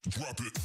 Drop it.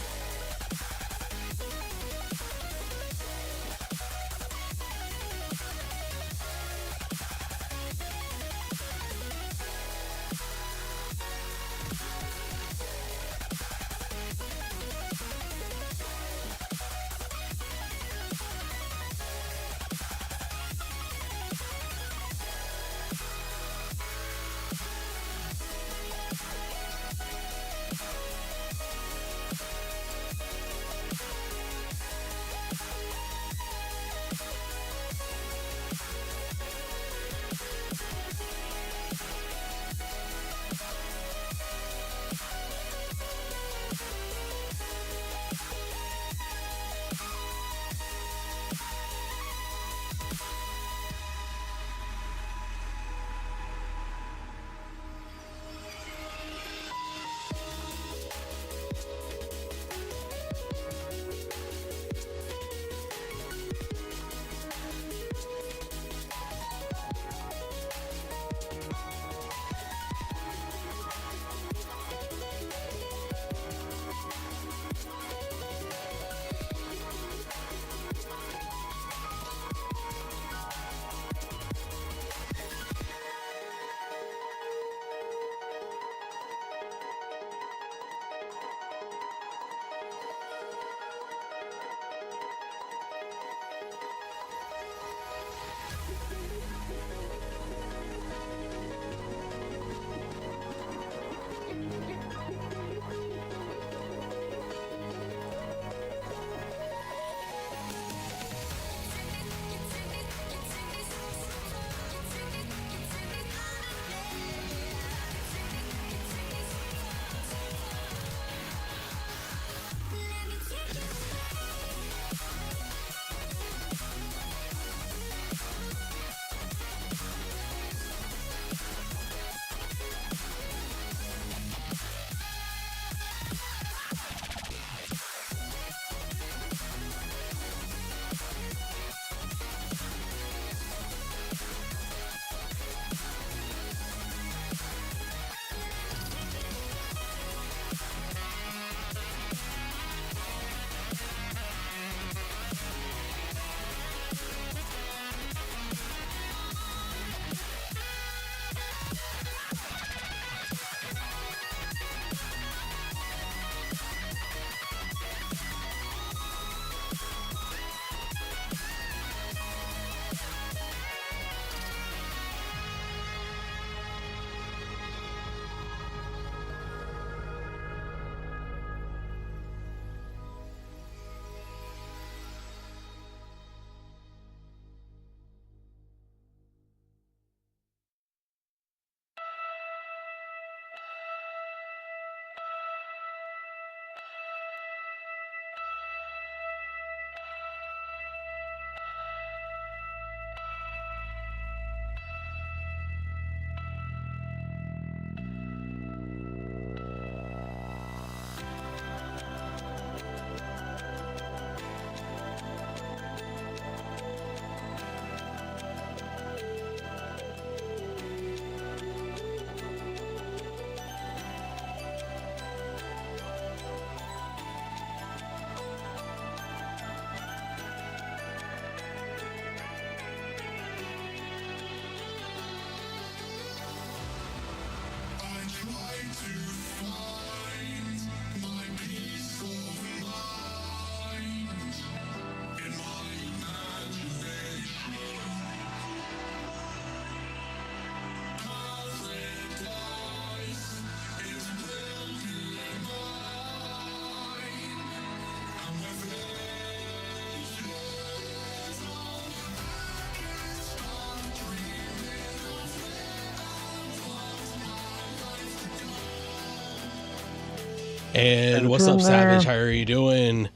And what's up, Savage? How are you doing?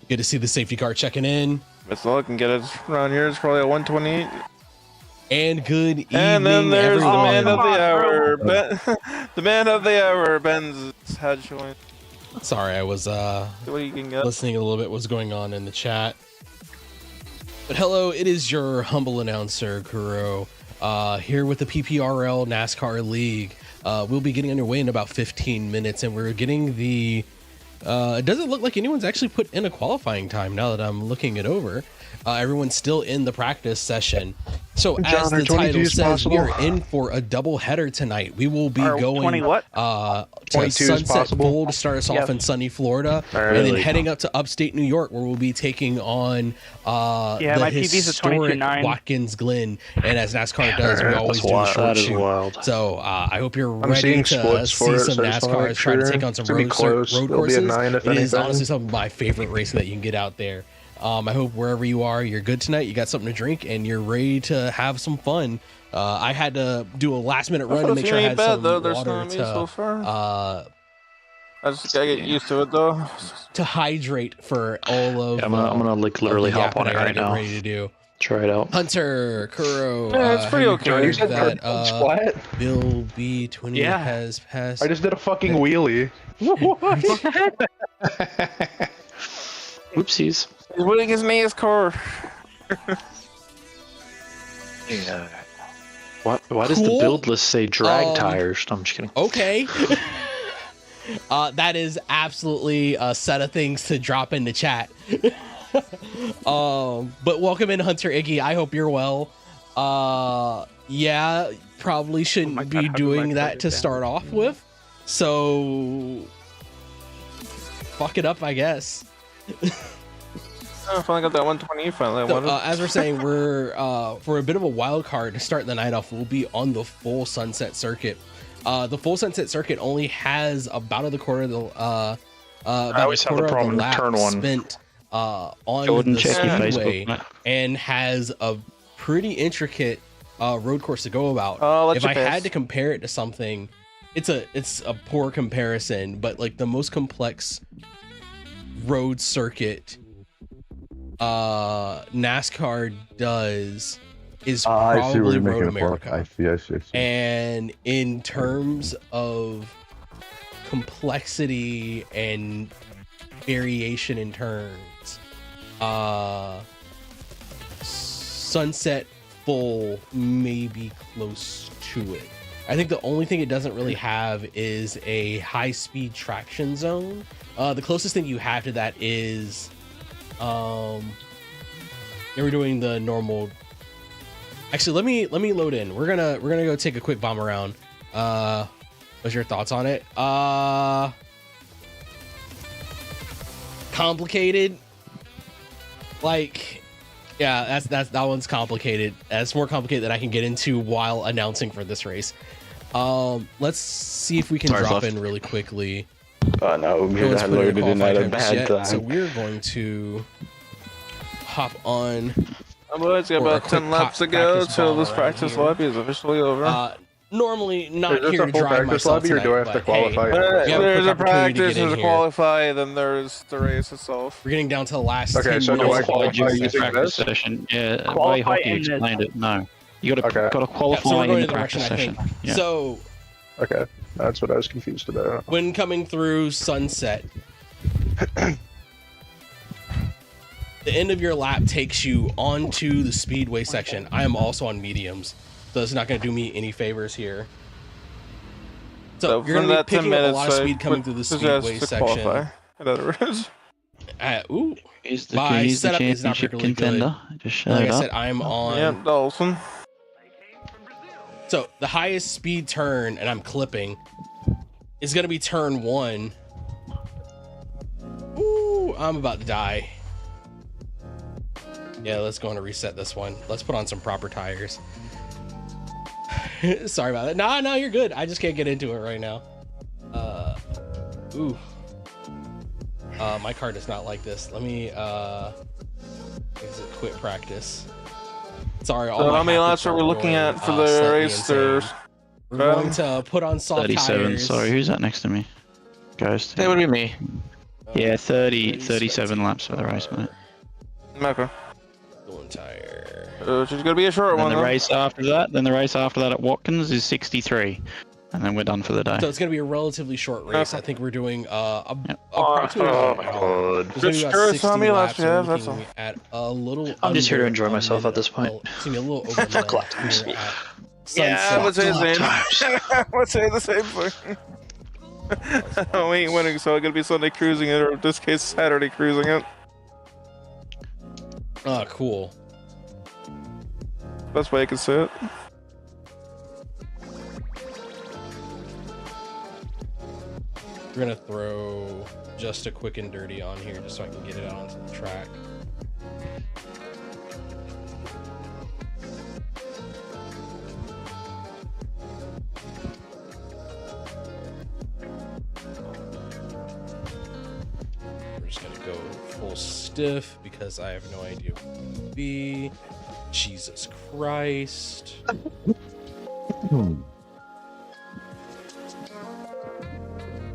Good to see the safety car checking in. Best of luck and get us around here. It's probably a 128. And good evening, and then there's everyone. the man of the hour, Ben. The man of the hour, Ben's had joined. Sorry, I was listening a little bit what's going on in the chat. But hello, it is your humble announcer, Kuro, here with the PPRL NASCAR League. We'll be getting underway in about 15 minutes, and we're getting the It doesn't look like anyone's actually put in a qualifying time now that I'm looking it over. Everyone's still in the practice session. So as the title says, we are in for a double header tonight. We will be going to Sunset Bowl to start us off in sunny Florida, and then heading up to upstate New York, where we'll be taking on the historic Watkins Glen. And as NASCAR does, we always do the short shoot. So I hope you're ready to see some NASCAR try to take on some road courses. It is honestly some of my favorite racing that you can get out there. I hope wherever you are, you're good tonight. You got something to drink, and you're ready to have some fun. I had to do a last-minute run to make sure I had some water I just gotta get used to it, though. To hydrate for all of. I'm gonna like literally hop on it right now. Ready to do. Try it out. Hunter, Kuro. Yeah, it's pretty okay. You said that Bill B20 has passed. I just did a fucking wheelie. Oopsies. He's winning his mayor's car. Yeah. Why does the build list say drag tires? No, I'm just kidding. Okay. That is absolutely a set of things to drop in the chat. But welcome in, Hunter Iggy. I hope you're well. Yeah, probably shouldn't be doing that to start off with. So fuck it up, I guess. I finally got that 120 finally. So, as we're saying, we're for a bit of a wild card to start the night off. We'll be on the full Sunset Circuit. The full Sunset Circuit only has about a quarter of the about a quarter of the lap spent on the speedway, and has a pretty intricate road course to go about. If I had to compare it to something, it's a poor comparison, but like the most complex road circuit NASCAR does is probably Road America. I see. And in terms of complexity and variation in turns, Sunset Full may be close to it. I think the only thing it doesn't really have is a high-speed traction zone. The closest thing you have to that is we're doing the normal. Actually, let me load in. We're gonna go take a quick bomb around. What's your thoughts on it? Complicated. Like, yeah, that one's complicated. That's more complicated than I can get into while announcing for this race. Let's see if we can drop in really quickly. Oh no, we had loaded in at a bad time. So we're going to hop on. It's got about 10 laps to go till this practice lobby is officially over. Normally not here to drive myself tonight, or do I have to qualify? There's a practice, there's a qualify, then there's the race itself. We're getting down to the last. Okay, so do I qualify using this session? Yeah, the way Hockey explained it. No, you gotta qualify in the practice session. Yeah. So. Okay, that's what I was confused about. When coming through Sunset, the end of your lap takes you onto the speedway section. I am also on mediums, so it's not going to do me any favors here. So you're going to be picking up a lot of speed coming through the speedway section. Ooh, my setup is not particularly good. Like I said, I'm on. Yep, Dawson. So the highest speed turn, and I'm clipping, is going to be turn 1. Ooh, I'm about to die. Yeah, let's go on and reset this one. Let's put on some proper tires. Sorry about that. No, you're good. I just can't get into it right now. Ooh. My car does not like this. Let me exit quit practice. Sorry. So how many laps are we looking at for the race? We're going to put on soft 37. tires. Sorry, who's that next to me? Guys. That would be me. Yeah, 37 laps for the race, mate. Okay. Golden tire. Which is gonna be a short one. The race after that at Watkins is 63, and then we're done for the day. So it's gonna be a relatively short race. I think we're doing approximately. Oh my god! Just curious how many laps you have. That's all. At a little. I'm just here to enjoy myself at this point. It's gonna be a little over. Fuck lap times. Yeah, I would say the same. I would say the same thing. We ain't winning, so I'm gonna be Sunday cruising it, or in this case, Saturday cruising it. Oh, cool. Best way I can say it. We're gonna throw just a quick and dirty on here just so I can get it out onto the track. We're just gonna go full stiff because I have no idea what it will be. Jesus Christ.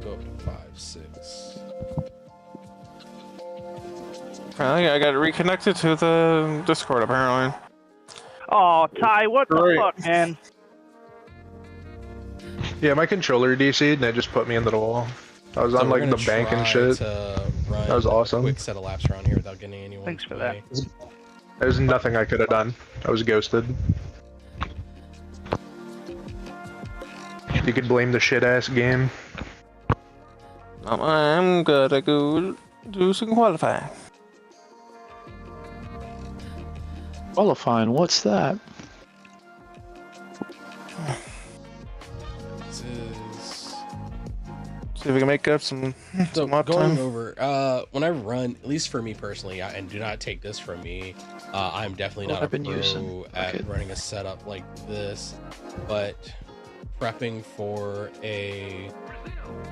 Go up to 5, 6. I got reconnected to the Discord apparently. Oh, Ty, what the fuck, man? Yeah, my controller DC'd and it just put me into the wall. I was on like the bank and shit. That was awesome. Quick set of laps around here without getting anyone. Thanks for that. There's nothing I could have done. I was ghosted. You could blame the shit ass game. I'm gonna go do some qualifying. Qualifying, what's that? This is... See if we can make up some So going time. over, when I run, at least for me personally, and do not take this from me, I'm definitely not a pro at running a setup like this, but prepping for a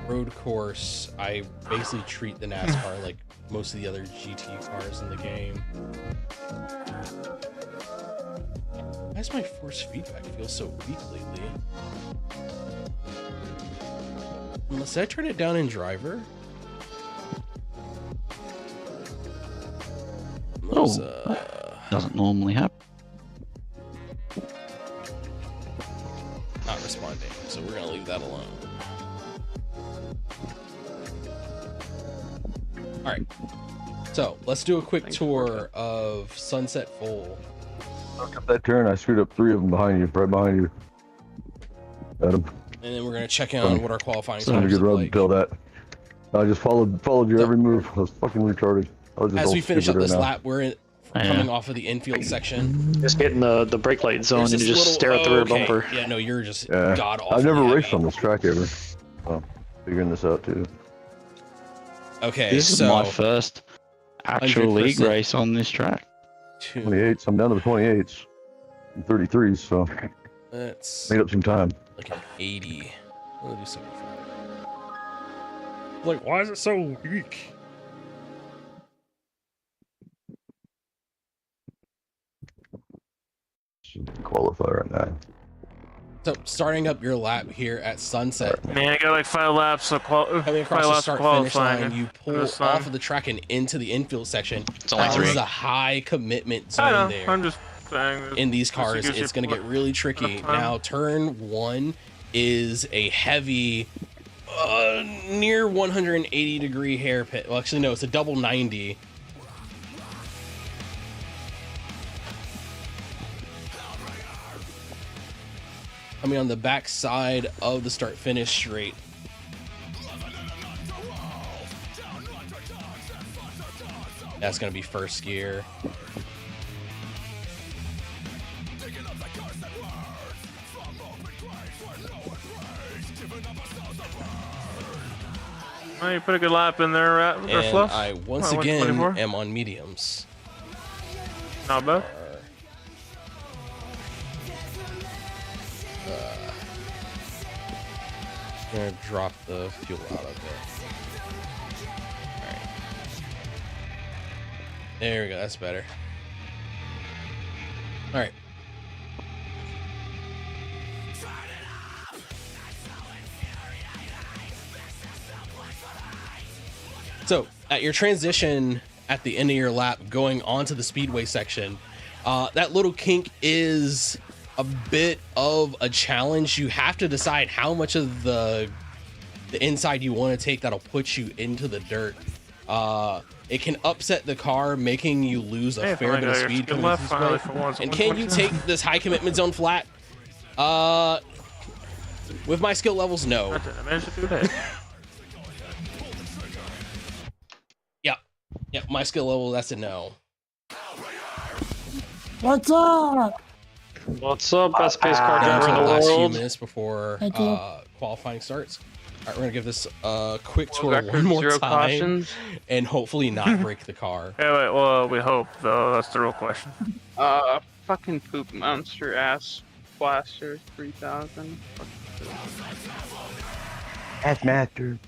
road course, I basically treat the NASCAR like most of the other GT cars in the game. Why does my force feedback feel so weak lately? Unless I turn it down in driver. Doesn't normally happen. Not responding, so we're gonna leave that alone. All right, so let's do a quick tour of Sunset Full. Look up that turn. I screwed up 3 of them behind you, right behind you. Got him. And then we're gonna check in on what our qualifying It's not a times good look rub like. until that. I just followed your every move. I was fucking retarded. I was just As all we finish up stupid this right now. lap, we're coming off of the infield section. Just getting the brake light zone and There's you this just little- stare at the rear okay. bumper. Yeah, no, you're just Yeah. god awful. I've never raced on this track ever. So, figuring this out too. Okay, This is so my first actual league 100%. race on this track. 28s. I'm down to the 28s. And 33s, so let's made up some time. look at 80. We'll do 75. Like, why is it so weak? Qualify right now. So, starting up your lap here at Sunset, Man, I got like 5 laps of coming across the start-finish line, you pull this off time. of the track and into the infield section. It's only This 3. is a high commitment I zone know. there. I'm just saying. In these cars, gives you it's going to get really tricky. enough time. Now, turn 1 is a heavy, near 180 degree hairpin. Well, actually, no, it's a double 90. Coming on the back side of the start finish straight. That's going to be first gear. Oh, you put a good lap in there, And Fluff. I once Oh, again 124. am on mediums. Not bad. Gonna drop the fuel out of it. Alright. There we go, that's better. Alright. So, at your transition at the end of your lap going onto the speedway section, that little kink is a bit of a challenge. You have to decide how much of the inside you want to take that'll put you into the dirt. It can upset the car, making you lose a fair bit of speed coming left this finally way. for once. And can you take this high commitment zone flat? With my skill levels, no. I managed to do that. Yeah, my skill level, that's a no. What's up? What's up, best pace car driver in the last few world? minutes before qualifying starts. All right, we're gonna give this a quick tour one more time, cautions. And hopefully not break the car. Yeah, wait, well, we hope though. That's the real question. Fucking poop monster ass blaster 3000. That's master.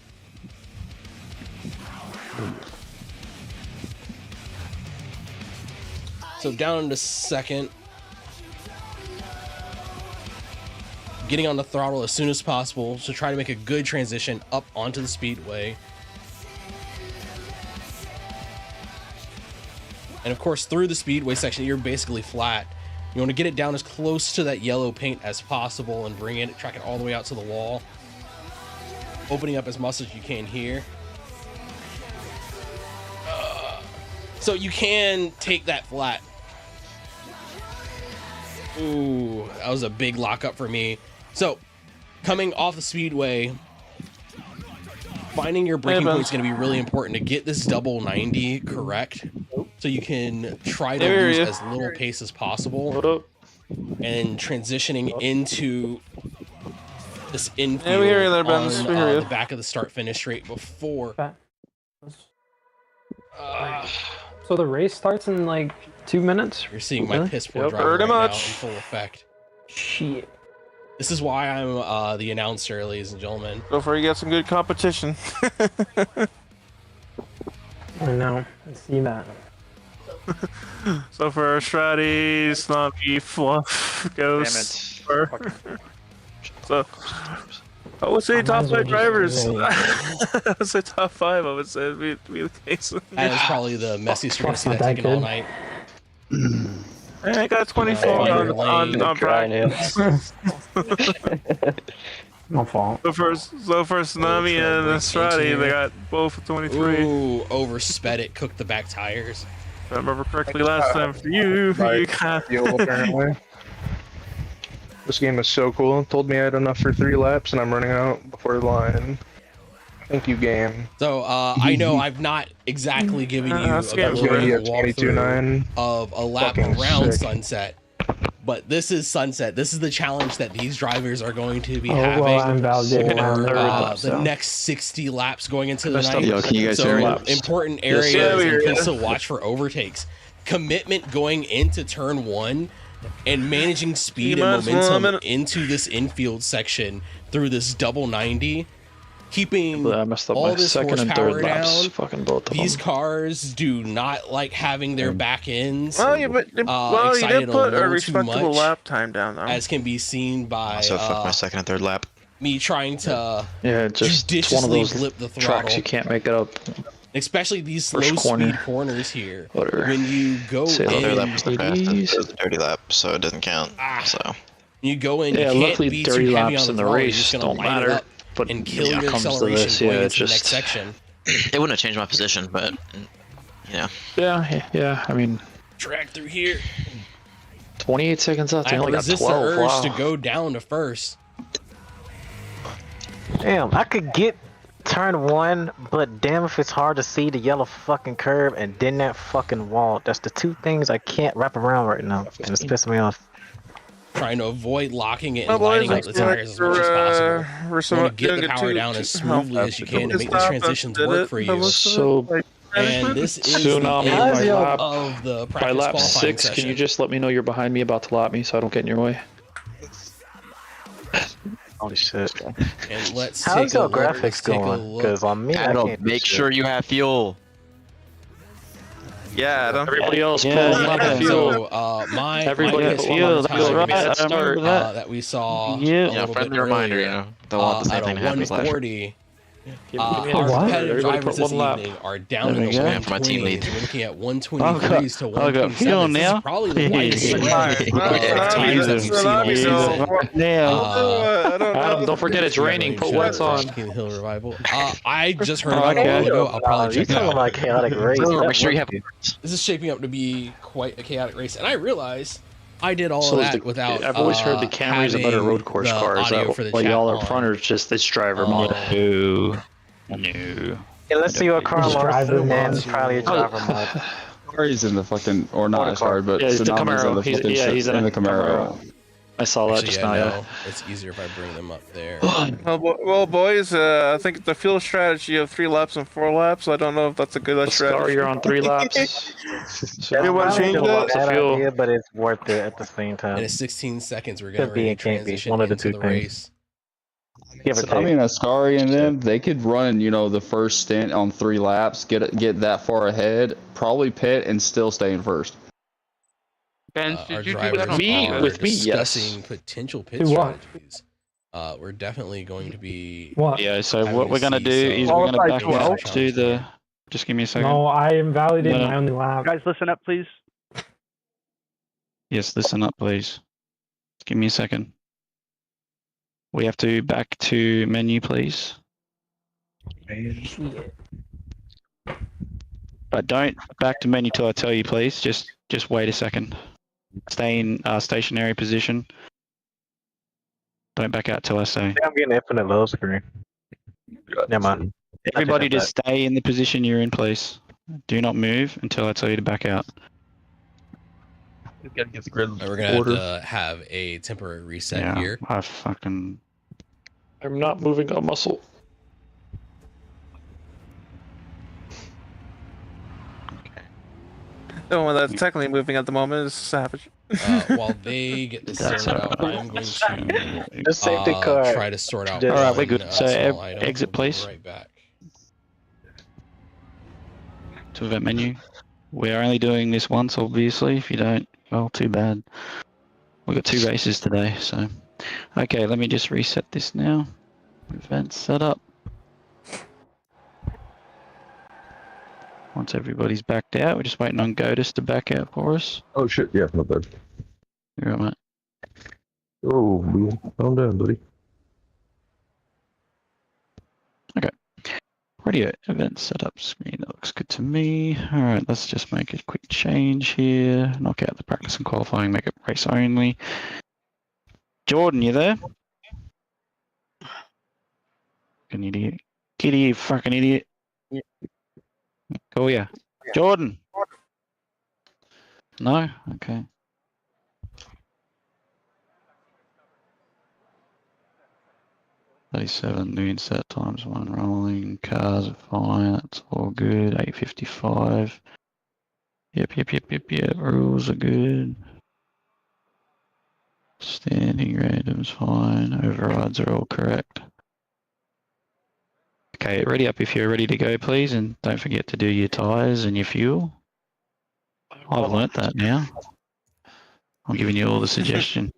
So down into second. Getting on the throttle as soon as possible to try to make a good transition up onto the speedway. And of course, through the speedway section, you're basically flat. You want to get it down as close to that yellow paint as possible and bring it, track it all the way out to the wall. Opening up as much as you can here. So you can take that flat. Ooh, that was a big lockup for me. So, coming off the speedway, finding your braking point is going to be really important to get this double 90 correct, so you can try to lose as little pace as possible, and transitioning into this infield on the back of the start-finish straight before. So the race starts in like 2 minutes? You're seeing my piss poor driver right now in full effect. Shit. This is why I'm the announcer, ladies and gentlemen. Go for it, get some good competition. I know. I see that. So for Strati, Snoppy, Fluff, Ghost. So I would say top 5 drivers. I would say top 5. I would say it'd be the case. That is probably the messiest you're gonna see that taken all night. I got 24 on practice. No fault. So for Tsunami and Strati, they got both 23. Ooh, oversped it, cooked the back tires. If I remember correctly last time for you, you got apparently. This game is so cool. Told me I had enough for 3 laps and I'm running out before the line. Thank you, game. So I know I've not exactly given you a walkthrough of a lap around Sunset, but this is Sunset. This is the challenge that these drivers are going to be having for the next 60 laps going into the night. Yo, can you guys so important areas and can still watch for overtakes. Commitment going into turn 1 and managing speed and momentum into this infield section through this double 90. Keeping all this horsepower down. Fucking both of These them. cars do not like having their back ends. Well, you did put a respectable lap time down, though. As can be seen by so fuck my second and third lap. Me trying to just it's one of those flip the tracks you can't make it up. Especially these slow speed corners here. When you go in, their lap was the fastest. It was the dirty lap, so it doesn't count. So you go in. Yeah, you luckily can't be dirty too heavy laps on in the throttle, race don't matter. But and kill your acceleration this, going into just the next section. it wouldn't have changed my position, but yeah. I mean, drag through here. 28 seconds left. I only got 12. The urge to go down to first. Damn, I could get turn 1, but damn if it's hard to see the yellow fucking curb and then that fucking wall. That's the 2 things I can't wrap around right now, and it's pissing me off. Trying to avoid locking it and lining up the tires as much as possible. You want to get the power down as smoothly as you can to make the transitions work for you. So, and this is the end of the practice by lap qualifying 6, session. can you just let me know you're behind me, about to lap me, so I don't get in your way? Holy shit. And let's how's your graphics going? Because on me, I can't make sure you have fuel. Yeah, everybody else pull fuel. So, everybody pull fuel. That's right. I remember that we saw. Yeah, friendly reminder. You know, don't want the same thing to happen as last year. Our competitive drivers this evening are down in the 120s. We're looking at 123s to 127s. This is probably the lightest times that we've seen all Adam, don't forget it's raining. Put wets on. Hill Revival. I just heard about it a while ago. I'll probably check it out. About chaotic race. Make sure you have. This is shaping up to be quite a chaotic race, and I realize I did all of that without. I've always heard the Camry's a better road course car. Is that what y'all are front, or just this driver model? No. Unless you're a car Just drive Larson, it then once. probably a driver mod. He's in the fucking, or not his car, but Yeah, he's the Tsunami's in Camaro. the fucking He's in the a Camaro. I saw that Actually, just yeah, now. no, it's easier if I bring them up there. Well, boys, I think the fuel strategy of 3 laps and 4 laps. I don't know if that's a good strategy. You're on 3 laps. Anyone change that? Bad idea, but it's worth it at the same time. In a 16 seconds, we're getting Could be ready and to can't be. transition One of the into two the things. race. Give or take. I mean, Ascari and them, they could run, the first stint on 3 laps, get that far ahead, probably pit, and still stay in first. Ben, Our did you do drivers that on are with me, discussing potential pit Do what? strategies. We're definitely going to be. What? Yeah, so having what we're going to see do is some we're going to back Qualified out to the... Just give me a second. No, I invalidated No. my only lap. Guys, listen up, please. Yes, listen up, please. Give me a second. We have to back to menu, please. But don't back to menu till I tell you, please. Just wait a second. Stay in stationary position. Don't back out till I say. I'm getting infinite low screen. Never mind. Everybody just stay in the position you're in, please. Do not move until I tell you to back out. You gotta get the grid. We're going to have a temporary reset here. I'm not moving a muscle. The one that's technically moving at the moment is Savage. While they get this sorted out, I'm going to The safety car. try to sort out. All right, we're good. So small item. exit, We'll be please. right back. To event menu. We're only doing this once, obviously. If you don't, well, too bad. We've got 2 races today, so. Okay, let me just reset this now. Event setup. Once everybody's backed out, we're just waiting on Godus to back out for us. Oh shit, yeah, not bad. You're right, mate. Oh, calm down, buddy. Okay. Radio event setup screen. That looks good to me. All right, let's just make a quick change here. Knock out the practice and qualifying, make it race only. Jordan, you there? Fucking idiot. Kitty, you fucking idiot. Go here. Jordan. No? Okay. $37 noon set times 1 rolling. Cars are fine. That's all good. 855. Yep. Rules are good. Standing random's fine. Overrides are all correct. Okay, ready up if you're ready to go, please, and don't forget to do your tyres and your fuel. I've learnt that now. I'm giving you all the suggestion.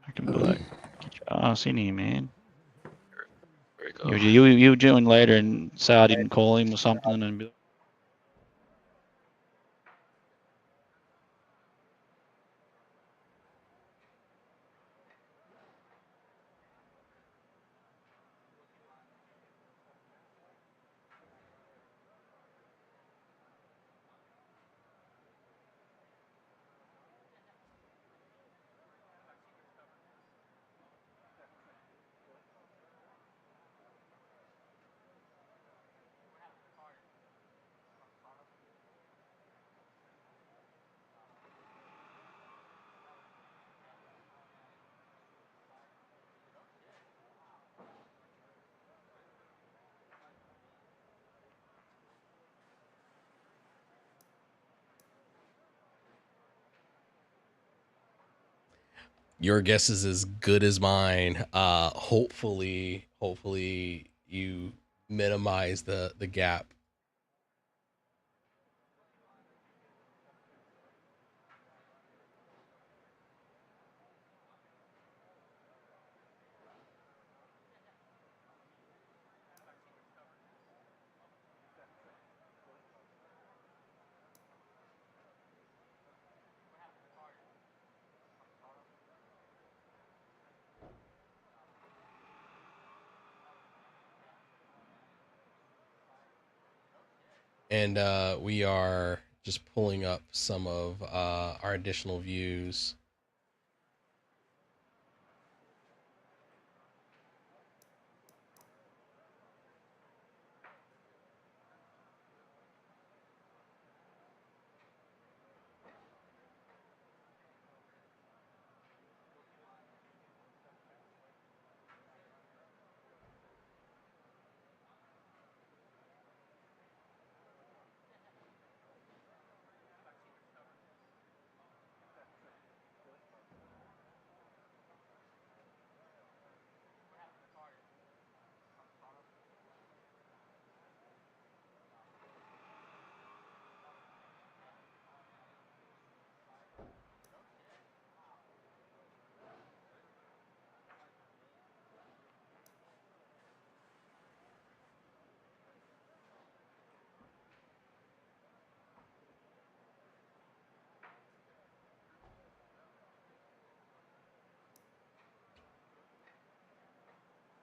I can be like, get your ass in here, man. You join later and say I didn't call him or something and be like, Your guess is as good as mine. Hopefully you minimize the gap. And we are just pulling up some of our additional views.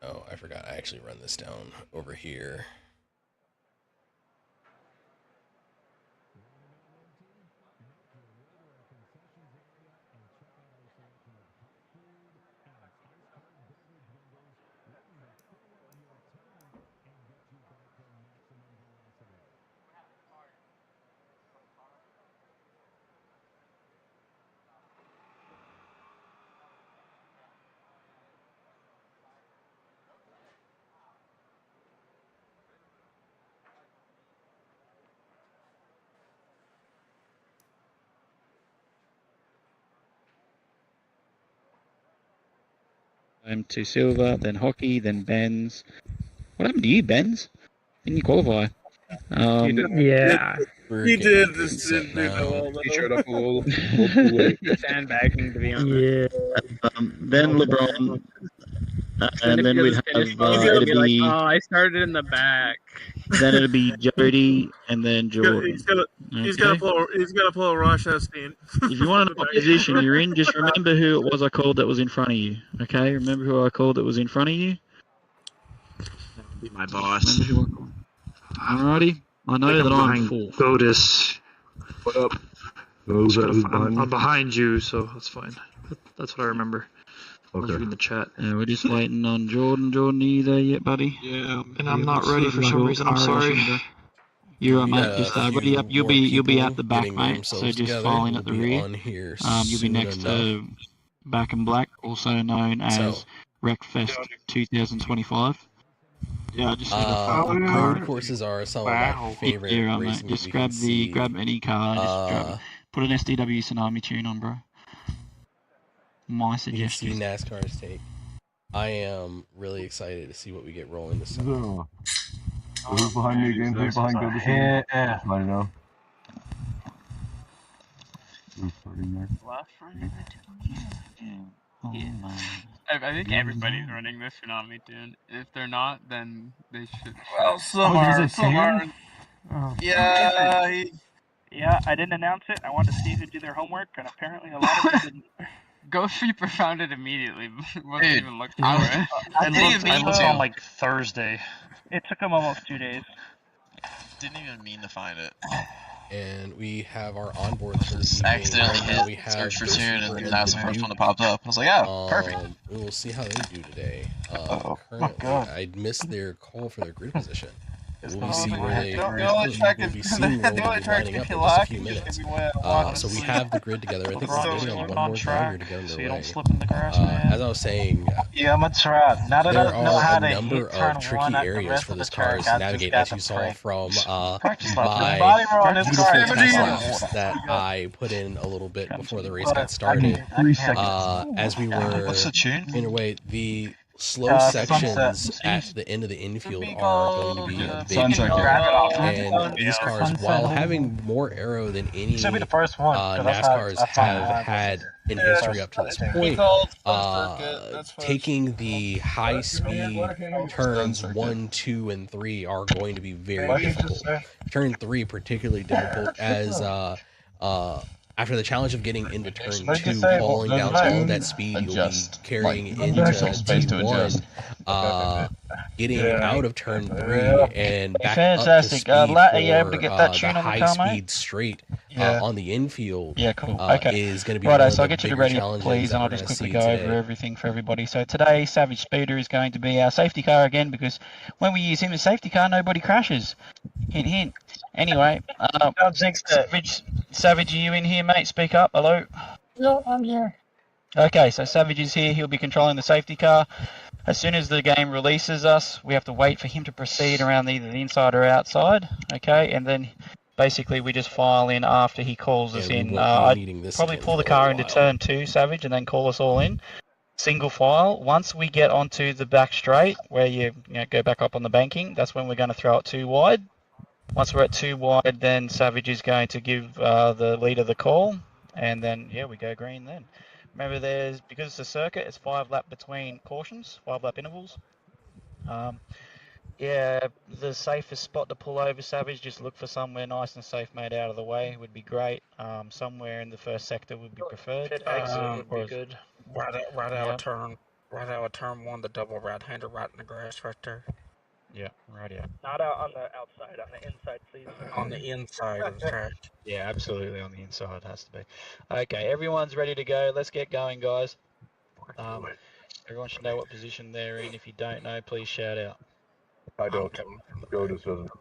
Oh, I forgot. I actually run this down over here. To Silver, then Hockey, then Benz. What happened to you, Benz? Didn't you qualify? Yeah. He did. This didn't do that well, He showed up a little too late. Sandbagging, to be honest. Yeah. Then LeBron, and then we'd have it'd be like, be oh, I started in the back. then it'd be Jody and then Jordan. He's got to pull a Rosh Epstein. If you want to know what position you're in, just remember who it was I called that was in front of you. Okay, remember who I called that was in front of you. Be my boss. Alrighty, I know that I'm fourth. Gotis. What up? I'm behind you, so that's fine. That's what I remember. I was reading the chat. Yeah, we're just waiting on Jordan. Jordan, are you there yet, buddy? Yeah, and I'm not ready for some reason. I'm sorry. You're right, mate. Just ready up. You'll be at the back, mate. So just filing at the rear. You'll be next to Back in Black, also known as Wreckfest 2025. Yeah, just road courses are some of my favorite. Yeah, right, mate. Just grab any car. Just put an SDW Tsunami tune on, bro. My suggestion. You can see NASCAR's take. I am really excited to see what we get rolling this summer. Who's behind me again? Who's behind Goldie? Yeah. I know. Who's starting there? Left running I think everybody's running the Tsunami tune. If they're not, then they should. Well, some are. Yeah. Yeah, I didn't announce it. I wanted to see who did their homework, and apparently a lot of them didn't. Ghost Reaper found it immediately. Wasn't even looking for it. I looked on like Thursday. It took them almost 2 days. Didn't even mean to find it. And we have our onboard for this evening. Accidentally hit search for tune, and that was the first one that popped up. I was like, oh, perfect. We will see how they do today. Oh my God. I missed their call for their grid position. We'll see where they will be seeing where they'll be lining up in just a few minutes. So we have the grid together. I think we're waiting on one more driver to get underway. So you don't slip in the grass, man. As I was saying, yeah, I'm gonna try. Now that there I know how are to a number of tricky areas for this car to navigate, as you saw from my beautiful test laps that I put in a little bit before the race got started. As we were underway, the slow sections at the end of the infield are going to be a big part. And these cars, while having more aero than any NASCARs have had in history up to this point, taking the high speed turns 1, 2, and 3 are going to be very difficult. Turn 3 particularly difficult as After the challenge of getting into turn 2, hauling down all of that speed you'll be carrying into T1, getting out of turn 3 and back up to speed for the high-speed straight on the infield is going to be one of the bigger challenges that we're going to see today. Everything for everybody. So today, Savage Speeder is going to be our safety car again, because when we use him as safety car, nobody crashes. Hint, hint. Anyway, Savage, are you in here, mate? Speak up. Hello? Yeah, I'm here. Okay, so Savage is here. He'll be controlling the safety car. As soon as the game releases us, we have to wait for him to proceed around either the inside or outside. Okay, and then basically we just file in after he calls us in. I'd probably pull the car into turn 2, Savage, and then call us all in. Single file. Once we get onto the back straight, where you go back up on the banking, that's when we're going to throw it 2 wide. Once we're at 2 wide, then Savage is going to give the leader the call, and then we go green then. Remember, because it's a circuit, it's 5 lap between cautions, 5 lap intervals. The safest spot to pull over, Savage, just look for somewhere nice and safe, made out of the way, would be great. Somewhere in the first sector would be preferred. Pit exit would be good. Right out of turn 1, the double right-hander right in the grass right there. Yeah, right here. Not out on the outside, on the inside, please. On the inside of the track. Yeah, absolutely, on the inside has to be. Okay, everyone's ready to go. Let's get going, guys. Everyone should know what position they're in. If you don't know, please shout out. I don't. Godus doesn't.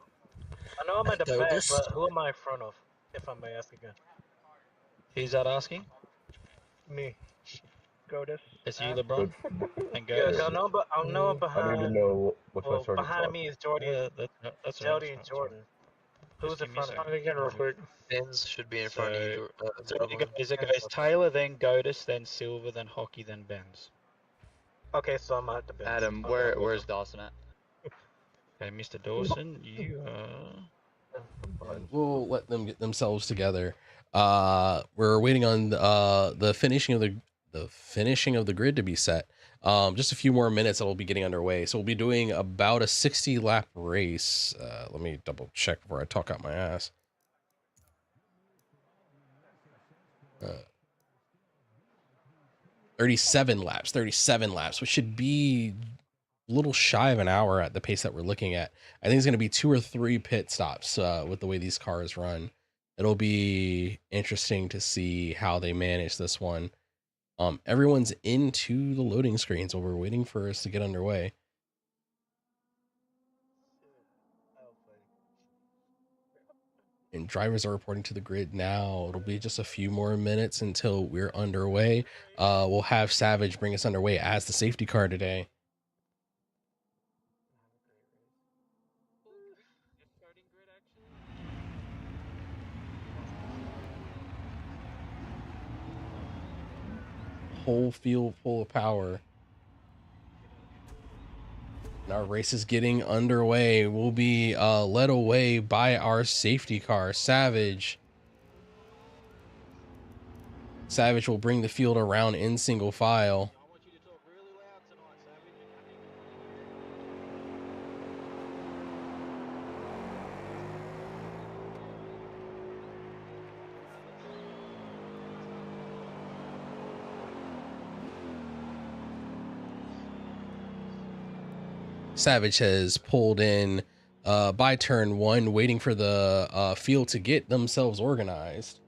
I know I'm at the back, but who am I in front of, if I may ask again? Who's that asking? Me. Godus. It's you, LeBron. And Godus. Godus. I know behind. I need to know what's my starting behind spot. me is Jordan. That's Jody and Jordan. Who's in front of me? Again, real quick. Benz should be in front of you. It goes Taylor, then Godus, then Silver, then Hockey, then Benz. Okay, so I'm at the Benz. Adam, where's Dawson at? Okay, Mr. Dawson, you We'll let them get themselves together. We're waiting on the finishing of the grid to be set. Just a few more minutes that will be getting underway. So we'll be doing about a 60 lap race. Let me double check before I talk out my ass. 37 laps, which should be a little shy of an hour at the pace that we're looking at. I think it's going to be 2 or 3 pit stops with the way these cars run. It'll be interesting to see how they manage this one. Everyone's into the loading screen, so we're waiting for us to get underway. And drivers are reporting to the grid now. It'll be just a few more minutes until we're underway. We'll have Savage bring us underway as the safety car today. Whole field full of power. And our race is getting underway. We'll be led away by our safety car, Savage. Savage will bring the field around in single file. Savage has pulled in by turn 1, waiting for the field to get themselves organized.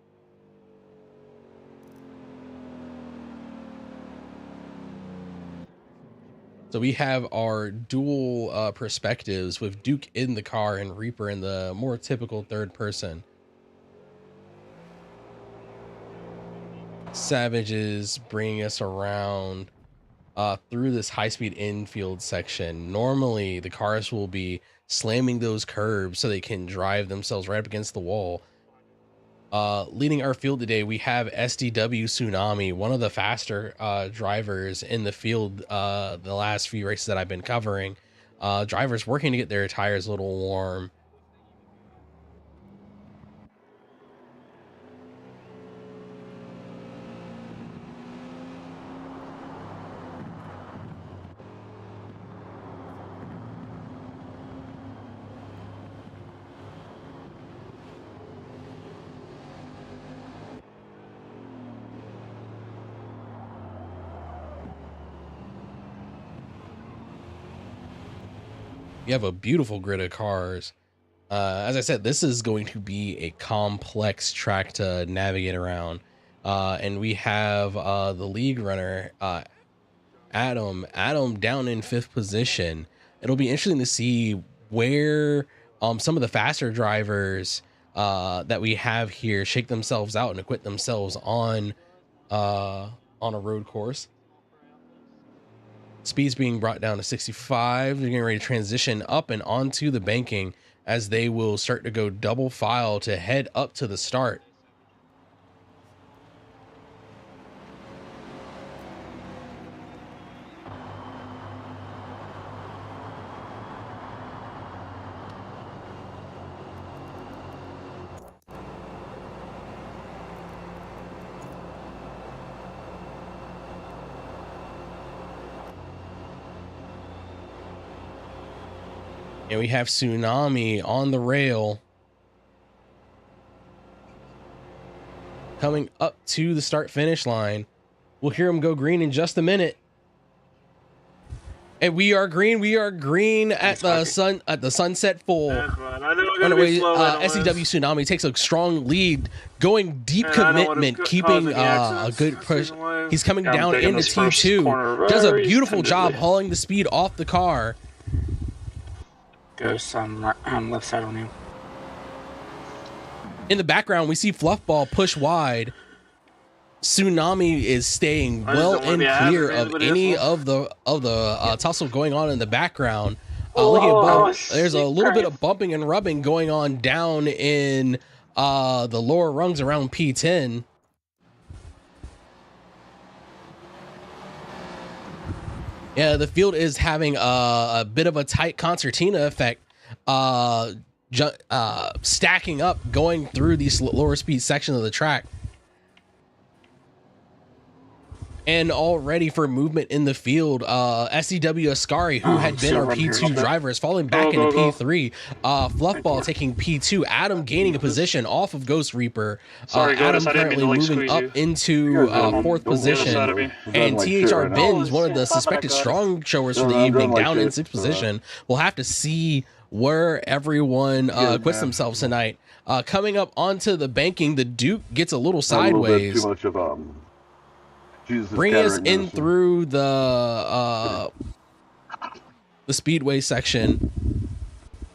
So we have our dual perspectives with Duke in the car and Reaper in the more typical third person. Savage is bringing us around through this high-speed infield section. Normally, the cars will be slamming those curbs so they can drive themselves right up against the wall. Leading our field today, we have SDW Tsunami, one of the faster drivers in the field the last few races that I've been covering. Drivers working to get their tires a little warm. You have a beautiful grid of cars. As I said, this is going to be a complex track to navigate around. And we have the league runner, Adam down in 5th position. It'll be interesting to see where some of the faster drivers that we have here shake themselves out and acquit themselves on a road course. Speed's being brought down to 65. They're getting ready to transition up and onto the banking as they will start to go double file to head up to the start. And we have Tsunami on the rail coming up to the start finish line. We'll hear him go green in just a minute. And we are green at the sunset full. SCW Tsunami takes a strong lead, going deep commitment, keeping a good push. He's coming down into T2. Does a beautiful job hauling the speed off the car. Ghost on left side on you. In the background, we see Fluffball push wide. Tsunami is staying well and clear of any of the tussle going on in the background. Looking above, there's a little bit of bumping and rubbing going on down in the lower rungs around P10. Yeah, the field is having a bit of a tight concertina effect, stacking up, going through these lower speed sections of the track. And all ready for movement in the field. SCW Ascari, who had been our P2 driver, is falling back into P3. Fluffball taking P2. Adam gaining a position off of Ghost Reaper. Adam currently moving up into 4th position. And THR Benz, one of the suspected strong showers for the evening, down in 6th position. We'll have to see where everyone quits themselves tonight. Coming up onto the banking, the Duke gets a little sideways. Bring us in through the speedway section.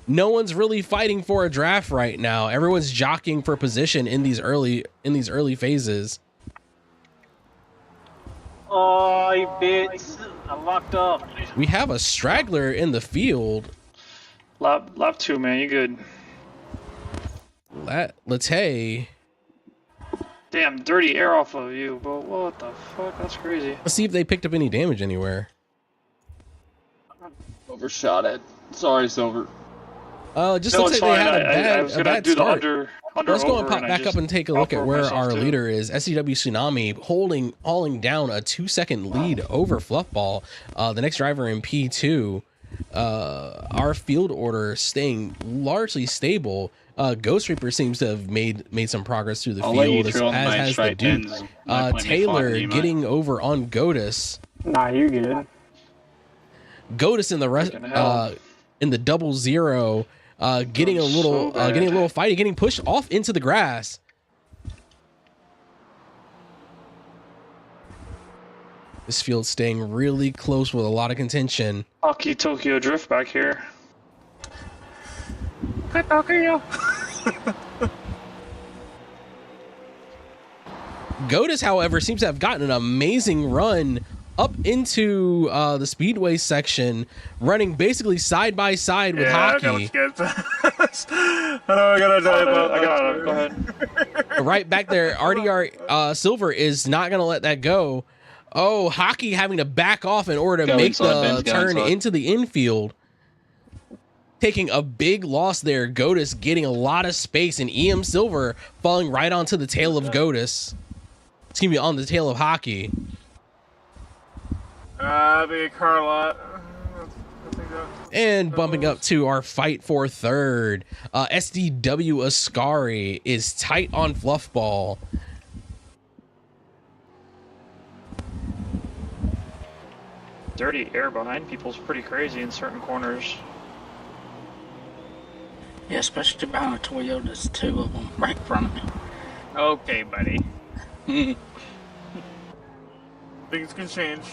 No one's really fighting for a draft right now. Everyone's jockeying for position in these early phases. Oh, you bitch! I'm locked up. We have a straggler in the field. Lap 2, man. You good? Latte. Damn, dirty air off of you, bro. What the fuck? That's crazy. Let's see if they picked up any damage anywhere. Overshot it. Sorry, Silver. Just looks like they had a bad start. Let's go and pop back up and take a look at where our leader is. SCW Tsunami hauling down a 2-second lead over Fluffball. The next driver in P2. Our field order staying largely stable. Ghost Reaper seems to have made some progress through the field, as has the Duke. Taylor getting over on Godus. Nah, you're good. Godus in the rest in the 0-0, getting a little fighty, getting pushed off into the grass. This field staying really close with a lot of contention. Hockey Tokyo Drift back here. Hi, Tokyo. Godus, however, seems to have gotten an amazing run up into the speedway section, running basically side by side with Hockey. I know I gotta die, but I gotta go ahead. Right back there, RDR Silver is not gonna let that go. Oh, Hockey having to back off in order to make the turn into the infield. Taking a big loss there. Godus getting a lot of space, and EM Silver falling right onto the tail of Godus. Excuse me, on the tail of Hockey. Big car lot. And bumping up to our fight for third. SDW Ascari is tight on Fluffball. Dirty air behind people's pretty crazy in certain corners. Yeah, especially behind a Toyota. There's two of them right in front of me. Okay, buddy. Things can change.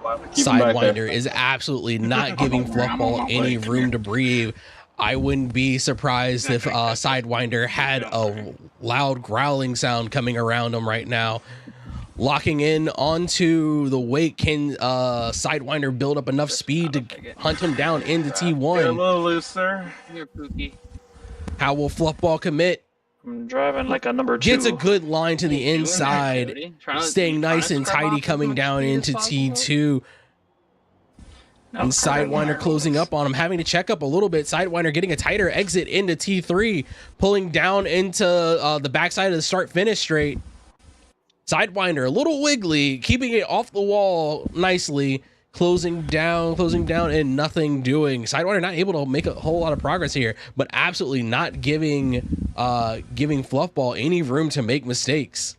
Sidewinder is absolutely not giving Fluffball any room to breathe. I wouldn't be surprised if Sidewinder had a loud growling sound coming around him right now. Locking in onto the wake, can Sidewinder build up enough speed to hunt him down into T1? Get a little looser. You're poopy. How will Fluffball commit? I'm driving like a number 2. Gets a good line to the inside, staying nice and tidy coming down into T2. And Sidewinder closing up on him, having to check up a little bit. Sidewinder getting a tighter exit into T3, pulling down into the backside of the start-finish straight. Sidewinder, a little wiggly, keeping it off the wall nicely, closing down, and nothing doing. Sidewinder not able to make a whole lot of progress here, but absolutely not giving Fluffball any room to make mistakes.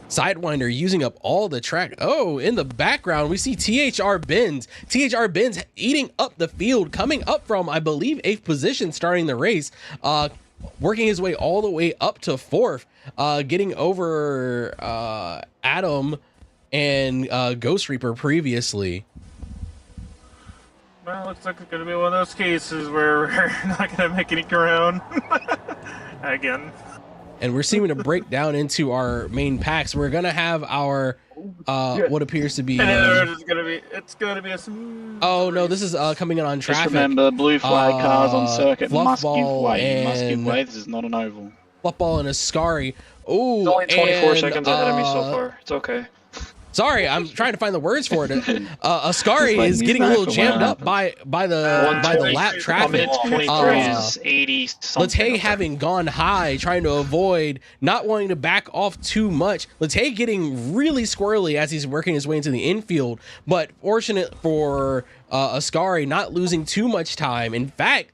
Sidewinder using up all the track. Oh, in the background, we see THR Benz. THR Benz eating up the field, coming up from, I believe, 8th position starting the race. Working his way all the way up to 4th, getting over Adam and Ghost Reaper previously. Well, looks like it's going to be one of those cases where we're not going to make any ground. Again. And we're seeming to break down into our main packs. We're going to have our, what appears to be... it's going to be a... Oh, no, this is coming in on traffic. Just remember, blue flag cars on circuit must give way. And This is not an oval. Fluffball and Ascari. Oh, It's only 24 seconds ahead of me so far. It's okay. Sorry, I'm trying to find the words for it. Ascari is getting a little jammed up by the lap traffic. Latte having gone high, trying to avoid, not wanting to back off too much. Latte getting really squirrely as he's working his way into the infield, but fortunate for Ascari not losing too much time. In fact,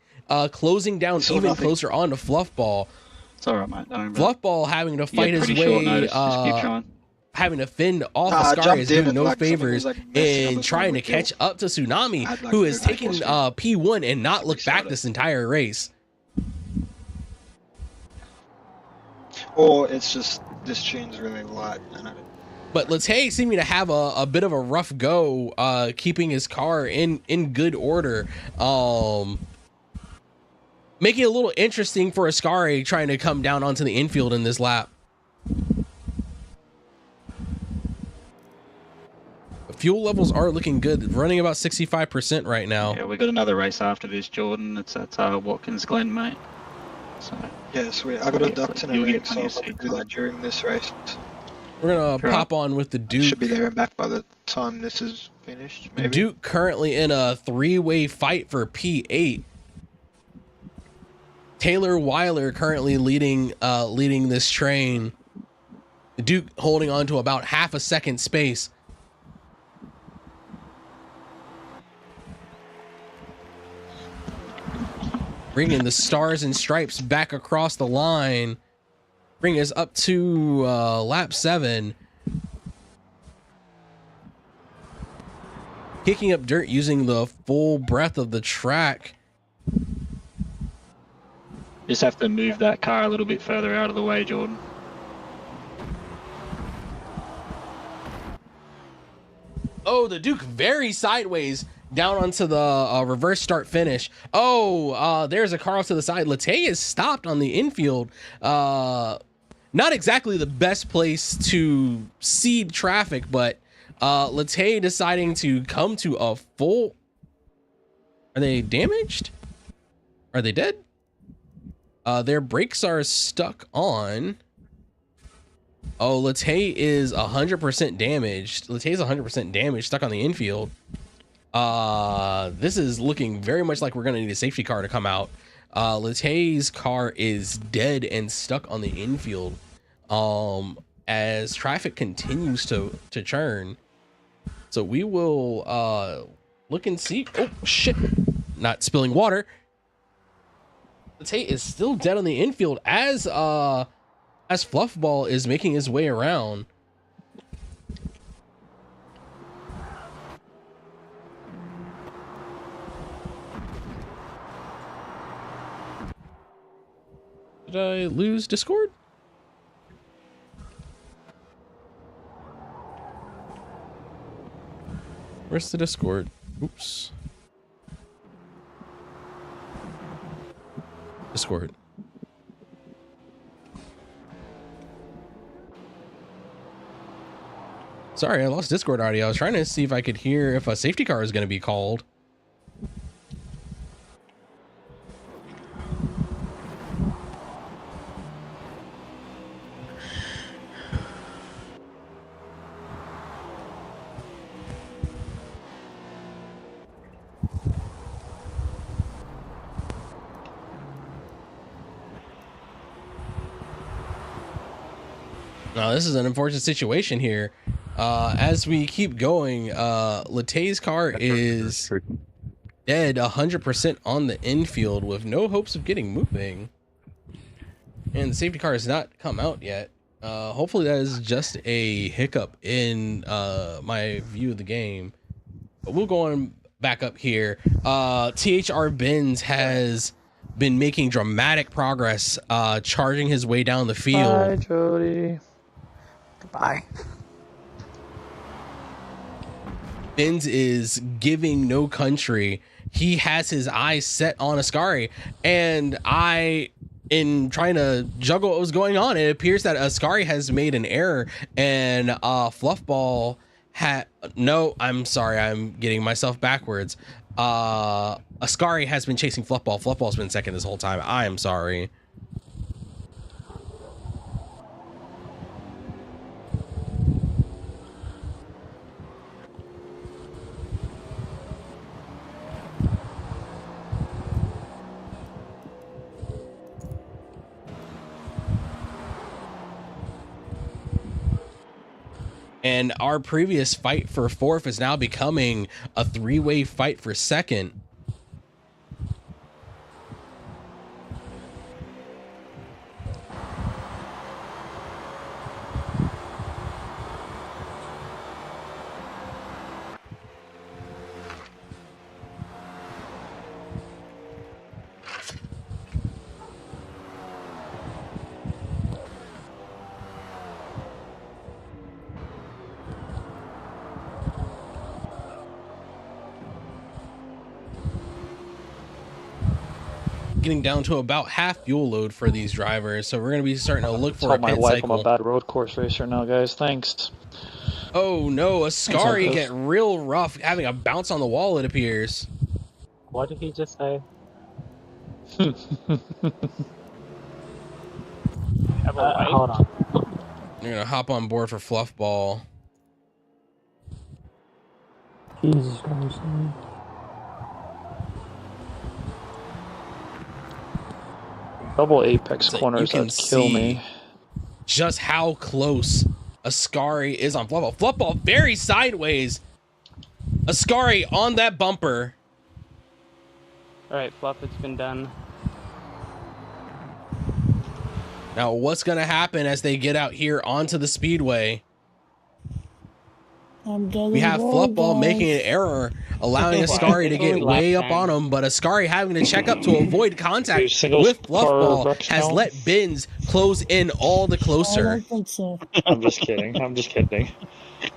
closing down even closer onto Fluffball. It's alright, mate. Fluffball having to fight his way. Having to fend off Ascari is doing no favors in trying to catch up to Tsunami, who has taken P1 and not looked back this entire race. Or it's just this tune's really light. But Latte seeming to have a bit of a rough go, keeping his car in good order. Making it a little interesting for Ascari trying to come down onto the infield in this lap. Fuel levels are looking good, running about 65% right now. Yeah, we got another race after this, Jordan. It's at Watkins Glen, mate. So yeah, sweet. I got a duct in a rig, so I'll do that during this race. We're gonna pop on with the Duke. Should be there and back by the time this is finished. Maybe. Duke currently in a 3-way fight for P8. Taylor Weiler currently leading this train. The Duke holding on to about half a second space. Bringing the stars and stripes back across the line. Bring us up to lap 7. Kicking up dirt using the full breadth of the track. Just have to move that car a little bit further out of the way, Jordan. Oh, the Duke very sideways down onto the reverse start finish. Oh, there's a car off to the side. Latte is stopped on the infield. Not exactly the best place to seed traffic, but Latte deciding to come to a full... Are they damaged? Are they dead? Their brakes are stuck on. Oh, Latte is 100% damaged. Latte is 100% damaged, stuck on the infield. This is looking very much like we're going to need a safety car to come out. Latte's car is dead and stuck on the infield. As traffic continues to churn. So we will look and see. Oh shit! Not spilling water. Latte is still dead on the infield as Fluffball is making his way around. Did I lose Discord? Where's the Discord? Oops. Discord. Sorry, I lost Discord audio. I was trying to see if I could hear if a safety car is going to be called. Now, this is an unfortunate situation here. As we keep going, Latte's car is dead 100% on the infield with no hopes of getting moving. And the safety car has not come out yet. Hopefully that is just a hiccup in my view of the game. But we'll go on back up here. THR Benz has been making dramatic progress, charging his way down the field. Bye, Jody. Goodbye. Benz is giving no country. He has his eyes set on Ascari, and in trying to juggle what was going on, it appears that Ascari has made an error, and Fluffball no, I'm sorry, I'm getting myself backwards. Ascari has been chasing Fluffball. Fluffball's been second this whole time. I am sorry. And our previous fight for fourth is now becoming a three-way fight for second. Getting down to about half fuel load for these drivers, so we're going to be starting to look for a my pit wife cycle. I'm a bad road course racer now, guys. Thanks. Oh no, Ascari get real rough, having a bounce on the wall, it appears. What did he just say? Hold on. You're going to hop on board for Fluffball. Jesus Christ. Double apex So corners you can that kill see me. just how close Ascari is on Fluffball. Fluffball very sideways. Ascari on that bumper. Alright, Fluff, it's been done. Now, what's going to happen as they get out here onto the speedway? We have Fluffball making an error, allowing Ascari to get way up on him, but Ascari having to check up to avoid contact with Fluffball has let Benz close in all the closer. I don't think so. I'm just kidding. I'm just kidding.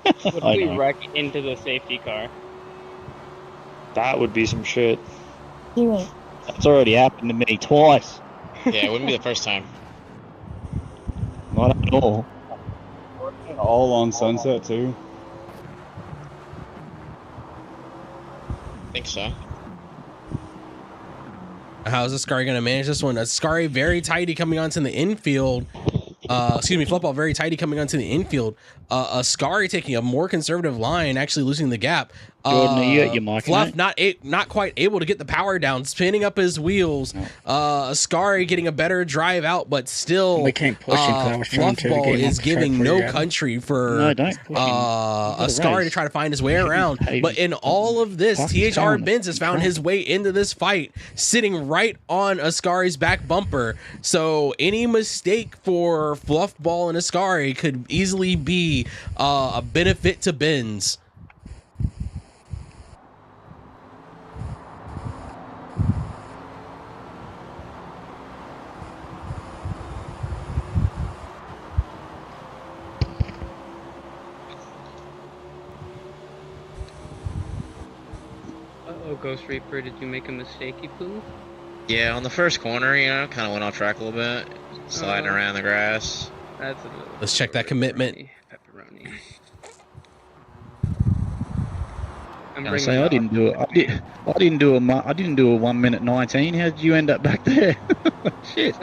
What if we wreck into the safety car? That would be some shit. Do it. That's already happened to me twice. Yeah, it wouldn't be the first time. Not at all. All on Sunset too. I think so. How's Ascari going to manage this one? Ascari very tighty coming onto the infield. Fluffball very tighty coming onto the infield. Ascari taking a more conservative line, actually losing the gap. Jordan, are you at your mic, Fluff mate? not quite able to get the power down, spinning up his wheels. Ascari getting a better drive out, but still We can't push him 'cause I was trying to Fluffball get him is off the giving track no for you. country for No, don't push him. Ascari to race. try to find his way around. But in all of this, Fuck THR down. Benz has found his way into this fight, sitting right on Ascari's back bumper. So any mistake for Fluffball and Ascari could easily be a benefit to Benz. Ghost Reaper, did you make a mistakey poo? Yeah, on the first corner, you know, kind of went off track a little bit, sliding around the grass. That's a little Let's check that commitment. pepperoni. I say I didn't do it. I didn't do a 1 minute 19. How did you end up back there? Shit.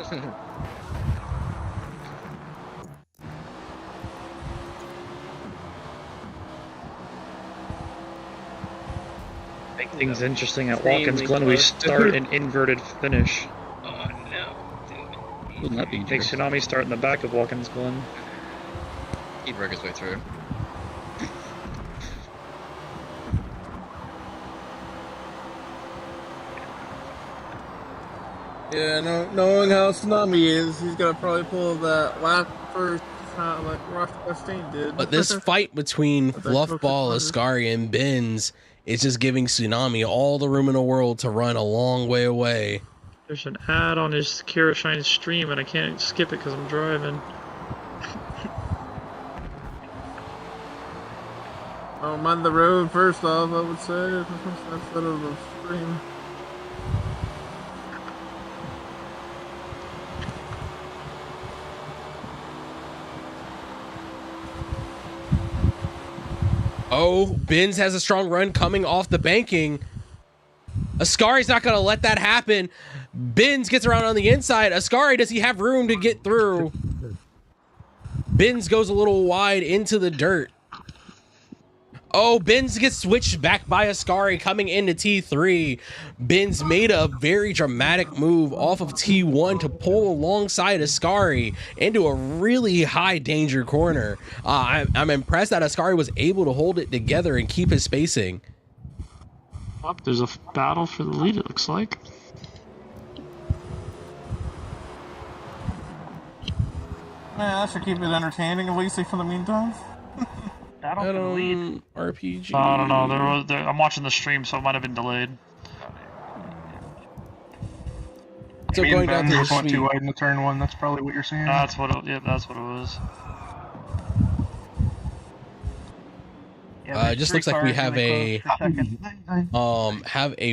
Make things interesting at Watkins Glen. We start an inverted finish. Oh no. Wouldn't that be interesting? Make Tsunami start in the back of Watkins Glen. He'd work his way through. Yeah, knowing how Tsunami is, he's gonna probably pull that lap first, like Rock Chastain did. But this fight between Fluffball, Ascari, and Benz is just giving Tsunami all the room in the world to run a long way away. There's an ad on his Carrot Shine stream, and I can't skip it because I'm driving. Oh, mind the road first off, I would say, instead of the stream. Oh, Benz has a strong run coming off the banking. Ascari's not going to let that happen. Benz gets around on the inside. Ascari, does he have room to get through? Benz goes a little wide into the dirt. Oh, Benz gets switched back by Ascari coming into T3. Benz made a very dramatic move off of T1 to pull alongside Ascari into a really high danger corner. I'm impressed that Ascari was able to hold it together and keep his spacing. Oh, there's a battle for the lead, it looks like. Man, that should keep it entertaining, at least for the meantime. RPG. I don't know. I'm watching the stream, so it might have been delayed. So going down to the going too wide in the turn one. That's probably what you're saying. That's what. That's what it was. It just looks like we have a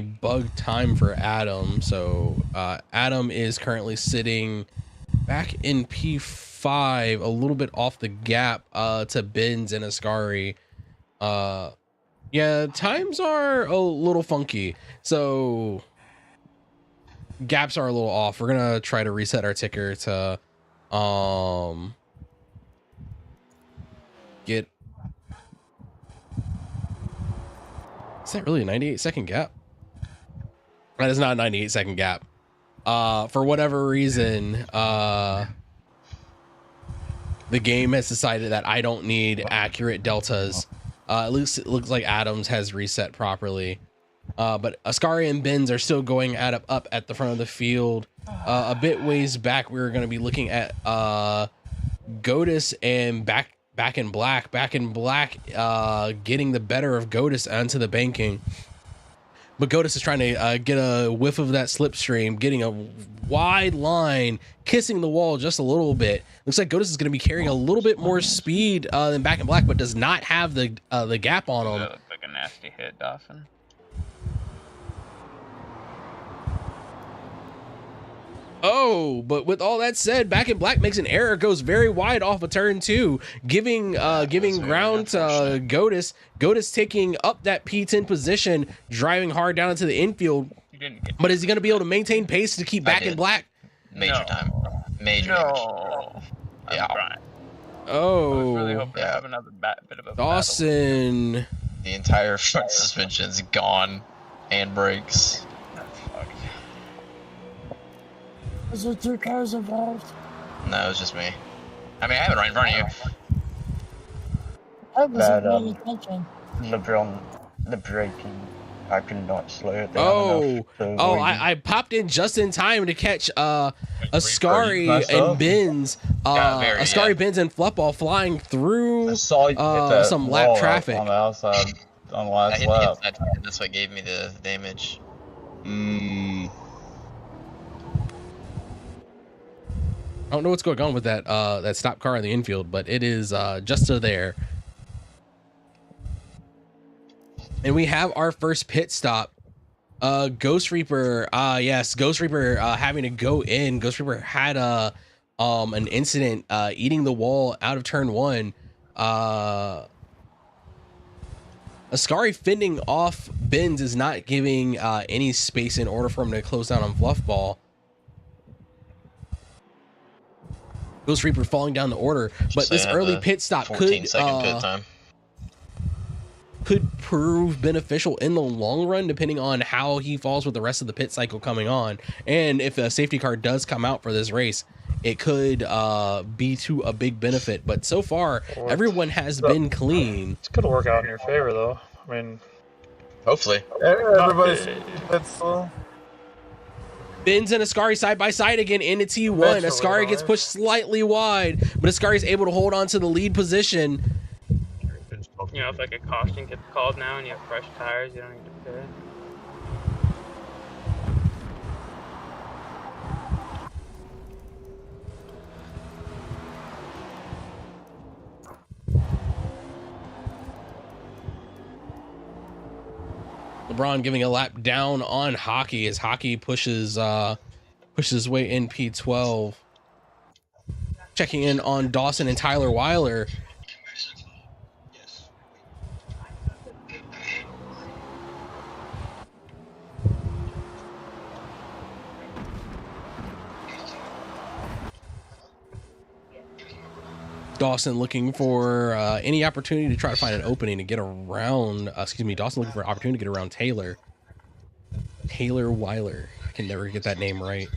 bug time for Adam. So Adam is currently sitting back in P5, a little bit off the gap to Benz and Ascari. Yeah, times are a little funky, so gaps are a little off. We're gonna try to reset our ticker to get. Is that really a 98-second gap? That is not a 98-second gap. For whatever reason, the game has decided that I don't need accurate deltas. At least it looks like Adams has reset properly. But Ascari and Benz are still going up at the front of the field. A bit ways back, we were going to be looking at Godus and Back in Black. Back in Black getting the better of Godus onto the banking. But Godus is trying to get a whiff of that slipstream, getting a wide line, kissing the wall just a little bit. Looks like Godus is going to be carrying a little bit more speed than Back in Black, but does not have the gap on him. That looked like a nasty hit, Dolphin. Oh, but with all that said, Back in Black makes an error, goes very wide off of turn 2, giving ground to Godus. Godus taking up that P10 position, driving hard down into the infield. But is he going to be able to maintain pace to keep Back in Black? Major time. Major damage. Yeah. Oh. I was really hoping to have another bit of a Dawson. Battle. The entire front suspension's gone and brakes. Is there 2 cars involved? No, it was just me. I mean, I have it right in front of you. I wasn't paying attention. The braking, I could not slow it down. I popped in just in time to catch Ascari and Benz. Ascari, Benz, and Fluffball flying through some lap traffic. On the outside, on the last I lap. hit that, and that's what gave me the damage. I don't know what's going on with that stop car in the infield, but it is just there. And we have our first pit stop. Ghost Reaper. Yes, Ghost Reaper having to go in. Ghost Reaper had an incident eating the wall out of turn 1. Ascari fending off Benz is not giving any space in order for him to close down on Fluffball. Ghost Reaper falling down the order, but this early pit stop could prove beneficial in the long run, depending on how he falls with the rest of the pit cycle coming on. And if a safety car does come out for this race, it could be to a big benefit. But so far, everyone has been clean. It's going to work out in your favor, though. I mean, hopefully. Everybody's slow. Benz and Ascari side by side again into T1. Ascari gets pushed slightly wide, but Ascari is able to hold on to the lead position. You know, if like a caution gets called now and you have fresh tires, you don't need to pit. LeBron giving a lap down on Hockey as Hockey pushes his way in P12. Checking in on Dawson and Tyler Weiler. Dawson looking for any opportunity to try to find an opening to get around, Dawson looking for an opportunity to get around Taylor. Taylor Weiler. I can never get that name right.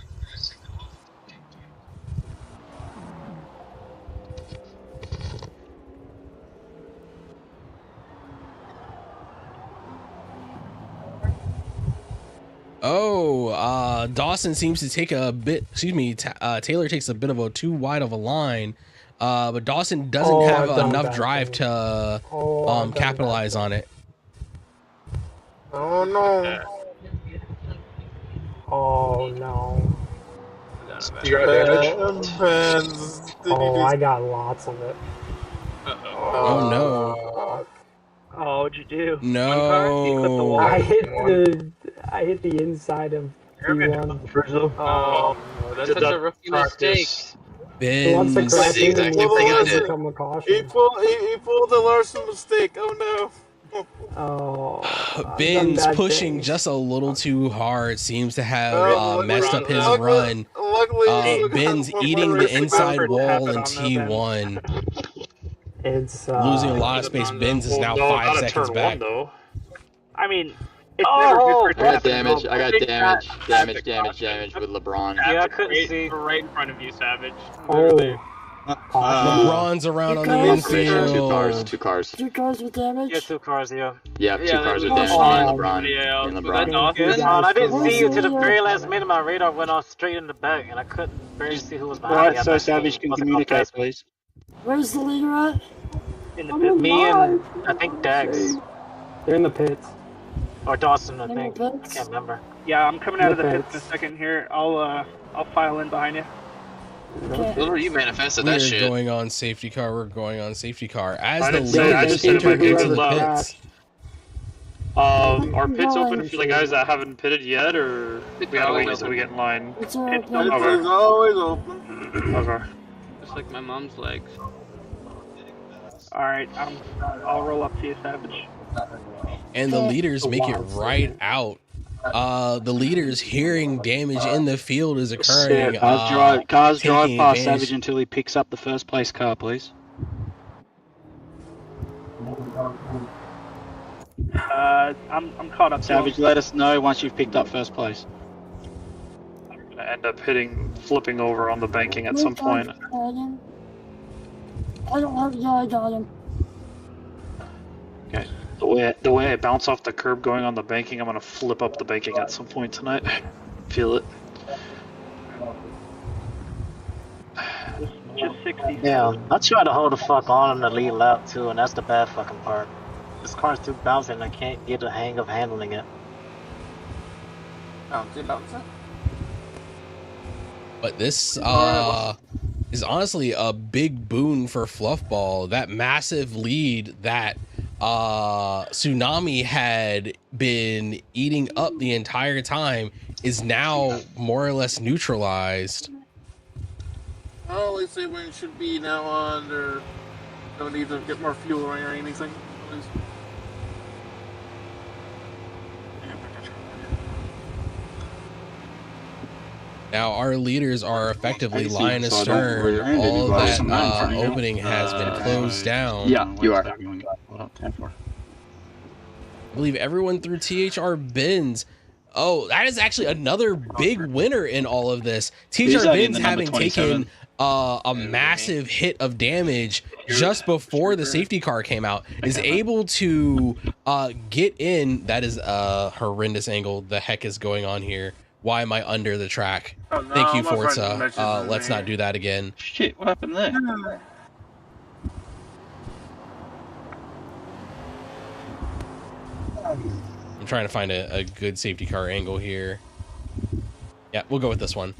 Dawson seems to take a bit, Taylor takes a bit of a too wide of a line. But Dawson doesn't have enough drive to capitalize on it. Oh no! Oh no! You got damage? Oh, I got lots of it. Oh no! Oh, what'd you do? No! You clipped the wall. I hit the inside of P1. Oh, that's such a rookie mistake. Benz. That's the exact same thing I did. He pulled a Larson mistake. Oh no. Oh. Benz pushing just a little too hard seems to have messed up his run. Benz eating the inside wall in T1. It's losing a lot of space. Benz is now 5 seconds back. I mean, it's never good for I got damage. I got damage with LeBron. Yeah, I couldn't see. Right in front of you, Savage. Oh. LeBron's around on the infield. Two cars. Two cars with damage? Yeah, 2 cars, yeah. Yeah, 2 cars with damage. And LeBron. I didn't see you to the very last minute. My radar went off straight in the back, and I couldn't barely see who was behind me. So Savage can communicate, please. Where's the leader at? In the pit. Me and I think Dax. They're in the pits. Or Dawson, I think. I can't remember. Yeah, I'm coming out of the pits in a second here. I'll file in behind you. Well, you manifested that shit. We're going on safety car. We're going on safety car. As the I just said it might be into too the low. pits. Are pits open for the guys that haven't pitted yet, or we gotta wait until we get in line? It's It's always open. Okay. Just like my mom's legs. Alright, I'll roll up to you, Savage. And the leaders make it right out. The leaders hearing damage in the field is occurring. Cars drive taking past advantage. Savage until he picks up the first place car, please. I'm caught up. Savage, let us know once you've picked up first place. I'm gonna end up flipping over on the banking at some point. I don't have. Yeah, I got him. Okay. The way I bounce off the curb going on the banking, I'm gonna flip up the banking at some point tonight. Feel it. Just 60. Yeah, I try to hold the fuck on in the lead lap too, and that's the bad fucking part. This car's too bouncy and I can't get the hang of handling it. But this is honestly a big boon for Fluffball. That massive lead that Tsunami had been eating up the entire time is now more or less neutralized. Oh, let's see when it should be now on, or don't need to get more fuel or anything. Now our leaders are effectively lying astern. All that opening has been closed down. Yeah, you are. I believe everyone through THR bins. Oh, that is actually another big winner in all of this. THR bins having taken a massive hit of damage just before the safety car came out is able to get in. That is a horrendous angle. The heck is going on here? Why am I under the track? Oh, no, Thank you, Forza. Let's not do that again. Shit, what happened there? I'm trying to find a good safety car angle here. Yeah, we'll go with this one.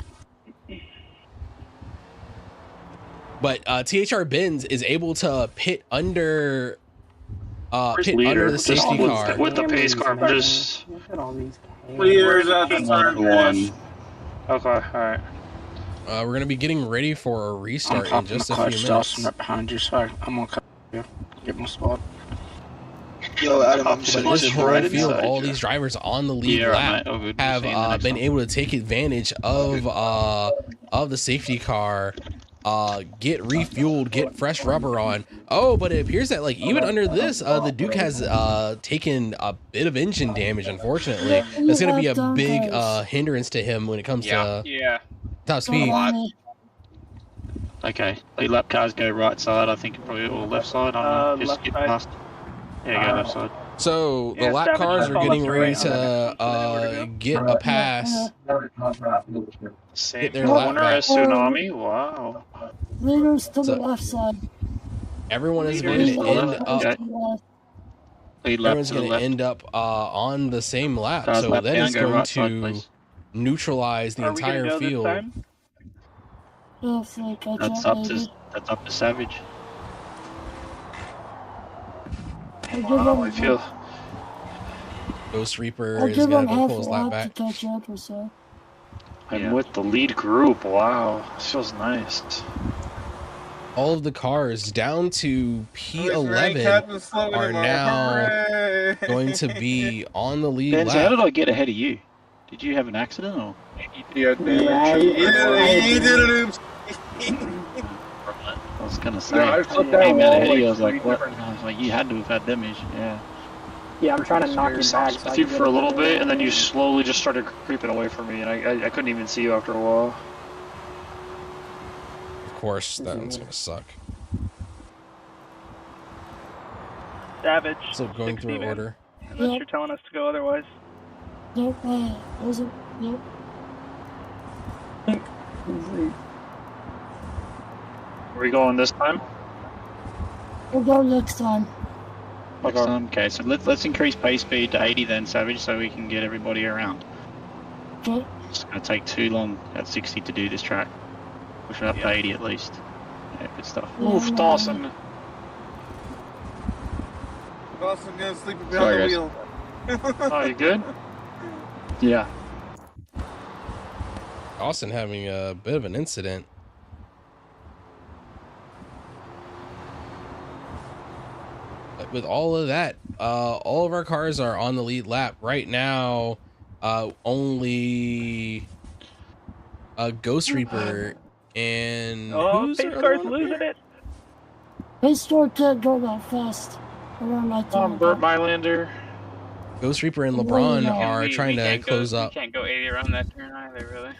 But THR Benz is able to pit under the safety car with the pace car. Just Leaders out the one. Okay, all right. We're gonna be getting ready for a restart in just a few minutes. Right behind you, so I'm gonna cut you. Get my spot. Yo, Adam, I'm But this whole field, all these drivers on the lead lap have been able to take advantage of the safety car, get refueled, get fresh rubber on. Oh, but it appears that like even under this, the Duke has taken a bit of engine damage. Unfortunately, that's going to be a big hindrance to him when it comes to top speed. Okay, lead lap cars go right side. I think probably or left side. I'm just get past. Yeah, go left side. So the lap cars are getting ready to get a pass. Get their lap back. Tsunami. Wow. Leaders to the left side. Everyone is going to end up. Everyone's going to end up on the same lap. So that is going to neutralize the entire field. Yes, that's up to Savage. I feel. Ghost Reaper is going to go pull his lap back. I'm with the lead group. Wow, this feels nice. All of the cars down to P11 are now going to be on the lead Ben, lap. so how did I get ahead of you? Did you have an accident or? Yeah, he did it. I was gonna say, Yeah, I I flipped came out out ahead of you. I like was like, three what? different- I was like, you had to have had damage. Yeah. Yeah, I'm trying to knock him back. So I threw for a little bit, and then you slowly just started creeping away from me, and I couldn't even see you after a while. Of course, that one's gonna suck. Savage. So going through order. Unless you're telling us to go otherwise. Yep, was it? Yep. Are we going this time? We'll go next time. Next time? Okay, so let's increase pace speed to 80 then, Savage, so we can get everybody around. Okay. It's going to take too long at 60 to do this track. Push it up to 80 at least. Yeah, good stuff. Oof, Dawson. Dawson gonna sleep behind Sorry, the guys. wheel. Oh, you good? Yeah. Austin having a bit of an incident. But with all of that, all of our cars are on the lead lap right now. Only Ghost Reaper and who's Pace car's losing it. Pace car can't go that fast. Around my time. Burt Bylander. Ghost Reaper and LeBron are trying to close up. We can't go 80 around that turn either, really.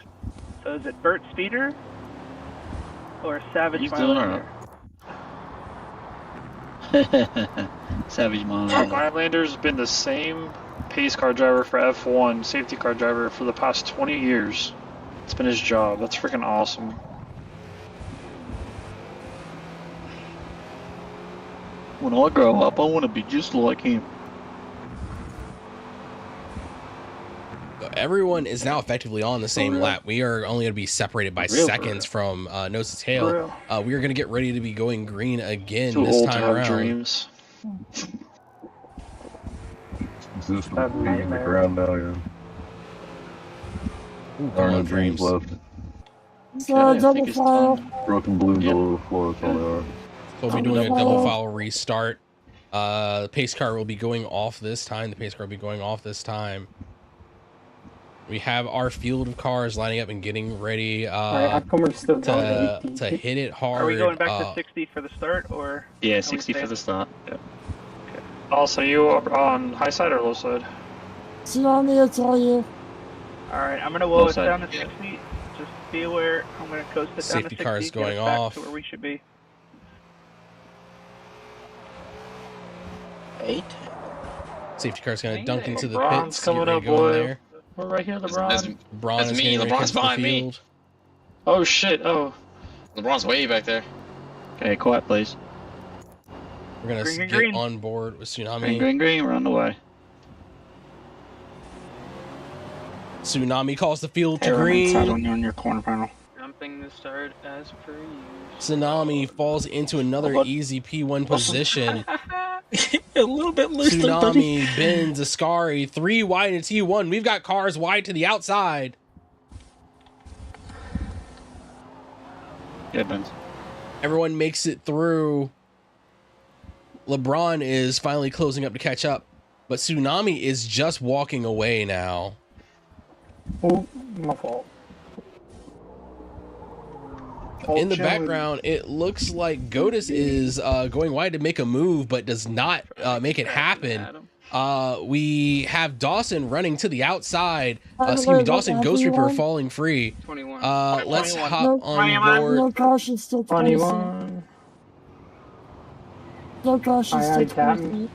So is it Burt Speeder or Savage He's doing Mylander? Savage Mylander. Mylander's been the same pace car driver for F1, safety car driver for the past 20 years. It's been his job. That's freaking awesome. When I grow up, I want to be just like him. Everyone is now effectively on the same lap. We are only going to be separated by seconds from nose to tail. We are going to get ready to be going green again Too this old to time have around. dreams. system beating the ground now, yeah. There are no dreams left. So double file. Broken balloons all over the floor, that's all they are. So we'll be doing a double file restart. The pace car will be going off this time. We have our field of cars lining up and getting ready how come we're still to hit it hard. Are we going back to 60 for the start, or? Yeah, 60 for the start. Yeah. Also, you are on high side or low side? Tsunami, I'll tell you. Alright, I'm gonna lower it down to 60. Just be aware, I'm gonna coast it down to 60. Safety car is going get us back off. to where we should be. 8. Safety car's gonna dunk into the LeBron's pits. coming up, boy. We're right here, LeBron. Braun is me. getting ready to LeBron's come to the behind me. field. Oh shit! Oh. LeBron's way back there. Okay, quiet, please. We're gonna Green, get green. on board with Tsunami. Green, we're on the way. Tsunami calls the field to Inside green. when you're on your corner panel. Jumping the start as per usual. Tsunami falls into another easy P1 position. A little bit loose, Tsunami bends Ascari 3 wide into T1. We've got cars wide to the outside. Yeah, Benz. Everyone makes it through. LeBron is finally closing up to catch up, but Tsunami is just walking away now. Oh, my fault. In the background, it looks like Godis is going wide to make a move, but does not make it happen. We have Dawson running to the outside. Excuse me, Dawson, Ghost Reaper falling free. 21. Let's hop on board. No caution, still 21. No caution, Aye, still Captain. 20.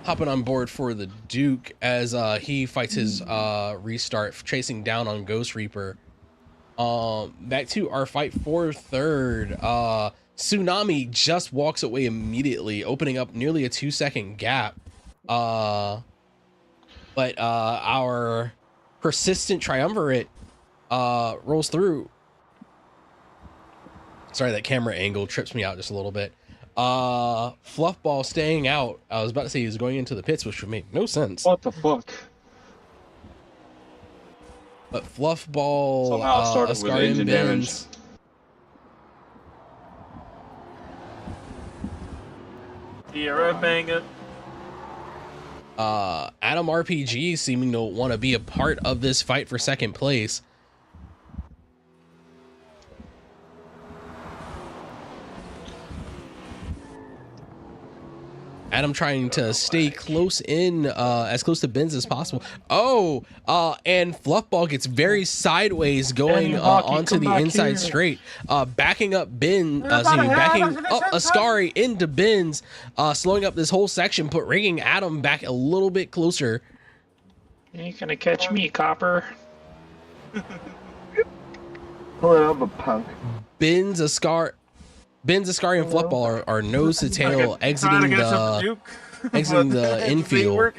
Hopping on board for the Duke as he fights his restart, chasing down on Ghost Reaper. Back to our fight for third. Tsunami just walks away immediately, opening up nearly a 2-second gap. But our persistent triumvirate rolls through. Sorry, that camera angle trips me out just a little bit. Fluffball staying out. I was about to say he's going into the pits, which would make no sense. What the fuck? But Fluffball, Somehow it started with Ascari engine damage. DRF banger. Adam RPG seeming to want to be a part of this fight for second place. Adam trying to stay close in, as close to Benz as possible. And Fluffball gets very sideways going onto the inside straight, backing up backing up Ascari into Benz, slowing up this whole section, but bringing Adam back a little bit closer. You ain't gonna catch me, Copper. Pull it up, a punk. Benz, Ascari, and Fluffball are nose to tail, exiting the infield. I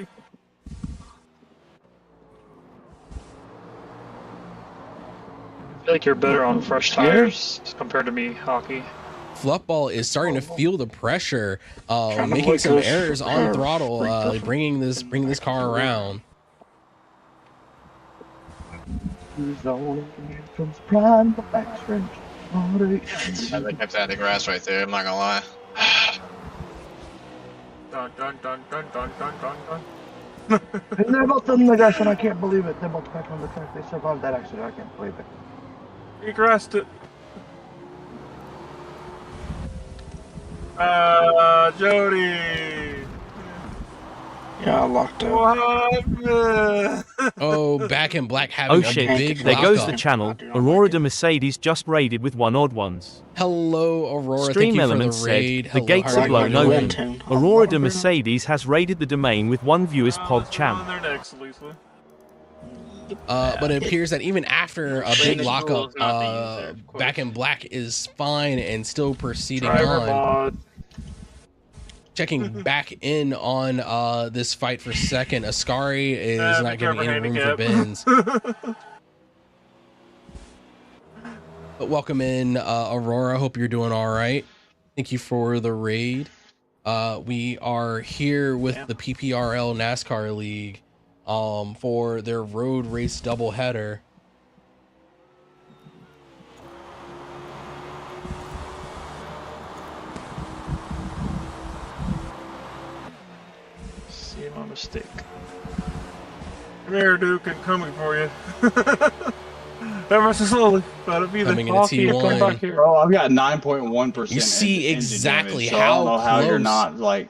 feel like you're better on fresh tires compared to me, Hockey. Fluffball is starting to feel the pressure, making some errors on throttle, bringing this car around. I kept out of the grass right there, I'm not gonna lie. Dun dun dun dun dun dun dun dun. And they're both on the grass, and I can't believe it. They're both back on the track. They survived that accident. I can't believe it. He grassed it. Jody. Yeah, I locked up. What? Back in Black having oh shit, a big there goes lockup. the channel. Aurora de Mercedes just raided with 1 odd ones. Hello, Aurora. Stream Thank you Elements for the raid. said, the Hello, gates how are are blown you open. doing? Aurora de Mercedes has raided the domain with 1 viewer's pod channel. But it appears that even after a big lockup, Back in Black is fine and still proceeding on. Checking back in on this fight for second. Ascari is not giving any room for Benz. But welcome in, Aurora. Hope you're doing all right. Thank you for the raid. We are here with the PPRL NASCAR League for their road race doubleheader. See my mistake. Come here, Duke, I'm coming for you. Ever so slowly, but it'll be Coming in a T1. Bro, I've got 9.1%. You see exactly damage, so I don't know how close you're not like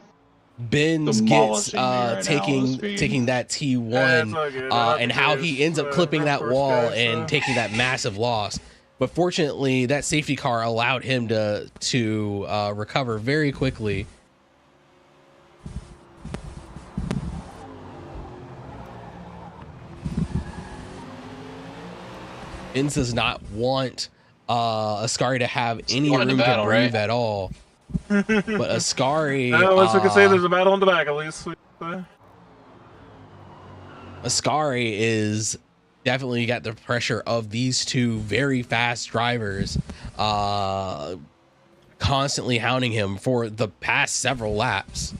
Benz gets demolishing me right taking that T1 and how he ends up clipping that wall and taking that massive loss. But fortunately, that safety car allowed him to recover very quickly. Benz does not want Ascari to have any room to breathe at all. But Ascari, I wish we could say there's a battle in the back at least. Ascari is definitely got the pressure of these two very fast drivers, constantly hounding him for the past several laps.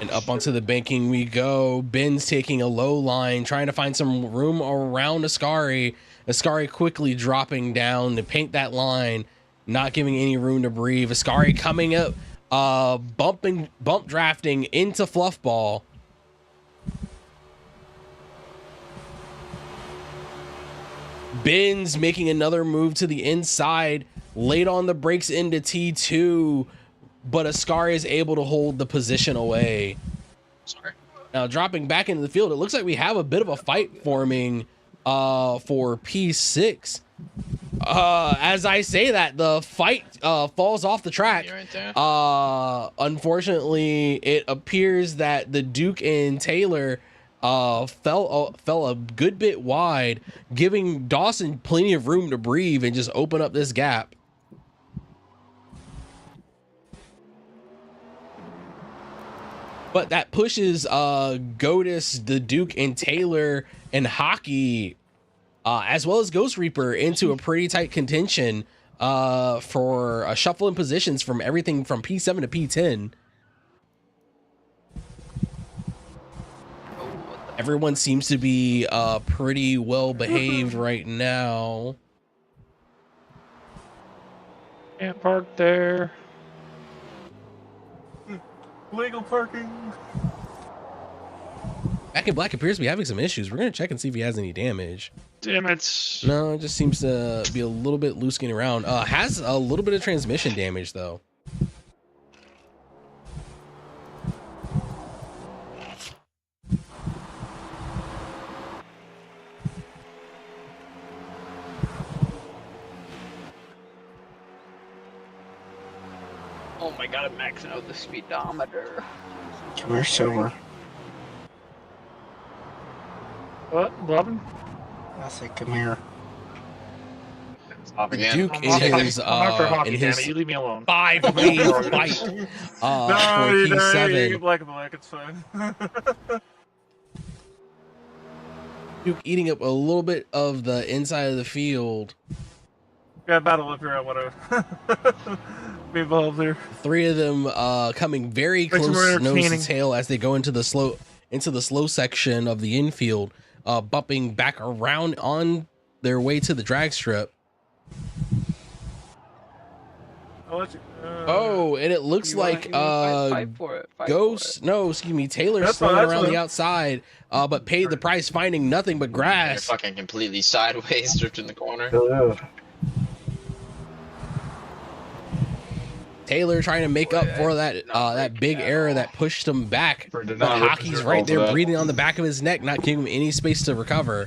And up onto the banking we go. Ben's taking a low line, trying to find some room around Ascari. Ascari quickly dropping down to paint that line, not giving any room to breathe. Ascari coming up, bump drafting into Fluffball. Ben's making another move to the inside, late on the brakes into T2. But Ascari is able to hold the position away. Sorry. Now dropping back into the field, it looks like we have a bit of a fight forming for P6. As I say that, the fight falls off the track. Unfortunately, it appears that the Duke and Taylor fell a good bit wide, giving Dawson plenty of room to breathe and just open up this gap. But that pushes Godis, the Duke, and Taylor and Hockey, as well as Ghost Reaper, into a pretty tight contention for a shuffle in positions from everything from P7 to P10. Everyone seems to be pretty well behaved right now. Can't park there. Legal parking. Back in Black appears to be having some issues. We're going to check and see if he has any damage. Damn it. No, it just seems to be a little bit loose getting around. Has a little bit of transmission damage, though. Oh my god, I'm maxing out the speedometer. Come here, Silver. What, Robin? I said, come here. Duke in his you leave me alone. 5-way fight for P7. Black and black, it's fine. Duke eating up a little bit of the inside of the field. Got battle up here, I want to be involved there. Three of them coming very close nose to tail as they go into the slow section of the infield, bumping back around on their way to the drag strip. Oh, and it looks like Taylor's throwing around the outside, but paid the price, finding nothing but grass. They're fucking completely sideways, drift in the corner. Taylor trying to make up for that that big error that pushed him back. But Hockey's right there breathing on the back of his neck, not giving him any space to recover.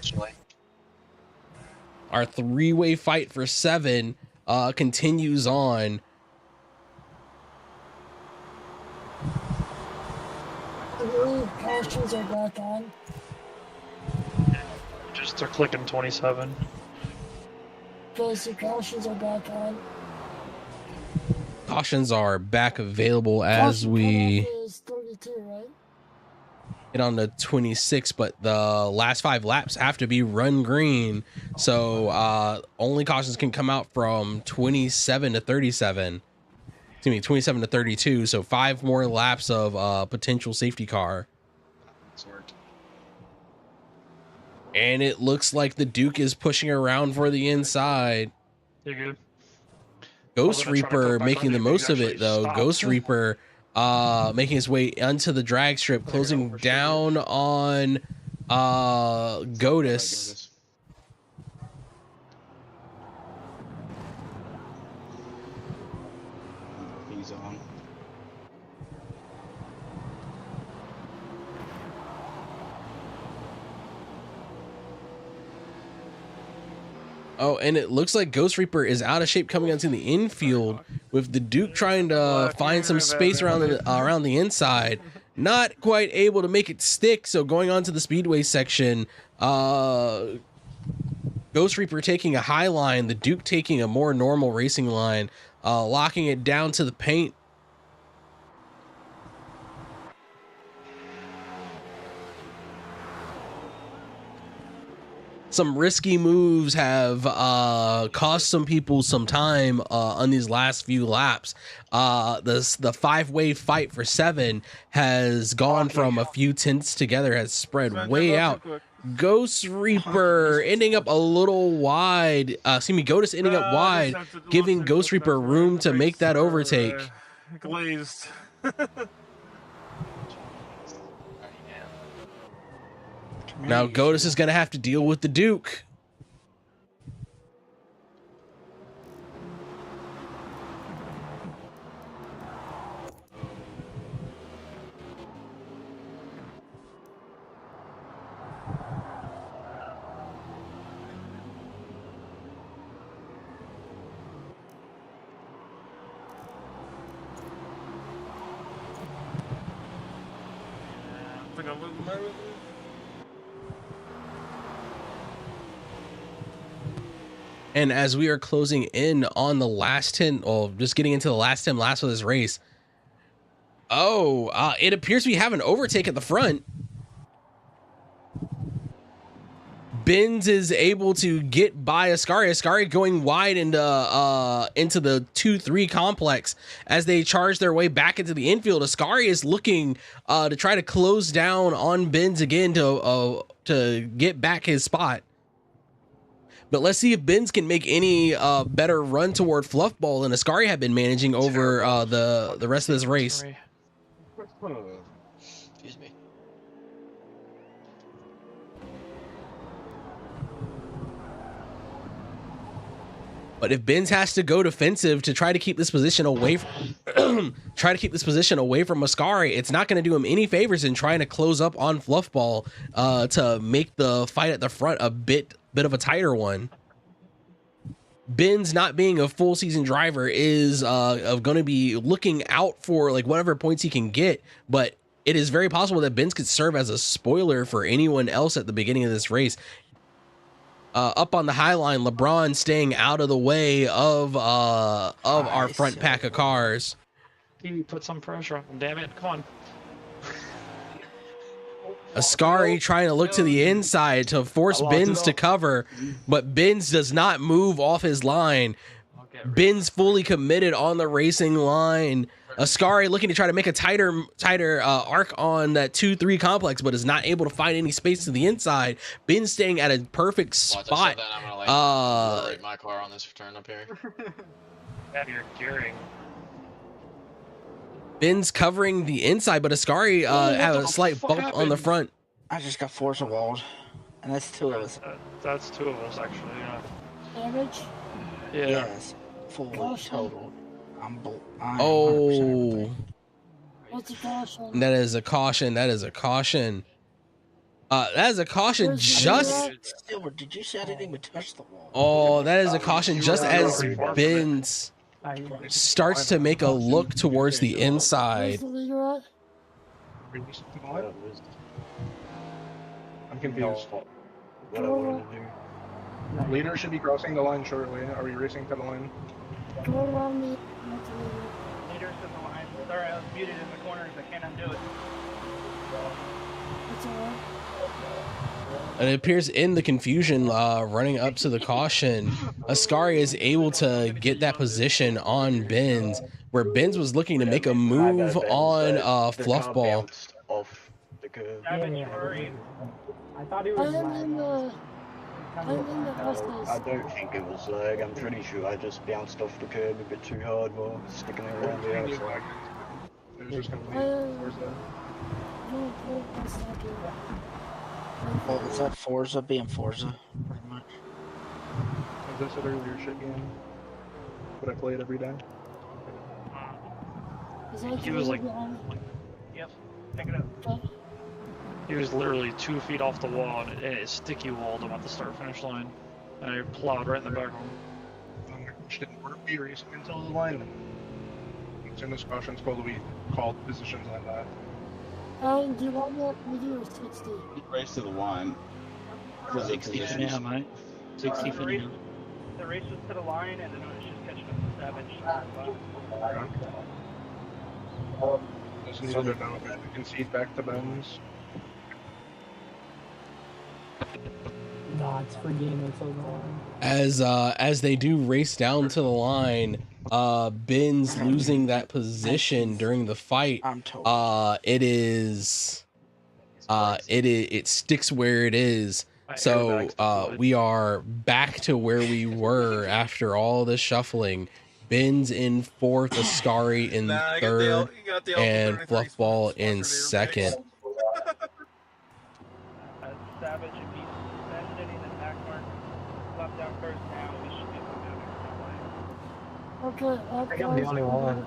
Our three-way fight for 7 continues on. The cautions are back on. Just they're clicking 27. Guys, the cautions are back on. Cautions are back available as we get on the 26, but the last 5 laps have to be run green. So only cautions can come out from 27 to 37. Excuse me, 27 to 32. So 5 more laps of potential safety car. And it looks like the Duke is pushing around for the inside. You're good. Ghost Reaper making the most of it though. Ghost Reaper making his way onto the drag strip, closing down on Godus. He's on. Oh, and it looks like Ghost Reaper is out of shape coming onto the infield, with the Duke trying to find some space around the inside. Not quite able to make it stick, so going on to the speedway section, Ghost Reaper taking a high line, the Duke taking a more normal racing line, locking it down to the paint. Some risky moves have cost some people some time on these last few laps. The 5-way fight for 7 has gone from a few tenths together, has spread way out. Ghost Reaper ending up a little wide. Godus ending up wide, giving Ghost Reaper room to make that overtake. Glazed. Now Godus is going to have to deal with the Duke. And as we are closing in on the last 10, or just getting into the last 10 laps of this race, it appears we have an overtake at the front. Benz is able to get by Ascari. Ascari going wide into the 2-3 complex as they charge their way back into the infield. Ascari is looking to try to close down on Benz again to get back his spot. But let's see if Benz can make any better run toward Fluffball than Ascari have been managing over the rest of this race. Excuse me. But if Benz has to go defensive to try to keep this position away from Ascari, it's not going to do him any favors in trying to close up on Fluffball to make the fight at the front a bit of a tighter one. Benz, not being a full season driver, is going to be looking out for like whatever points he can get, but it is very possible that Benz could serve as a spoiler for anyone else at the beginning of this race. Up on the high line, LeBron staying out of the way of our front pack of cars. You put some pressure on him, damn it. Come on. Ascari trying to look to the inside to force Benz to cover, but Benz does not move off his line. Benz fully committed on the racing line. Ascari looking to try to make a tighter arc on that 2-3 complex, but is not able to find any space to the inside. Benz staying at a perfect spot. I'm gonna rate my car on this turn up here. Yeah, you're gearing. Benz covering the inside, but Ascari have a slight bump on the front. I just got force walled, and that's 2 of us. That's 2 of us, actually, yeah. Damage? Yeah. Yes, full total. I'm What's a caution? That is a caution. That is a caution. That is a caution just... Silver, did you say I didn't even touch the wall? Oh, that is a caution just as Benz starts to make a look towards the inside. I'm confused. Leader should be crossing the line shortly. Are we racing to the line? Go around me. Leaders to the line. Sorry, I was muted in the corners. I can't undo it. That's alright. And it appears in the confusion running up to the caution, Ascari is able to get that position on Benz, where Benz was looking to make a move on Fluffball. Off the curb. I thought he was I'm in the I don't think it was lag. I'm pretty sure I just bounced off the curb a bit too hard while sticking around the outside. What was that? Forza being Forza, pretty much. As I said earlier, shit game. But I play it every day. He was like, Yep. Pick it up. he was literally 2 feet off the wall, and it sticky walled him at the start finish line, and I plowed right in the back of him. Which didn't work. We racing until the line. As soon as caution's called, we called positions on that. Do you want me to do a 60? Race to the line. 60 for now, mate. 60 for now. The race was to the line, and then it was just catching up to Savage. Just need to know if I can see back to Benz. Nah, it's for game until the line. As they do race down to the line, Ben's losing that position during the fight. It sticks where it is. So we are back to where we were after all this shuffling. Ben's in fourth, Ascari in third, and Fluffball in second. Savage, if he's suspended, he's in back mark. Left down first now, we should get him down. Okay, I think I'm the only one.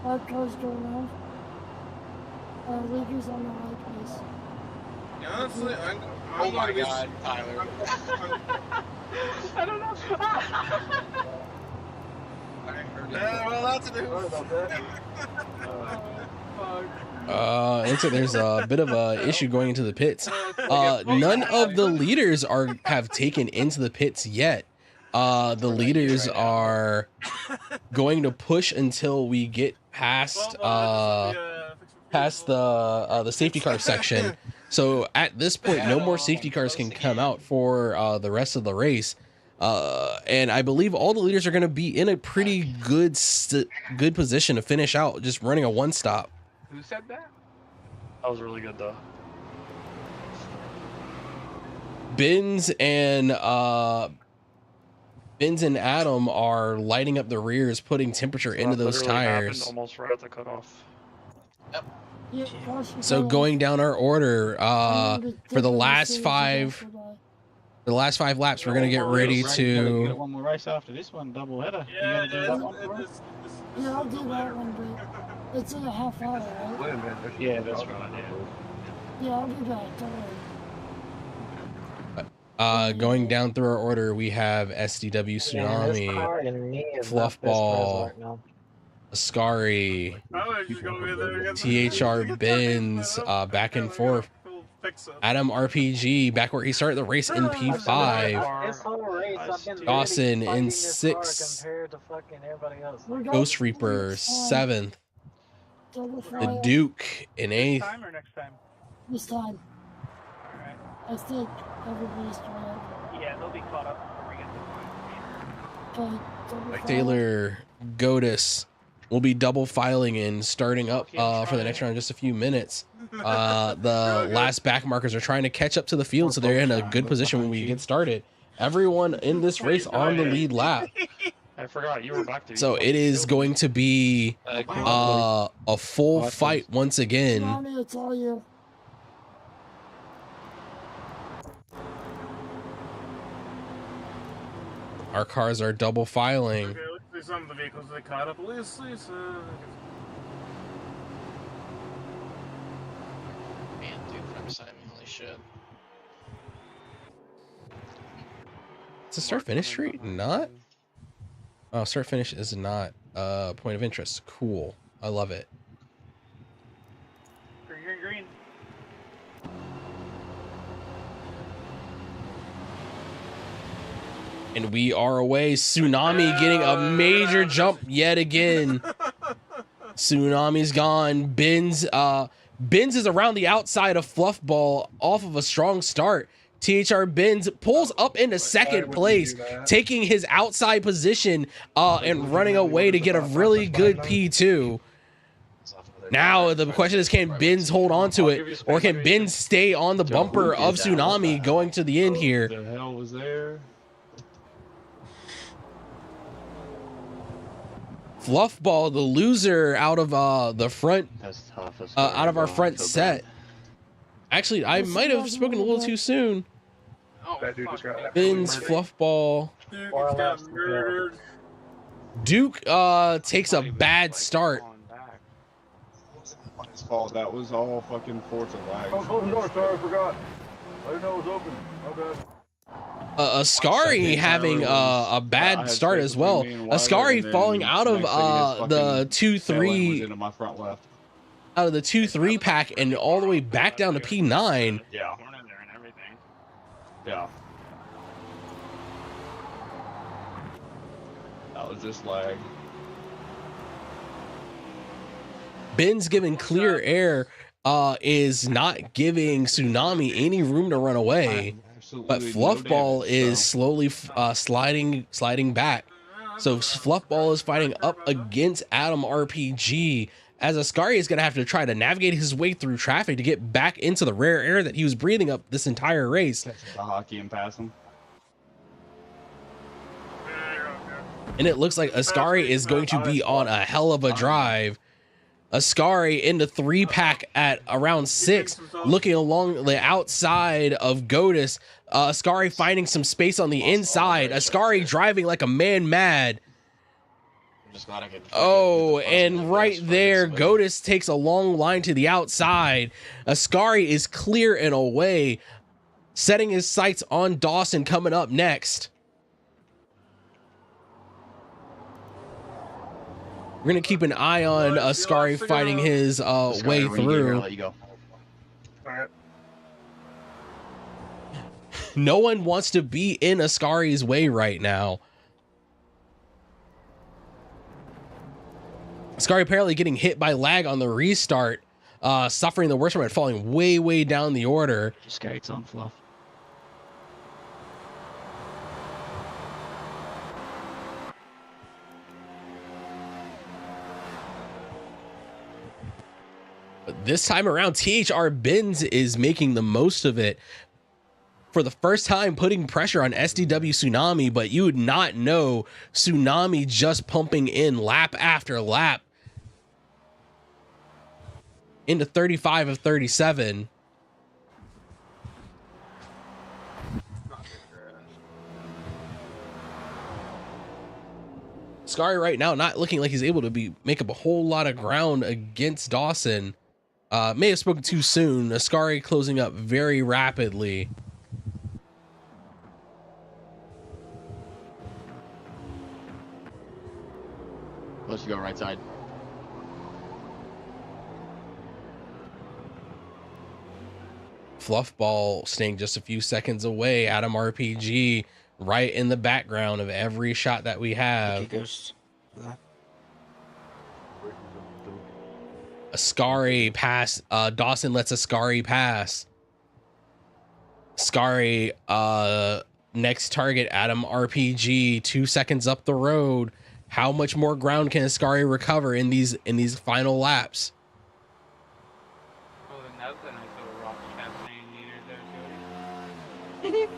That cars go around. Leaguers on the right, please. Yeah, honestly, I'm Oh my god, Tyler. I don't know. Well, that's a new Looks like there's a bit of a issue going into the pits. None of the leaders have taken into the pits yet. The leaders are going to push until we get past the safety car section. So at this point, no more safety cars can come out for the rest of the race. And I believe all the leaders are going to be in a pretty good position to finish out, just running a one stop. Who said that? That was really good, though. Benz and Adam are lighting up the rears, putting temperature into those tires. Almost right at the cutoff. So going down our order, for the last five laps, we're gonna get ready to. One more race after this one, double header. You gonna do that one for us? Yeah, I'll do that one, but it's in a half hour, right? Wait a minute. Yeah, that's right. Yeah, I'll do that. Don't worry. Going down through our order, we have SDW Tsunami, Fluffball, Ascari, THR Benz, back and forth. Adam RPG back where he started the race in P5. Dawson in 6th. Ghost Reaper 7th. The Duke in 8th. This time or next time? This time. Alright. I think everybody's trying out. Yeah, they'll be caught up before we get to the line. Okay, double file. Taylor Godis will be double filing in, starting up for the next round in just a few minutes. The last back markers are trying to catch up to the field, so they're in a good position when we get started. Everyone in this race on the lead lap. I forgot you were back there. So it is going to be a full fight once again. Johnny, it's all you. Our cars are double filing. Okay, let's see some of the vehicles they caught up. Let's see. Man, dude, from beside me, holy shit. It's a start finish street, not? Oh, start finish is not a point of interest. Cool. I love it. Green. And we are away. Tsunami getting a major jump yet again. Tsunami's gone. Ben's Benz is around the outside of Fluffball off of a strong start. THR Benz pulls up into second place, taking his outside position and running away to get a really good P2. Now the question is, can Benz hold on to it, or can Benz stay on the bumper of Tsunami going to the end here? What the hell was there? Fluffball, the loser out of the front, out of our front set. Actually, I might have spoken a little too soon. That dude just got Benz, Fluffball. Duke takes a bad start. His fault. That was all fucking Forza lag. Oh, close the door, sorry, I forgot. I didn't know it was open. My bad. Ascari having a bad start as well. Ascari falling out of the 2-3 out of the 2-3 pack and all the way back down to P9. Yeah. Yeah. That was just lag. Ben's giving clear air is not giving Tsunami any room to run away, but Fluffball is slowly sliding back. So Fluffball is fighting up against Adam RPG, as Ascari is going to have to try to navigate his way through traffic to get back into the rare air that he was breathing up this entire race. The hockey and pass him. And it looks like Ascari is going to be on a hell of a drive. Ascari in the 3-pack at around 6, looking along the outside of Godus. Ascari finding some space on the inside. Ascari driving like a man mad. Oh, and right there, Godus takes a long line to the outside. Ascari is clear and away, setting his sights on Dawson coming up next. We're going to keep an eye on Ascari fighting his way through. No one wants to be in Ascari's way right now. Ascari apparently getting hit by lag on the restart, suffering the worst from it, falling way down the order. Skates on Fluff. But this time around, THR Benz is making the most of it. For the first time, putting pressure on SDW Tsunami, but you would not know Tsunami just pumping in lap after lap into 35 of 37. Ascari right now not looking like he's able to make up a whole lot of ground against Dawson. May have spoken too soon. Ascari closing up very rapidly. Let's go right side. Fluffball staying just a few seconds away. Adam RPG right in the background of every shot that we have. Ascari pass. Dawson lets Ascari pass. Ascari next target Adam RPG 2 seconds up the road. How much more ground can Ascari recover in these final laps? Oh, then that's a nice little Rocky Chastain meter there, Cody.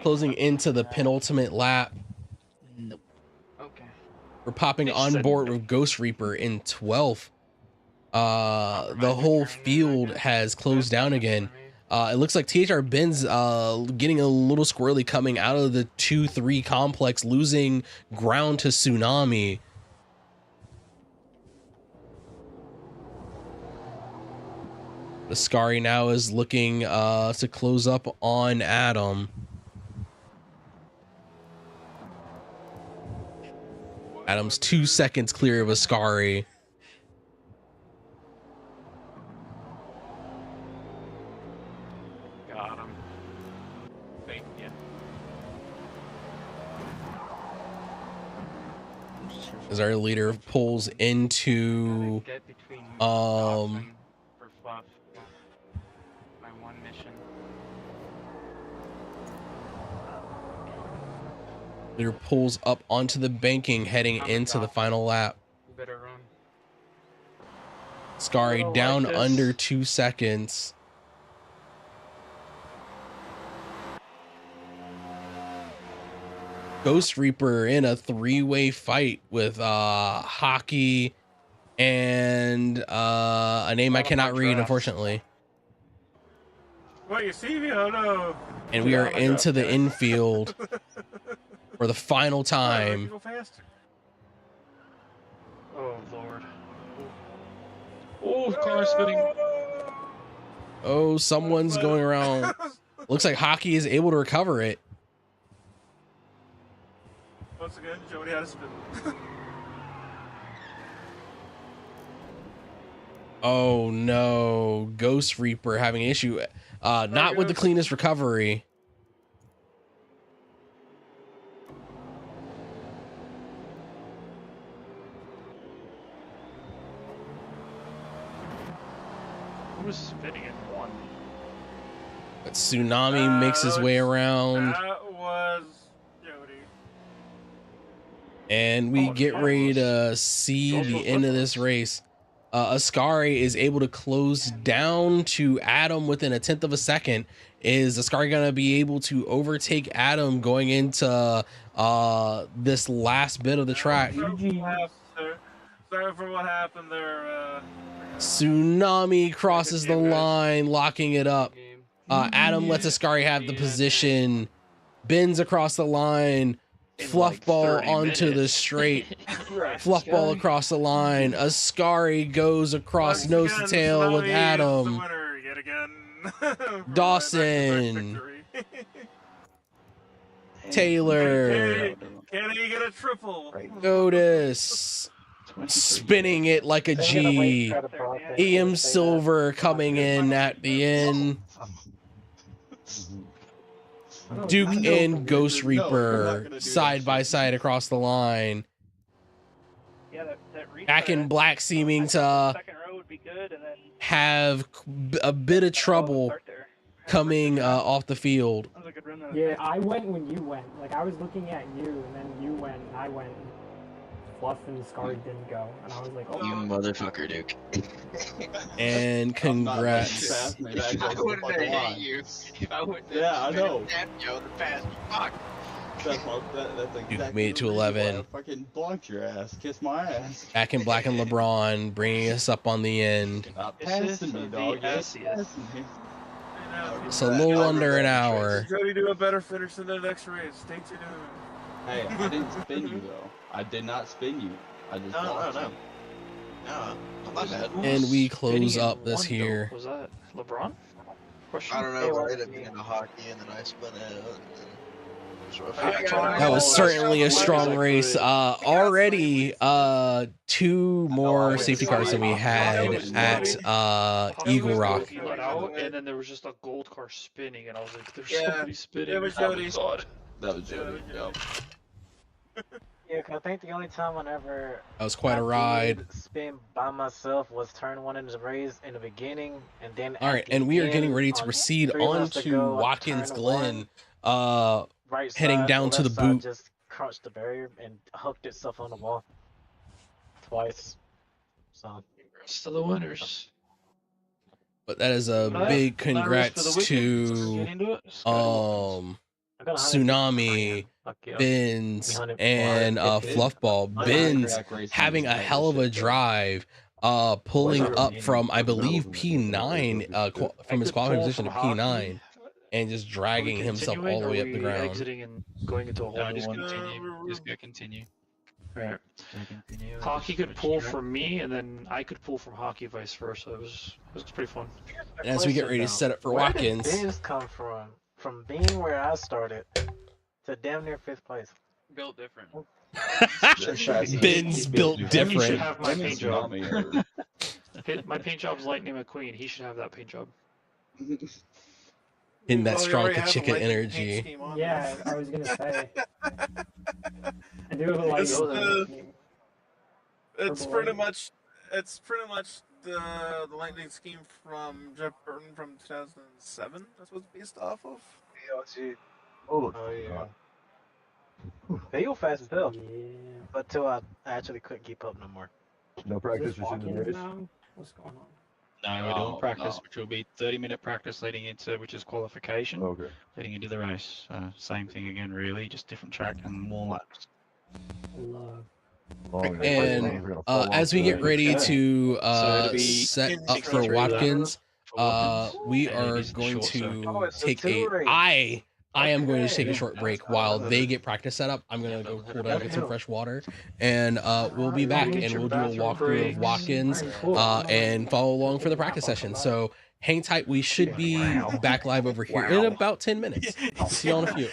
Closing into the penultimate lap. Nope. Okay. We're popping on board with Ghost Reaper in 12th. The whole field has closed down again. It looks like THR Benz getting a little squirrely coming out of the 2-3 complex, losing ground to Tsunami. Ascari now is looking to close up on Adam. Adam's 2 seconds clear of Ascari. Got him. Thank you. As our leader pulls into for fluff. My one mission. leader pulls up onto the banking heading into the final lap. You better run. Scary down under 2 seconds. Ghost Reaper in a 3-way fight with Hockey and a name I cannot read, unfortunately. What, you see me? Oh no. And we are into the infield for the final time. Go faster. Oh lord. Oh, car spinning. Oh, someone's going around. Looks like Hockey is able to recover it. Once again, Jody had a spin. Oh no, Ghost Reaper having an issue. Not with the cleanest recovery. Who was spinning in one? But Tsunami makes his way around. That was Jody. And we get ready to see the end of this race. Ascari is able to close down to Adam within 1/10 of a second. Is Ascari going to be able to overtake Adam going into this last bit of the track? Sorry for what happened there. Tsunami crosses the line, locking it up. Adam lets Ascari have the position, bends across the line, fluff ball onto the straight, fluff ball across the line. Ascari goes across nose to tail with Adam. Dawson, Taylor, Can he get a triple? Otis spinning it like a G. EM Silver coming in at the end. Duke and Ghost Reaper side by side across the line. Back in Black seeming to have a bit of trouble coming off the field. Yeah, I went when you went. Like, I was looking at you, and then you went, and I went. Fluff and Scar didn't go, and I was like, oh. You motherfucker, Duke. And congrats. I wouldn't have hit you. If I wouldn't have I know. the past. Fuck. That's exactly Duke made it to 11. Fucking blocked your ass. Kiss my ass. Back in Black and LeBron, bringing us up on the end. Not passing me, dog. Yes, It's a little under an hour. Jody do a better finish than the next race. Stay tuned. Hey, I didn't spin you though. I did not spin you. I just blocked you. No, not bad. And we close up this here. Was that LeBron? I don't know, but I ended up being a hockey and then I spun it. That was certainly a strong race. Already 2 more safety cars than we had at Eagle Rock. And then there was just a gold car spinning, and I was like, "There's Yeah, somebody spinning." it was Jody. That was Jody. Yep. Yeah, 'cause I think the only time whenever That was quite a ride. spin by myself was turn 1 in the race in the beginning, and then All right, and we are getting ready to proceed on to Watkins Glen. Heading down to the boot. Just crunched the barrier and hooked itself on the wall twice. So, congrats to the winners. But that is a big congrats to Tsunami, Benz, and Fluffball. Benz having a hell of a drive, pulling up from I believe P9, from his qualifying position to P9. And just dragging himself all the way up the ground. Exiting and going into a hole. Just gonna continue. Right. Hockey could pull from me, and then I could pull from Hockey, vice versa. It was pretty fun. And as we get ready to set up for Watkins, where did Benz come from being where I started to damn near 5th place. Built different. Ben's built different. He should have my paint job. My paint job's Lightning McQueen. He should have that paint job. In that strong chicken energy. Yeah, I was gonna say. I do like It's pretty much the lightning scheme from Jeff Burton from 2007. That's what it's based off of. Yeah, let's see. Oh yeah. They go fast as hell. But till I actually couldn't keep up no more. No practice for seeing the race. What's going on? No, we're doing practice, which will be 30-minute practice leading into, which is qualification. Okay. Leading into the race. Same thing again, really, just different track and more laps. And as we get ready to set up for Watkins, we are going to take I am going to take a short break while they get practice set up. I'm going to go cool down, get some fresh water, and we'll be back and we'll do a walkthrough of Watkins and follow along for the practice session. So hang tight. We should be back live over here in about 10 minutes. See you all in a few.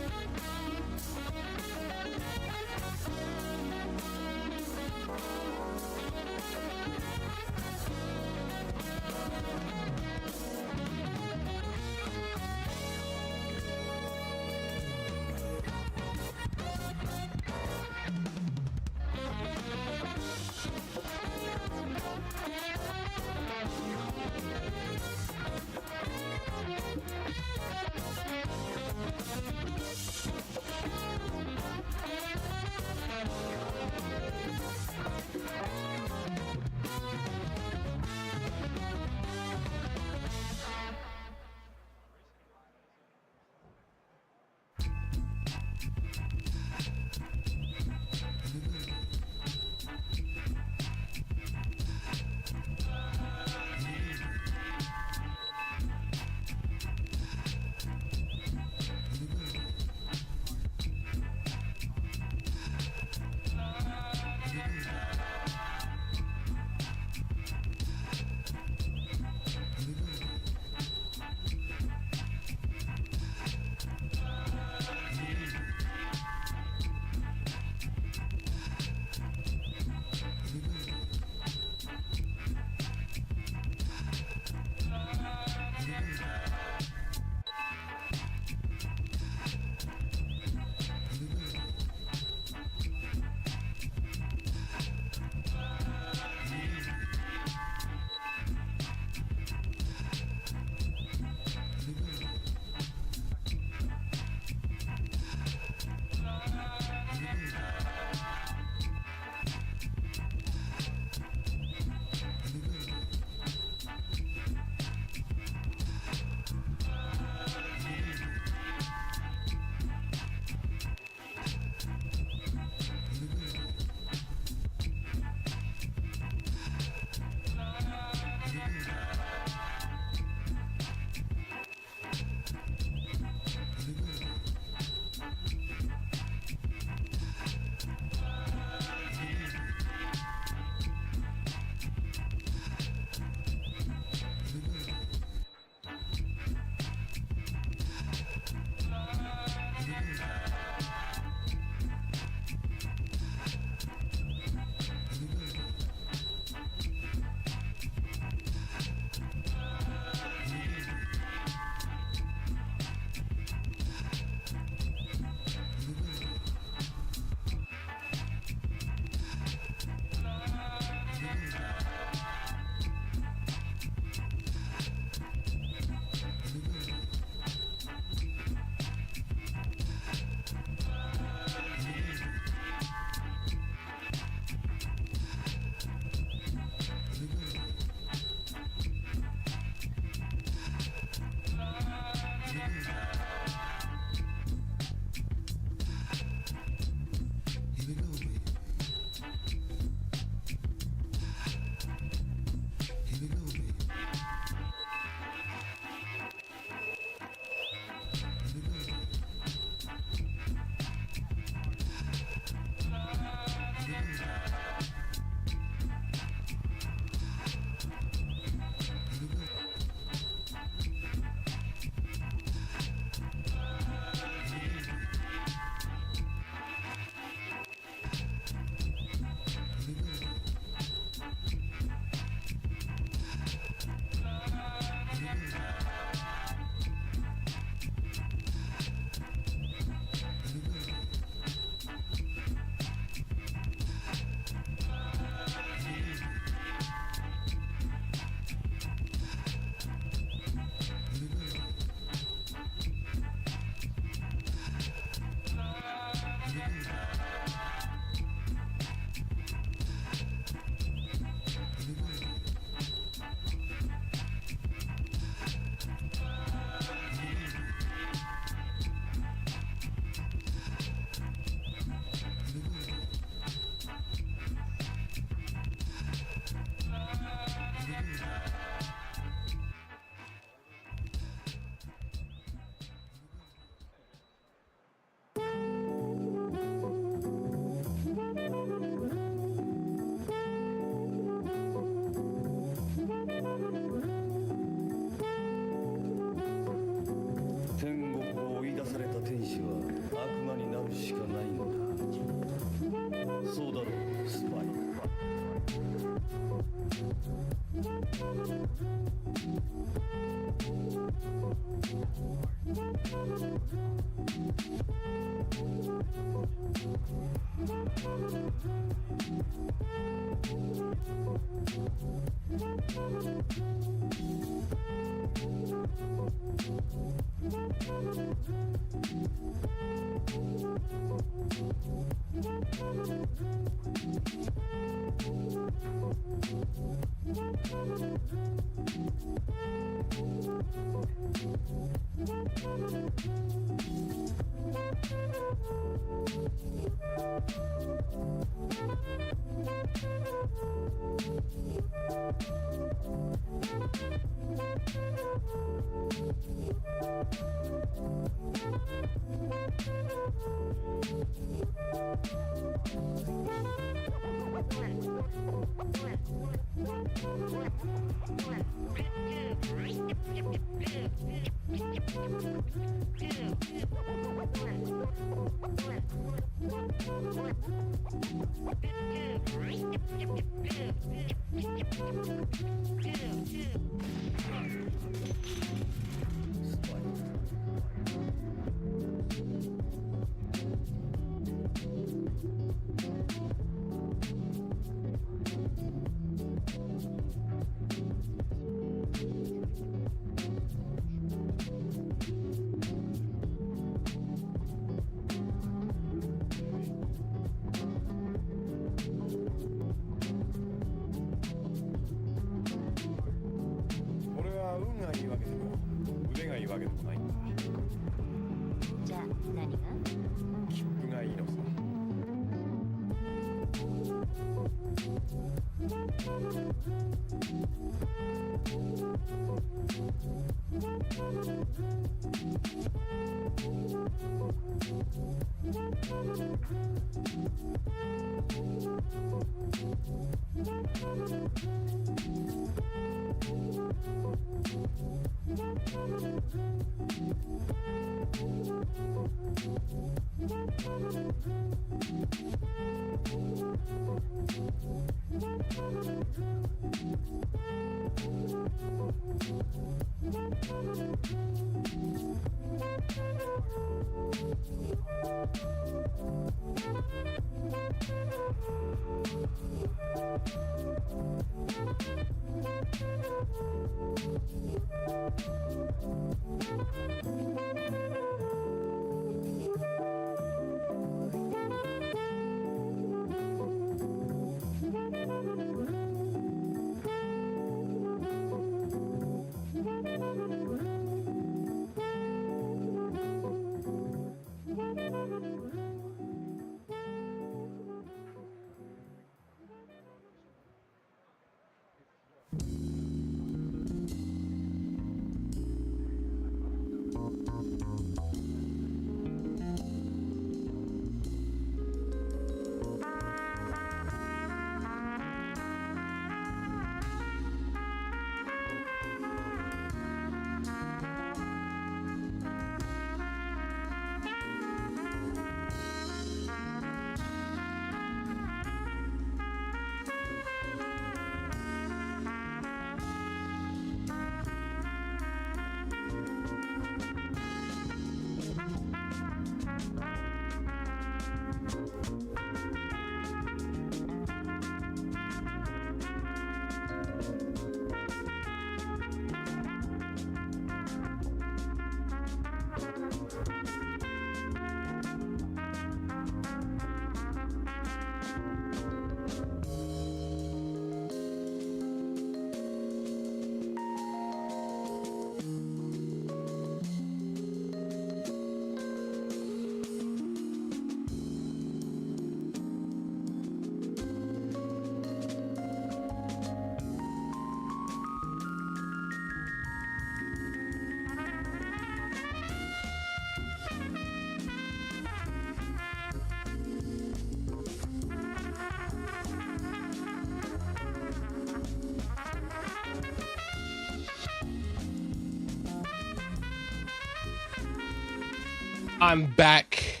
I'm back.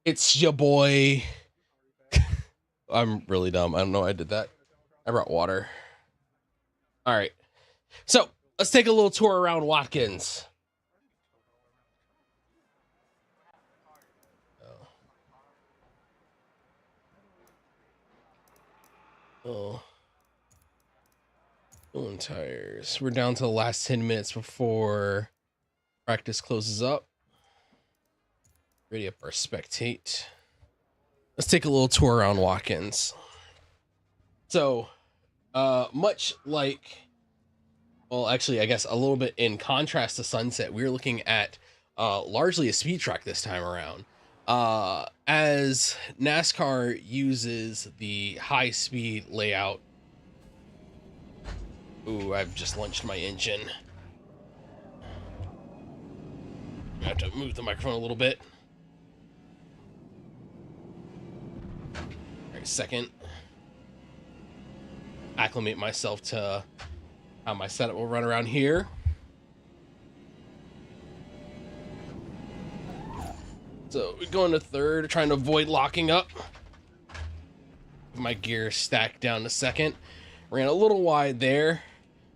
It's your boy. I'm really dumb. I don't know why I did that. I brought water. All right. So let's take a little tour around Watkins. Oh. Filling tires. We're down to the last 10 minutes before practice closes up. Ready up our spectate. Let's take a little tour around Watkins. So, much like, well, actually, I guess a little bit in contrast to Sunset, we're looking at largely a speed track this time around. As NASCAR uses the high speed layout. Ooh, I've just launched my engine. I have to move the microphone a little bit. All right, second. Acclimate myself to how my setup will run around here. So we go into third, trying to avoid locking up. My gear stacked down to second. Ran a little wide there.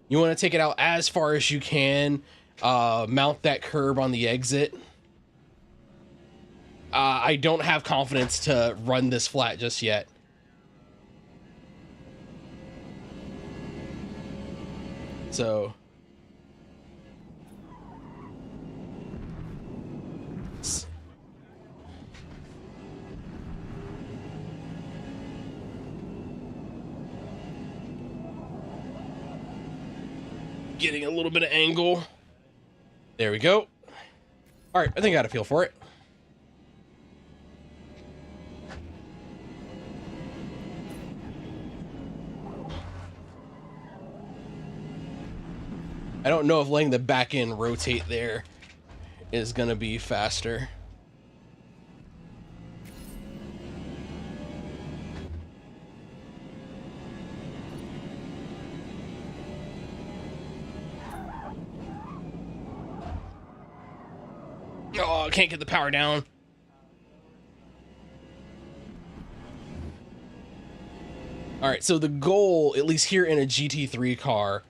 You want to take it out as far as you can. Mount that curb on the exit. I don't have confidence to run this flat just yet. So getting a little bit of angle. There we go. All right, I think I got a feel for it. I don't know if letting the back end rotate there is going to be faster. Oh, I can't get the power down. All right, so the goal, at least here in a GT3 car,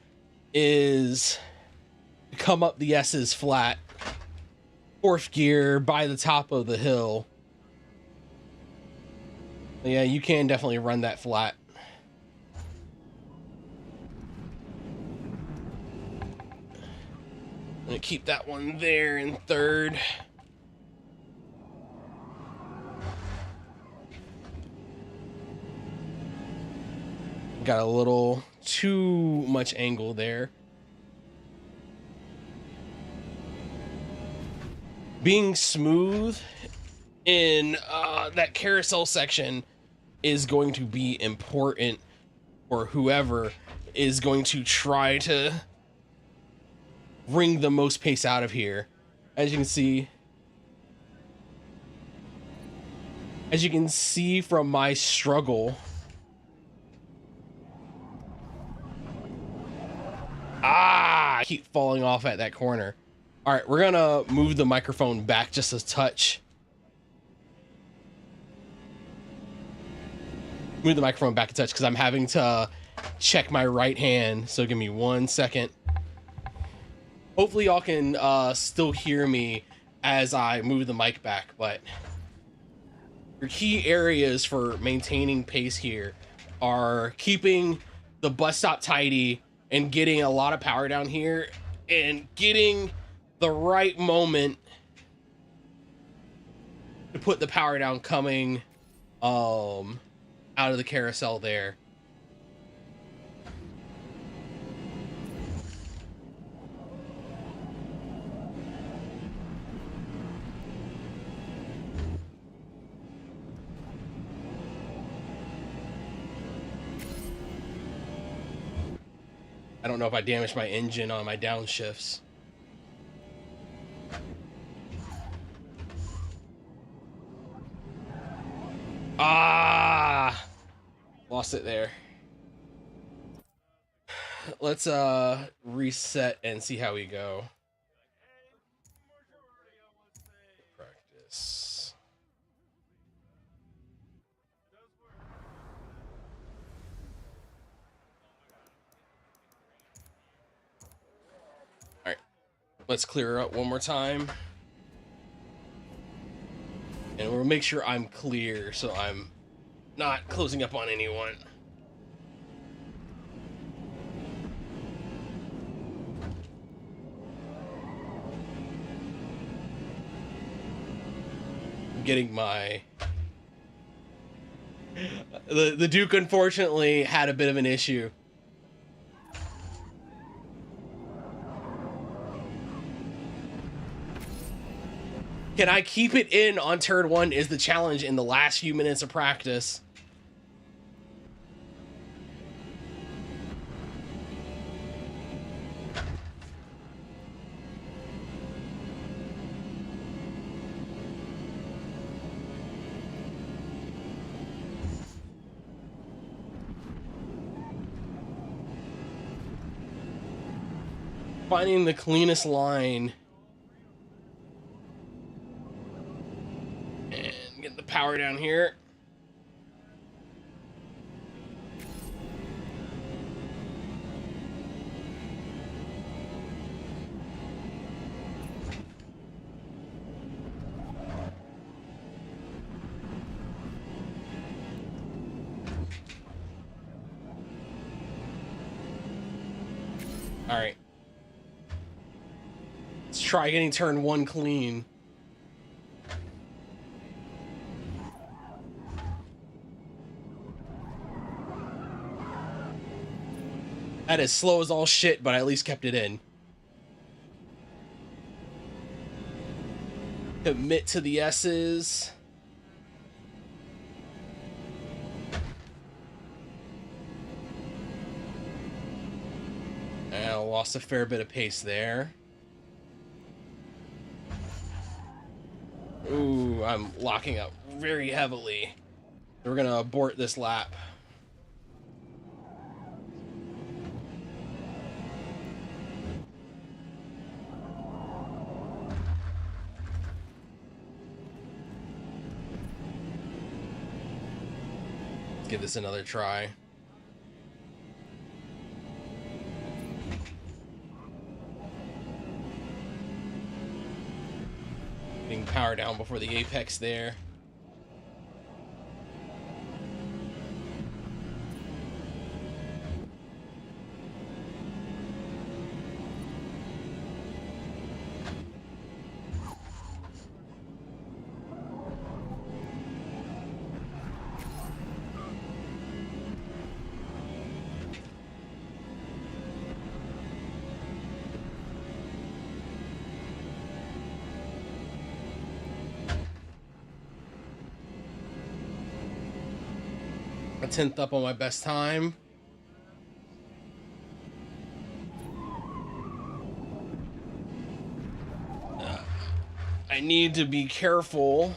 is to come up the S's flat, fourth gear by the top of the hill. Yeah, you can definitely run that flat. I'm gonna keep that one there in third. Got a little too much angle there. Being smooth in that carousel section is going to be important for whoever is going to try to wring the most pace out of here. As you can see from my struggle, I keep falling off at that corner. All right, we're gonna move the microphone back just a touch. Move the microphone back a touch because I'm having to check my right hand. So give me 1 second. Hopefully y'all can still hear me as I move the mic back, but your key areas for maintaining pace here are keeping the bus stop tidy and getting a lot of power down here and getting the right moment to put the power down coming out of the carousel there. I don't know if I damaged my engine on my downshifts. Ah, lost it there. Let's reset and see how we go. Practice. All right, let's clear up one more time. And we'll make sure I'm clear so I'm not closing up on anyone. getting my... The Duke unfortunately had a bit of an issue. Can I keep it in on turn 1 is the challenge in the last few minutes of practice. Finding the cleanest line. And get the power down here. All right. Let's try getting turn 1 clean. That is slow as all shit, but I at least kept it in. Commit to the S's. And I lost a fair bit of pace there. Ooh, I'm locking up very heavily. We're gonna abort this lap. Let's give this another try. Getting power down before the apex there. A 10th up on my best time. I need to be careful,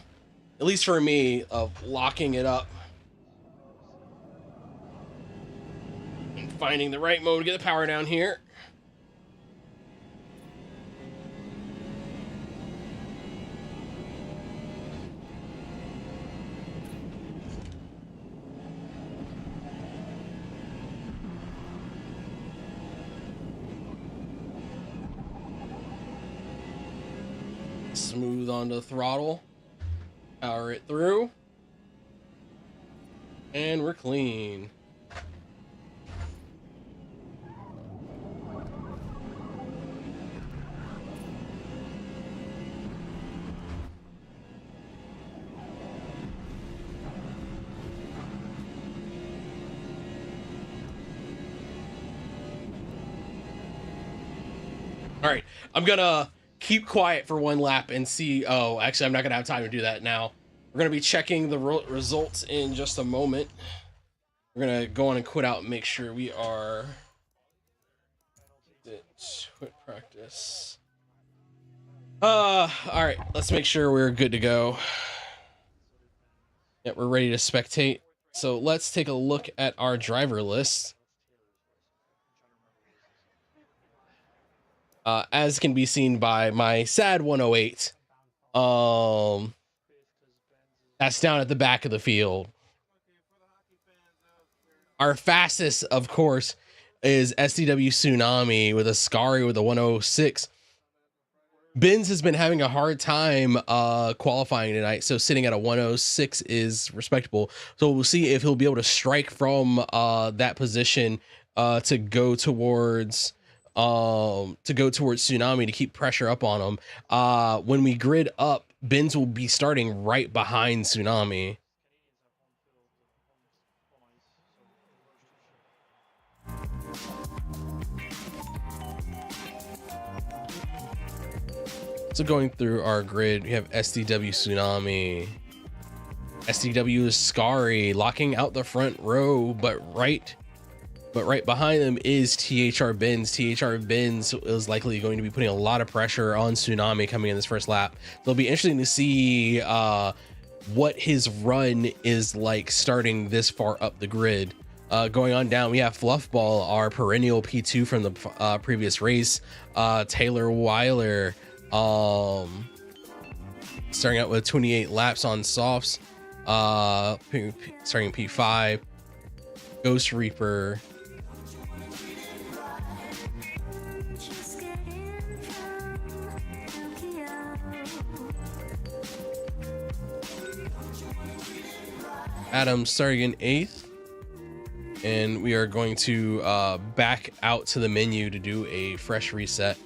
at least for me, of locking it up and finding the right mode to get the power down here. Smooth onto the throttle, power it through, and we're clean. All right, I'm gonna keep quiet for 1 lap and see. Oh, actually, I'm not gonna have time to do that now. We're gonna be checking the results in just a moment. We're gonna go on and quit out and make sure we are. Quit practice. All right, let's make sure we're good to go. Yeah, we're ready to spectate. So let's take a look at our driver list. As can be seen by my sad 108, that's down at the back of the field. Our fastest, of course, is SDW Tsunami with a Scary with a 106. Benz has been having a hard time qualifying tonight, so sitting at a 106 is respectable. So we'll see if he'll be able to strike from that position to go towards Tsunami to keep pressure up on him. When we grid up Benz will be starting right behind Tsunami. So going through our grid, we have SDW Tsunami. SDW is Scary locking out the front row, but right behind them is THR Benz. THR Benz is likely going to be putting a lot of pressure on Tsunami coming in this first lap. It'll be interesting to see what his run is like starting this far up the grid. Going on down, we have Fluffball, our perennial P2 from the previous race. Taylor Weiler, starting out with 28 laps on softs, starting P5. Ghost Reaper, Adam starting in 8th, and we are going to back out to the menu to do a fresh reset.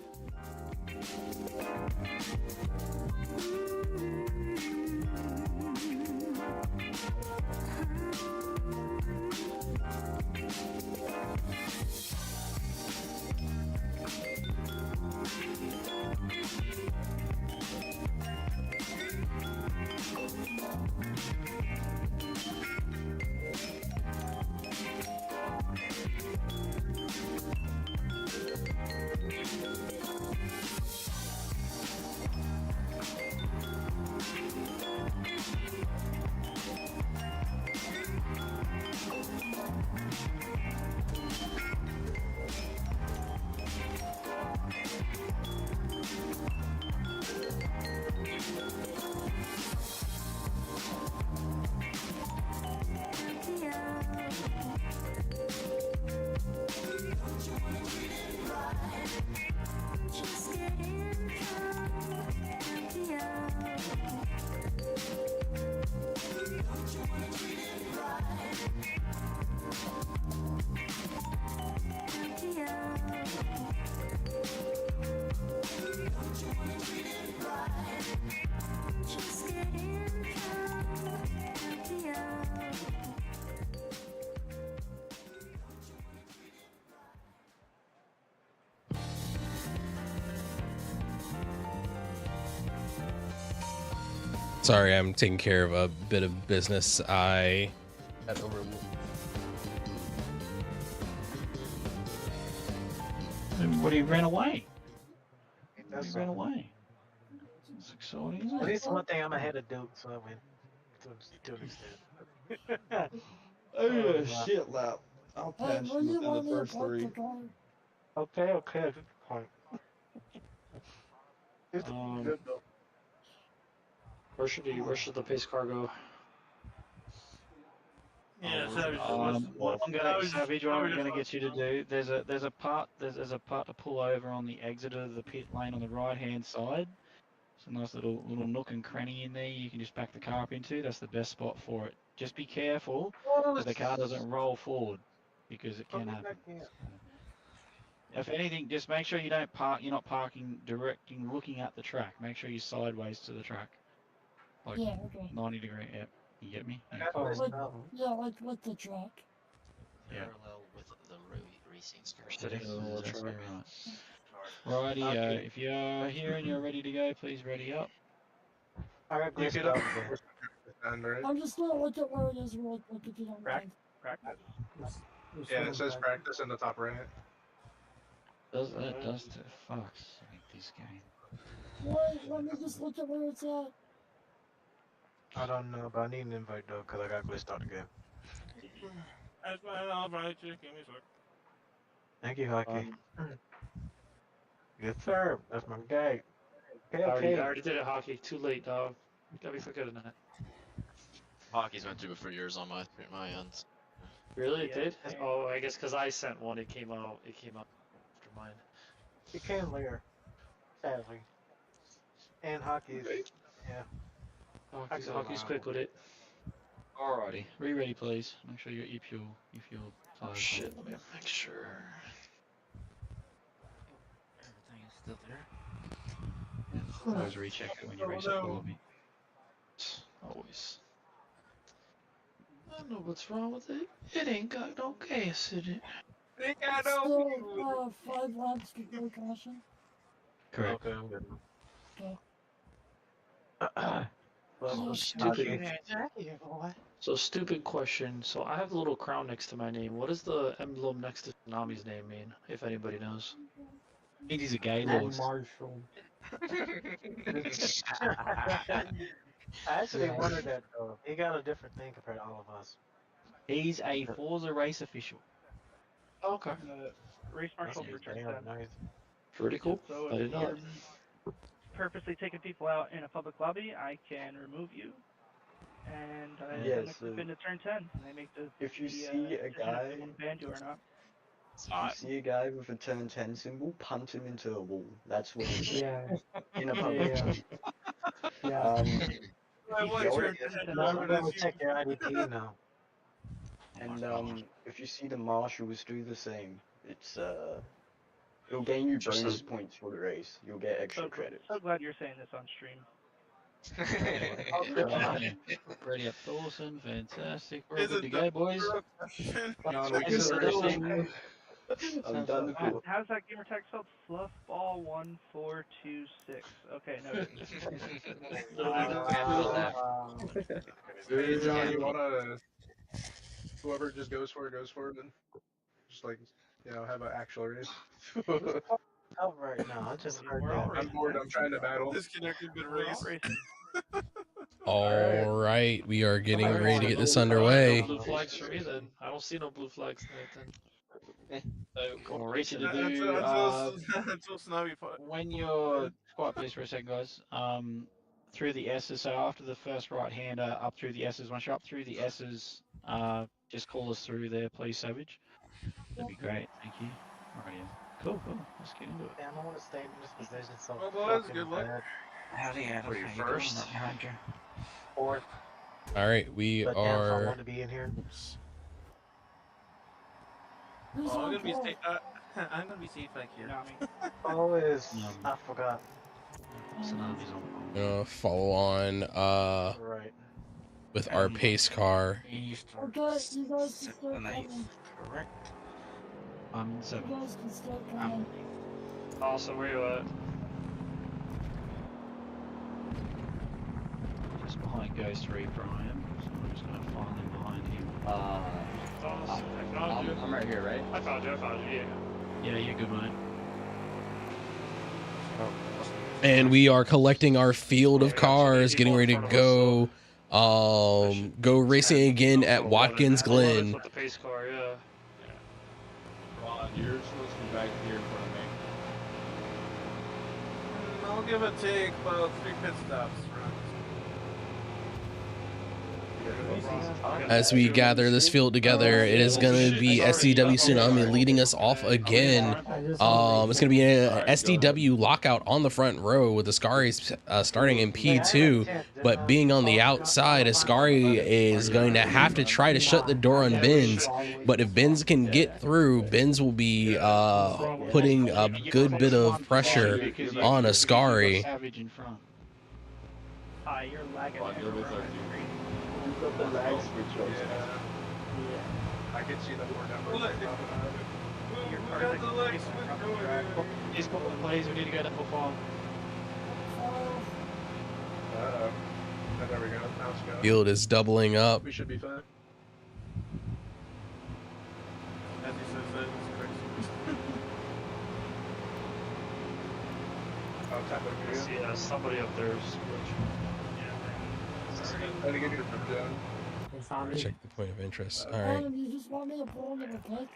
Sorry, I'm taking care of a bit of business I had overlooked. Everybody ran away. Everybody ran away. It's exciting, isn't At it? least one thing I'm ahead of Duke, so I win to an extent. Oh, shit lap. I'll Hey, pass where you do you within the want me to first park the 3. car? Okay, good point. Where should the pace car go? Yeah, What I'm gonna Savage, what I'm gonna get you to do, there's a part to pull over on the exit of the pit lane on the right hand side. It's a nice little nook and cranny in there you can just back the car up into. That's the best spot for it. Just be careful that the car doesn't roll forward, because it can happen. If anything, just make sure you don't park. You're not parking looking at the track. Make sure you're sideways to the track, like Yeah, okay. 90 degree. Yep, you get me? Yeah. Oh, like with the track. Yeah. Parallel with the racing skirt. Sitting on the track. Right. Righty, if you're here and you're ready to go, please ready up. I got You glitched get out up again. right? I'm just gonna look at where it is real quick if you don't mind. Practice. Yeah, it says practice in the top right. Does to fuck's sake this game. Wait, let me just look at where it's at. I don't know, but I need an invite though, because I got glitched out again. That's fine, I'll invite you. Give me a sec. Thank you, Hockey. Yes, sir. That's my guy. Okay, I already did it, Hockey. Too late, dog. Gotta be so good at that. Hockey's went through it for years on my end. Really, it did? Oh, I guess because I sent one, it came out after mine. It came later, sadly. And Hockey's, yeah. Hockey's quick with it. Alrighty, ready, please. Make sure you get your fuel. Oh shit, let me make sure. Everything is still there. Always recheck it when you reset the lobby. Always. I don't know what's wrong with it. It ain't got no gas in it. They got no Still, 5 laps before caution. Correct. Okay, I'm good. Yeah. So stupid. So stupid question. So I have a little crown next to my name. What does the emblem next to Tsunami's name mean? If anybody knows. He's a gay lord. Marshall. I actually wondered that though. He got a different thing compared to all of us. He's a Forza race official. Okay. Race marshal for turn 10. Nice. Pretty cool. So I if didn't know you're that. purposely taking people out in a public lobby, I can remove you. And I Yeah, send the so group into turn 10. And they make the if you see a decision if guy, they want to ban you or not. if you see a guy with a turn 10 symbol, punt him into a wall. That's what it is. Yeah. In a public. Yeah. Check your IDP now. And if you see the marshals do the same, it's it'll gain you bonus points for the race. You'll get extra credit. So glad you're saying this on stream. Ready up Dawson, fantastic. We're all good to go, boys. I'm done. How's that gamer tag spelled? Fluffball1426. Okay, noted. John, you wanna? Whoever just goes for it, then just like have an actual race. Oh, right now, I just heard that. I'm bored. I'm trying to battle. Disconnected mid-race. All right, we are getting ready to get this underway. No blue flags for me then. I don't see no blue flags then. So we're racing to do. Until Snobby fought. When you're quiet, please for a second, guys. Through the S's. So after the first right-hander, up through the S's. Once you're up through the S's, just call us through there, please, Savage. That'd be great. Thank you. Alrighty. Cool. Let's get into it. Man, I want to stay in this position so Well, boys, fucking good luck. bad. Howdy, Adam. What are you How doing first? up behind you? Fourth. All right, we But damn, if I are. want to be in here. I'm gonna be safe. I'm gonna be safe back here. Always. I forgot. Follow on Right. with our pace car. Okay, you guys can start coming. Correct. I'm in You 7th. guys can start coming. Also, where you at? Just behind Ghost 3 Brian. So I'm just gonna file in behind him. I'm right here, right? I found you, yeah. Yeah, you're good, mate. And we are collecting our field of cars, getting ready to go racing again at Watkins Glen. With the pace car, yeah. Ron, you're supposed to be back here in front of me. I'll give it take about 3 pit stops. As we gather this field together, it is going to be SDW Tsunami leading us off again. It's going to be a SDW lockout on the front row with Ascari starting in P2, but being on the outside, Ascari is going to have to try to shut the door on Benz. But if Benz can get through, Benz will be putting a good bit of pressure on Ascari. You're lagging. The lag switch on. I can see the four numbers. Please, please, we need to go to full farm. There we go. Now it's go. Field is doubling up. We should be fine. As he says that, it's crazy. I'll See, somebody up there is Try to get your foot down. Check the point of interest. All right. Adam, you just want me to pull into the pit or what?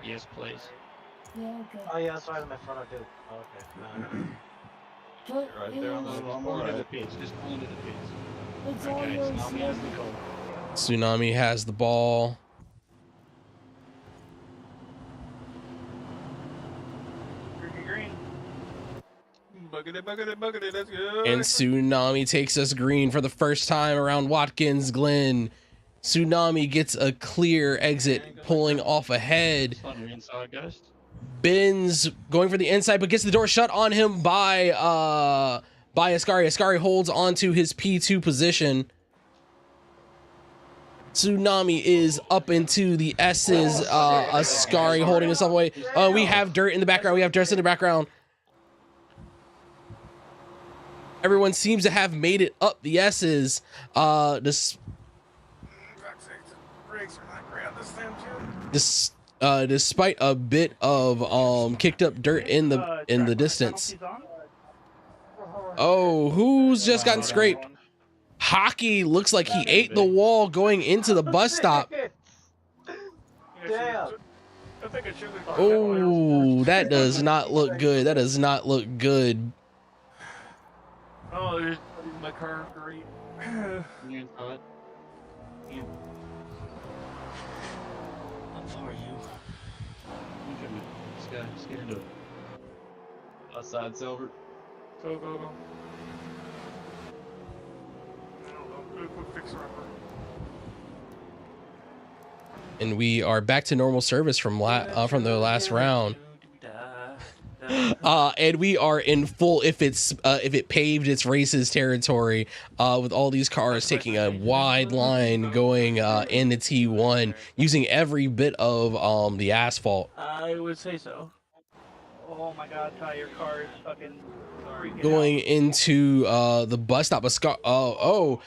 Yes, please. Yeah, okay. Oh yeah, that's right in my front. I do. Okay. Right there on the Pull into the pits. Just pull into the pits. It's all Okay, yours. Tsunami has the call. Tsunami has the ball. Green. Bucket it, let's go. And Tsunami takes us green for the first time around Watkins Glen. Tsunami gets a clear exit, pulling off ahead. On your inside, Ghost. Bins going for the inside, but gets the door shut on him by Ascari. Ascari holds onto his P2 position. Tsunami is up into the S's. Ascari holding himself away. We have dirt in the background. We have dirt in the background. Everyone seems to have made it up the S's. Despite a bit of kicked up dirt in the distance. Oh, who's just gotten scraped? Hockey looks like he ate the wall going into the bus stop. Damn. Oh, that does not look good. That does not look good. Oh, there's my car. Great. You inside? Yeah. How far are you? Let's get into it. Outside, Silver. Go, go, go. Do a quick fix around. And we are back to normal service from the last round. And we are in full if it paved its races territory with all these cars taking a wide line going in the T1 using every bit of the asphalt. I would say so. Oh my god, Ty, your car is fucking Going into the bus stop. Tsunami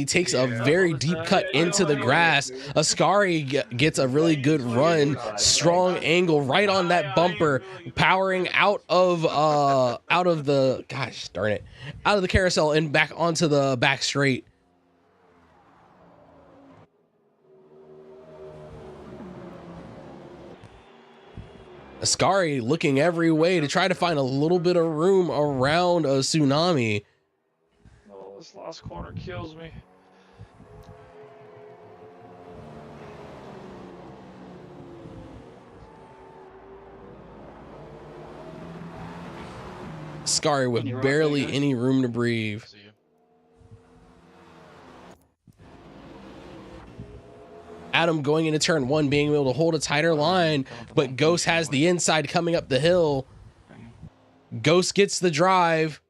takes a very deep cut into the grass. Ascari gets a really good run, strong angle right on that bumper, powering out of the gosh darn it, out of the carousel and back onto the back straight. Ascari looking every way to try to find a little bit of room around a Tsunami. Oh, this last corner kills me. Ascari with barely any room to breathe. Adam going into turn 1, being able to hold a tighter line, but Ghost has the inside coming up the hill. Ghost gets the drive.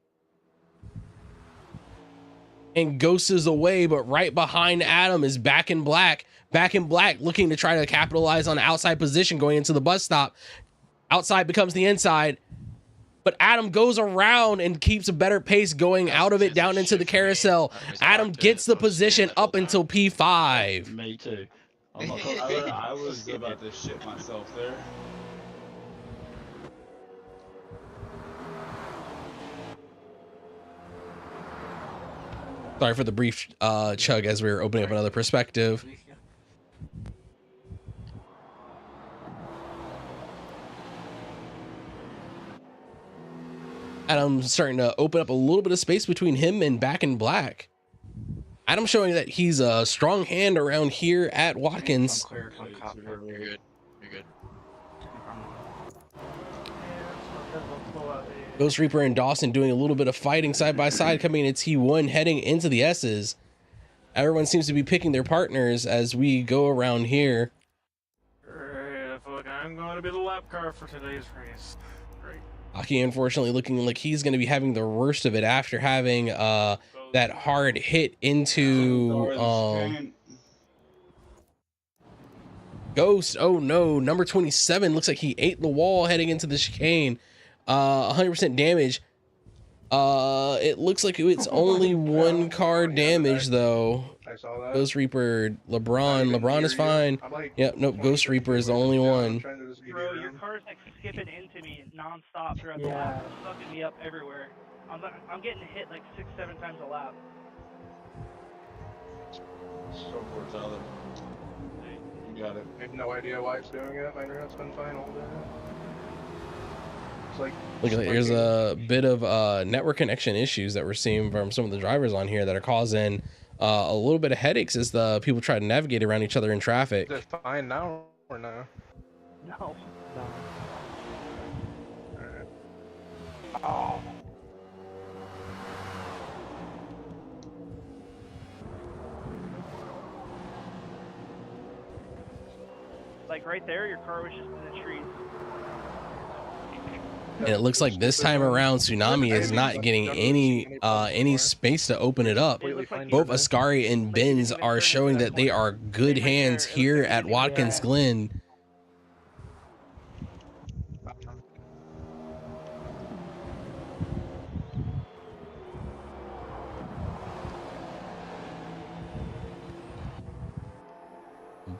And Ghost is away, but right behind Adam is Back in Black. Back in Black looking to try to capitalize on the outside position going into the bus stop. Outside becomes the inside. But Adam goes around and keeps a better pace going out of it down into the carousel. Adam gets the position up until P5. Me too. I was about to shit myself there. Sorry for the brief chug as we were opening up another perspective. Adam's starting to open up a little bit of space between him and Back in Black. Adam showing that he's a strong hand around here at Watkins. You're good. You're good. Ghost Reaper and Dawson doing a little bit of fighting side by side, coming into T1, heading into the S's. Everyone seems to be picking their partners as we go around here. Great, I feel like I'm going to be the lap car for today's race. Great. Aki unfortunately looking like he's going to be having the worst of it after having that hard hit into Ghost. Oh no, number 27 looks like he ate the wall heading into the chicane. 100% damage. It looks like it's only one car damage though. I saw that. Ghost Reaper, LeBron is fine. Yep, nope, Ghost Reaper is the only one. Bro, your car's like skipping into me non-stop throughout the lap, sucking me up everywhere. I'm getting hit like 6-7 times a lap. So poor Tyler. You got it. I have no idea why it's doing it. My internet's been fine all day. It's like Look, there's a bit of network connection issues that we're seeing from some of the drivers on here that are causing a little bit of headaches as the people try to navigate around each other in traffic. Is it fine now or no? No. Alright. Oh. Like right there, your car was just in the trees. And it looks like this time around, Tsunami is not getting any space to open it up. Both Ascari and Benz are showing that they are good hands here at Watkins Glen.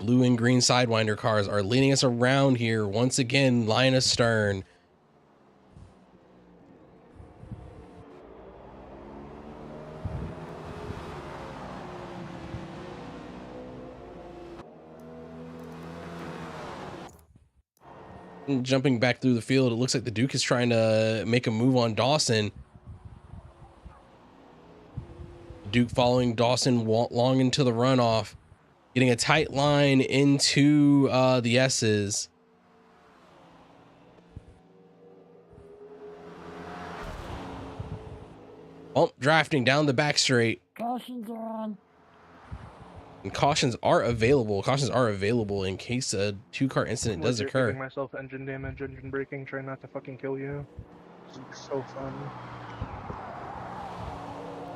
Blue and green Sidewinder cars are leading us around here once again, line astern. Jumping back through the field, it looks like the Duke is trying to make a move on Dawson. Duke following Dawson long into the runoff, getting a tight line into the S's. Bump drafting down the back straight. Cautions are on. And cautions are available. Cautions are available in case a two-car incident does occur. Giving myself engine damage, engine braking, trying not to fucking kill you. It's so fun.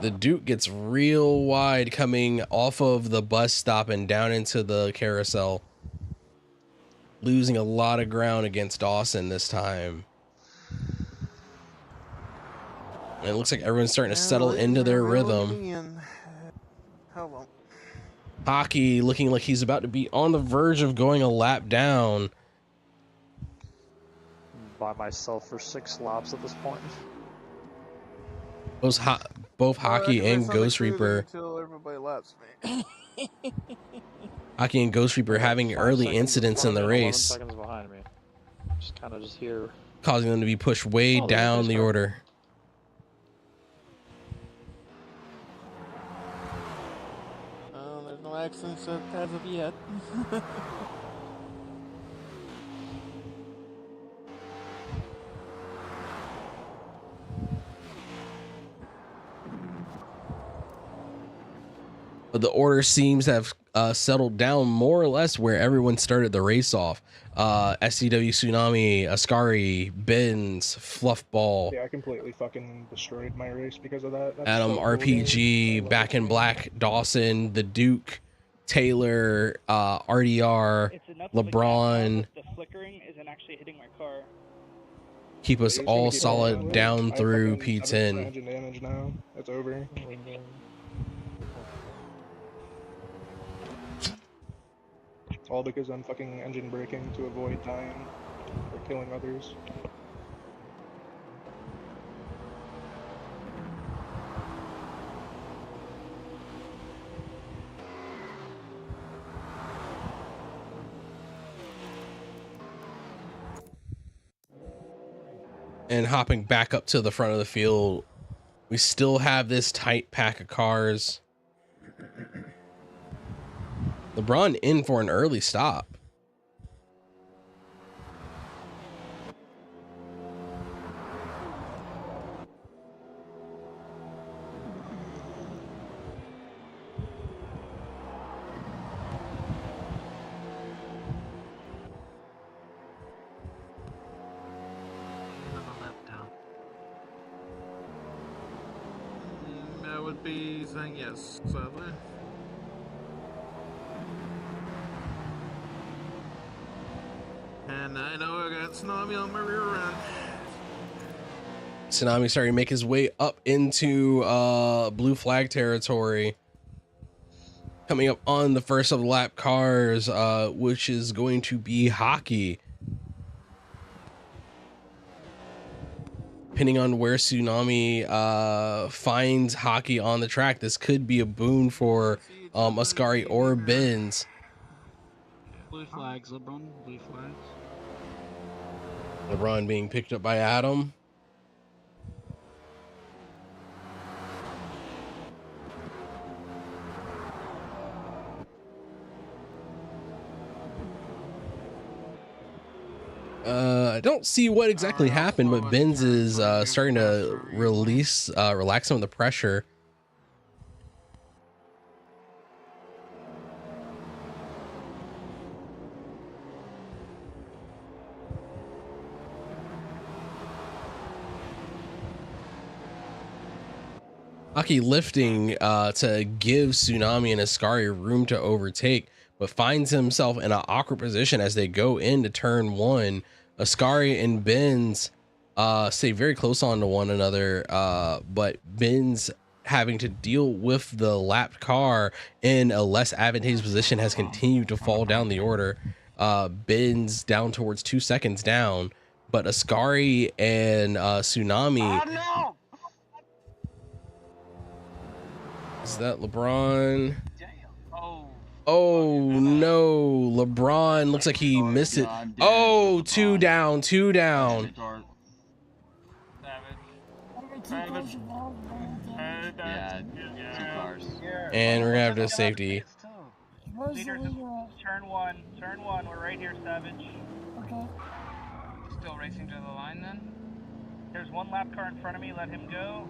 The Duke gets real wide coming off of the bus stop and down into the carousel. Losing a lot of ground against Dawson this time. And it looks like everyone's starting to settle into their rhythm. Hockey looking like he's about to be on the verge of going a lap down. By myself for 6 laps at this point. Both Hockey and Ghost Reaper. Until everybody laps me. Hockey and Ghost Reaper having early incidents in the race, 7 seconds behind me. Just kind of just here. causing them to be pushed way down the order. There's no accidents as of yet. But the order seems to have settled down more or less where everyone started the race off. SCW Tsunami, Ascari, Benz, Fluffball. Yeah, I completely fucking destroyed my race because of that. That's Adam so RPG, cool. Back in Black, Dawson, the Duke, Taylor, RDR, LeBron. The flickering isn't actually hitting my car. Keep us all solid down through P10. Engine damage now. It's over. All because I'm fucking engine braking to avoid dying or killing others. And hopping back up to the front of the field, we still have this tight pack of cars. LeBron in for an early stop. I would be saying yes, sadly. And I know I got Tsunami on my rear end. Tsunami starting to make his way up into blue flag territory. Coming up on the first of the lap cars, which is going to be Hockey. Depending on where Tsunami finds Hockey on the track, this could be a boon for Ascari or Benz. Blue flags, LeBron. Blue flags. LeBron being picked up by Adam. I don't see what exactly happened, but Benz is starting to relax some of the pressure. Hockey lifting to give Tsunami and Ascari room to overtake, but finds himself in an awkward position as they go into turn one. Ascari and Benz stay very close on to one another, but Benz, having to deal with the lapped car in a less advantageous position, has continued to fall down the order. Benz down towards 2 seconds down, but Ascari and Tsunami. Is that LeBron? Oh no, LeBron looks like he missed it. Oh, two down. Yeah, 2 cars. And we're gonna have to safety. Leaders, turn one, we're right here, Savage. Okay. Still racing to the line then? There's one lap car in front of me, let him go.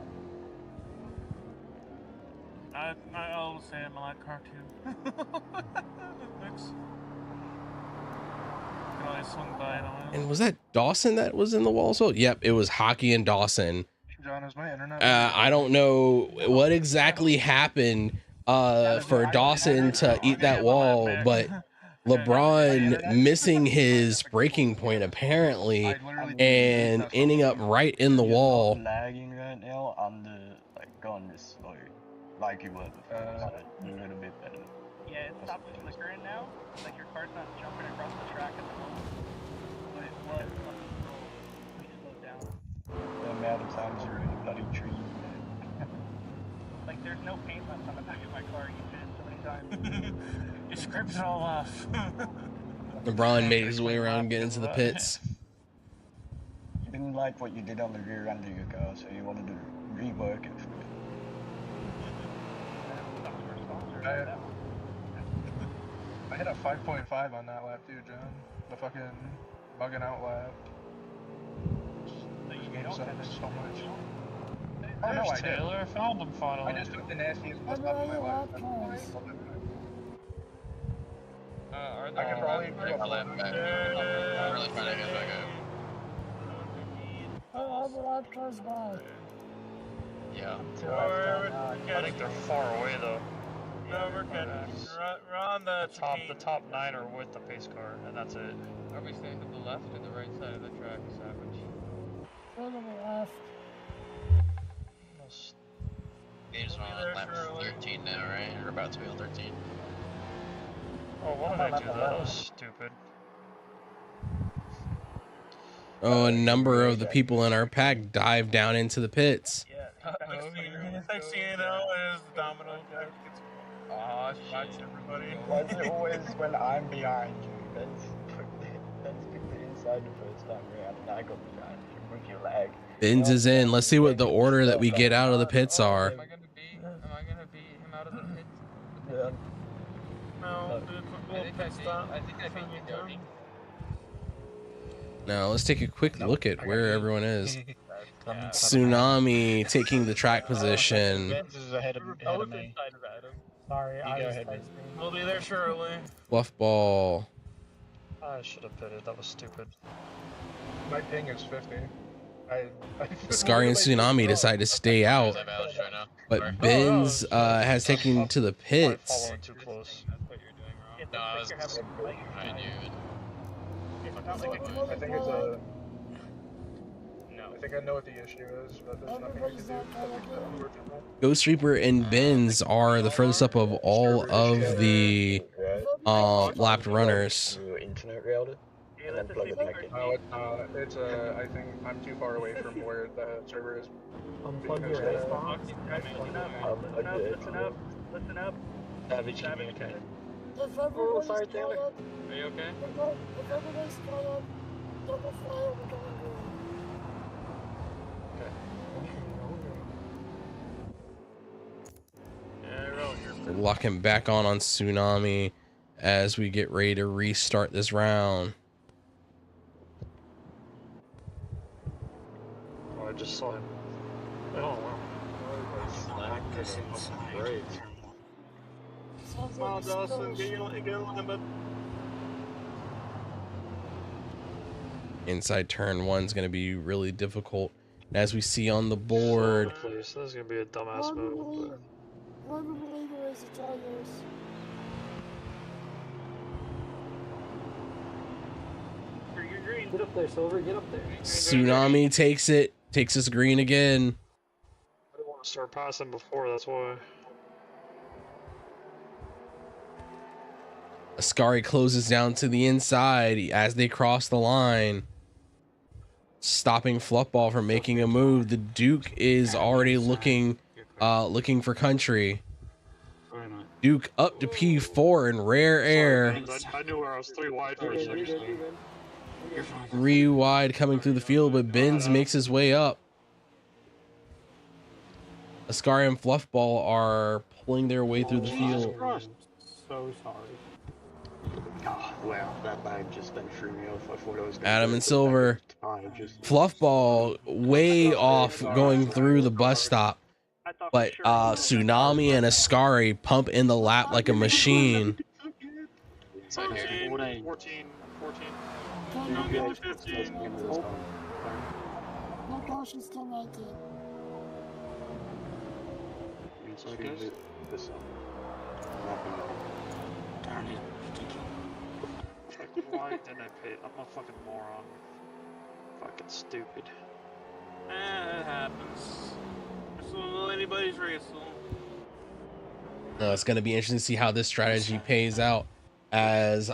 I'll say I'm a lap car too. Thanks. I swung by it. And was that Dawson that was in the wall? So yep, it was Hockey and Dawson. John, is my internet? I don't know what exactly happened for Dawson to eat that wall, but LeBron missing his breaking point apparently and ending up right in the wall. Lagging right now. I'm going this slow, like you were before, so a little bit better. Yeah, it stopped flickering now. It's like your car's not jumping across the track at the moment. But it was we slowed down. The amount of times you're in a bloody tree, man. Like there's no paint left on the back of my car. You did it so many times. You scraped it all off. LeBron made his way around and get into the pits. You didn't like what you did on the rear end of your car, so you wanted to rework it for me. I hit a 5.5 on that lap too, John. The fucking bugging out lap. This game sucks so much. Oh no, I did. Taylor, I found him finally. I just took the nastiest bus stop in my life. I could probably do a lap back. I'm really trying to get back up. Oh, the lap cars by. Yeah. I think they're far away though. No, we're good. We're on the top 9 are with the pace car, and that's it. Are we staying to the left or the right side of the track, Savage? Go to the left. Game's on lap 13 now, right? Or about to be on 13. Oh, why did I do that? That was stupid. Oh, a number of the people in our pack dive down into the pits. Next thing you know is the domino effect. Aw, shit, everybody. Why is it always when I'm behind you? That's picked the inside the first time around, and I got behind you with your lag. Benz is in. Let's see what the order that we get out of the pits are. Am I gonna beat him out of the pits? Yeah. No, dude, I think I beat you, Jody. Now let's take a quick look at where everyone is. Tsunami taking the track position. Benz is ahead of me. Sorry, I was ahead. We'll be there shortly. Fluff ball. I should have pitted. That was stupid. My ping is 50. Ascari and Tsunami decide to stay out, but Benz has taken to the pits. Following too close. No, I was behind you. I think it's a. I think I know what the issue is, but there's nothing I can do. Ghost Reaper and Benz are the furthest up of all of the lapped runners. Internet router. And then plug it back in. No, it's not. It's I think I'm too far away from where the server is. Unplug your Xbox. Listen up. Savage, give me okay. If everybody's sorry, Taylor. caught up, Are you okay? if everybody's caught up, double fire, we're going Locking back on Tsunami as we get ready to restart this round. Oh, I just saw him. Oh, wow. Great. Come on, Dawson, get in line, bud. Inside turn 1's going to be really difficult As we see on the board, Please, that's gonna be a dumbass move. But... Whoever the leader is, it's all yours. Get up there, Silver. Get up there. Tsunami takes us green again. I didn't want to start passing before, that's why. Ascari closes down to the inside as they cross the line, stopping Fluffball from making a move. The Duke is already looking for country. Duke up to P4 in rare air. I knew where I was 3 wide for a second. 3 wide coming through the field, but Benz makes his way up. Ascari and Fluffball are pulling their way through the field. So sorry. Oh, wow, that bag just then threw me off. I thought I was Adam and Silver. Fluffball way off going through the bus stop, but Tsunami and Ascari pump in the lap like a machine. 14. No cautions till 19. Darn it. Why didn't I pay? I'm a fucking moron. Fucking stupid. It happens. This will anybody's race. It's going to be interesting to see how this strategy pays out, as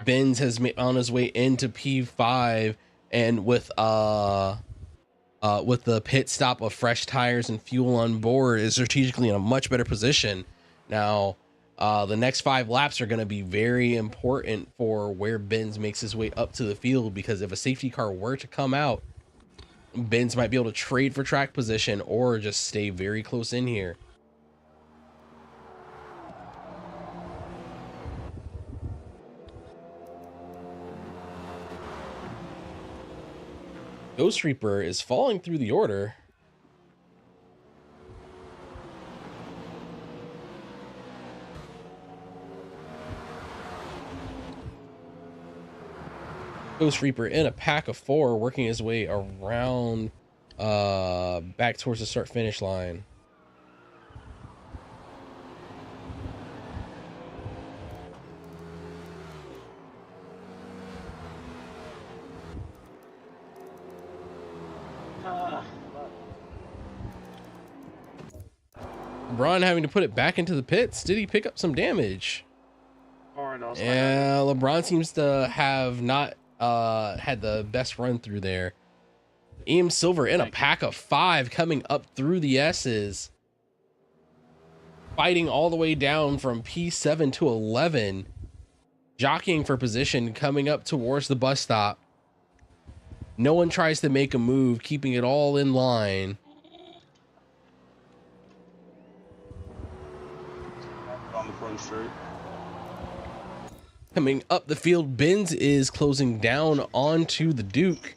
Benz has made on his way into P5, and with the pit stop of fresh tires and fuel on board, is strategically in a much better position. Now, the next 5 laps are going to be very important for where Benz makes his way up to the field, because if a safety car were to come out, Benz might be able to trade for track position or just stay very close in here. Ghost Reaper is falling through the order. Ghost Reaper in a pack of 4, working his way around back towards the start finish line. LeBron having to put it back into the pits. Did he pick up some damage? Yeah, LeBron seems to have not had the best run through there. EM Silver in a pack of 5 coming up through the S's, fighting all the way down from P7 to 11, jockeying for position, coming up towards the bus stop. No one tries to make a move, keeping it all in line. On the front straight. Coming up the field, Benz is closing down onto the Duke.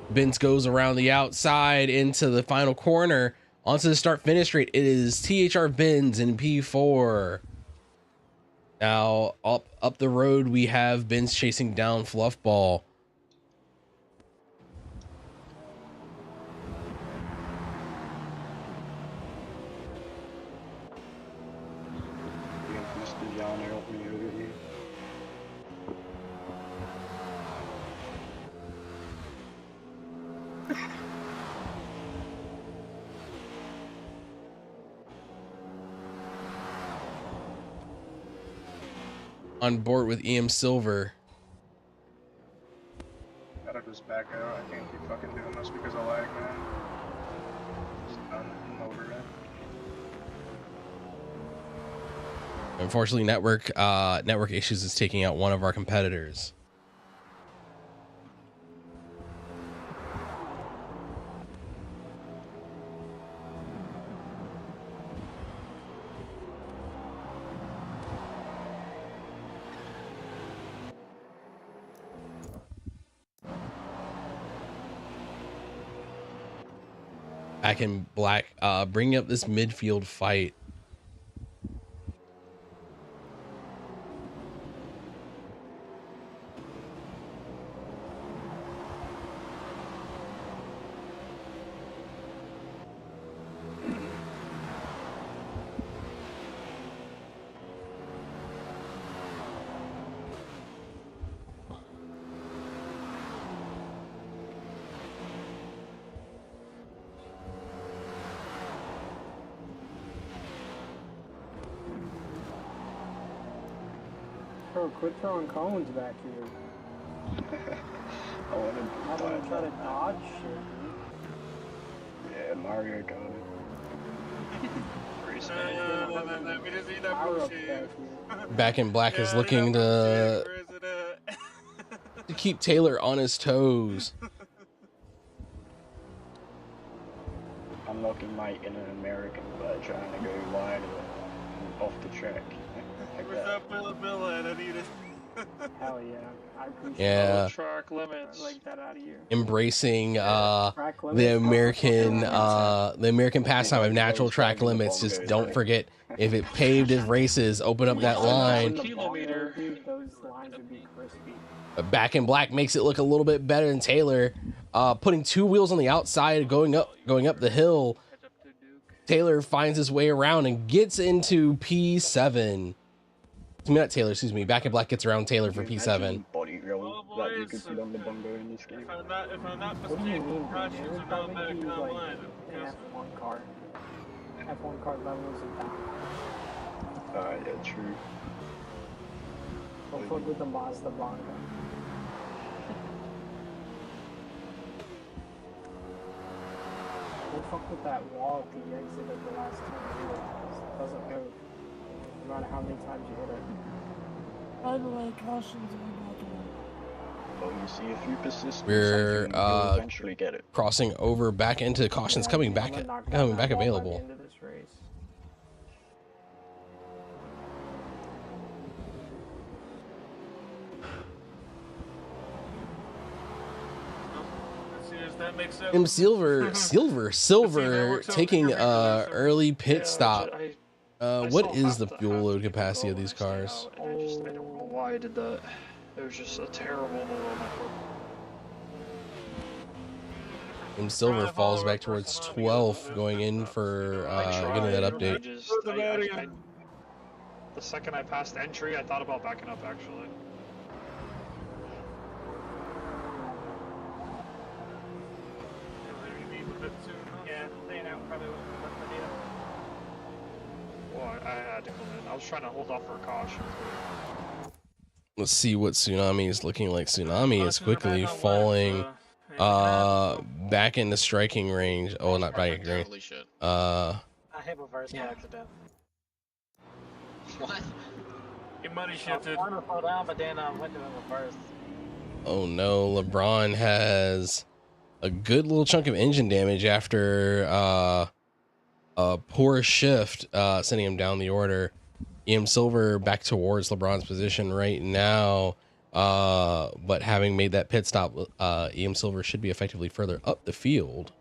Benz goes around the outside into the final corner onto the start finish straight. It is THR Benz in P4. Now up the road we have Benz chasing down Fluffball. On board with EM Silver. Gotta just back out. I can't keep fucking doing this because of lag, man. Just done. I'm over it. Unfortunately, network issues is taking out one of our competitors. Back in black, bringing up this midfield fight. Bro, quit throwing cones back here. I want to try to dodge shit, dude. Yeah, Mario got it. Back in Black is looking to keep Taylor on his toes. I'm knocking my inner American by trying to go wide and off the track. Like Where's that Bill at? I need it. Hell yeah. I appreciate Yeah. Track limits. I like that out of here. Embracing the American pastime of natural track limits. Just don't forget, if it paved as races, open up that line. Those lines would be crispy. But Back in Black makes it look a little bit better than Taylor. Putting two wheels on the outside, going up the hill. Taylor finds his way around and gets into P7. Not Taylor, excuse me. Back in Black gets around Taylor for P7. Body roll that you could put on the bongo in this game. If I'm not mistaken, crashes are not back online. F1 car. F1 car levels of down. Yeah, true. Don't fuck with the Mazda bongo. Don't fuck with that wall at the exit of the last turn. It doesn't move. No matter how many times you hit it. By the way, cautions are not doing. Well, you see, if you persist, We're you'll eventually get it. crossing over back into cautions, coming back available. Into this race. Silver taking early pit stop. What is the fuel load capacity of these cars? I don't know why I did that. It was just a terrible moment. And Silver falls back towards 12th, going in for getting that update. The second I passed entry, I thought about backing up actually. Yeah, staying out probably wasn't the best idea. Well, I had to come in. I was trying to hold off for a caution. Let's see what Tsunami is looking like. Tsunami is quickly falling back into striking range. Oh, not back in range. I hit reverse by accident. What? It money shifted. I was trying to slow down, but then I went to reverse. Oh no, LeBron has a good little chunk of engine damage after a poor shift, sending him down the order. EM Silver back towards LeBron's position right now, but having made that pit stop, EM Silver should be effectively further up the field.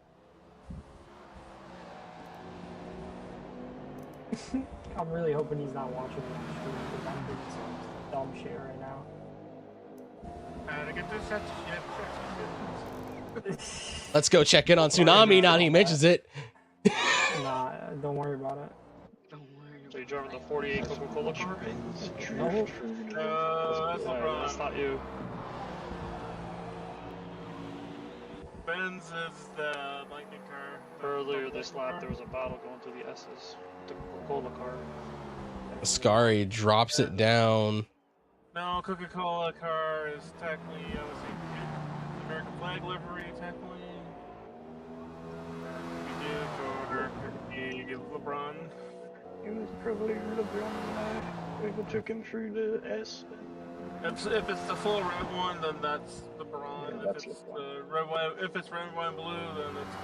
I'm really hoping he's not watching me on stream because I'm doing some dumb shit right now. To get this set to shit. Let's go check in on Tsunami now that he mentions it. Nah, don't worry about it. So you driving the 48 Coca-Cola car? No. That's LeBron. That's not you. Benz is the Lightning car. Earlier this lap, there was a battle going through the S's. The Coca-Cola car. Ascari drops it down. No, Coca-Cola car is technically, I would say, American flag livery, technically. We did order the LeBron. It was probably LeBron overtook him through the S. If it's the full red one, then that's LeBron. Yeah, if it's red, white, if it's red, white, and blue, then it's.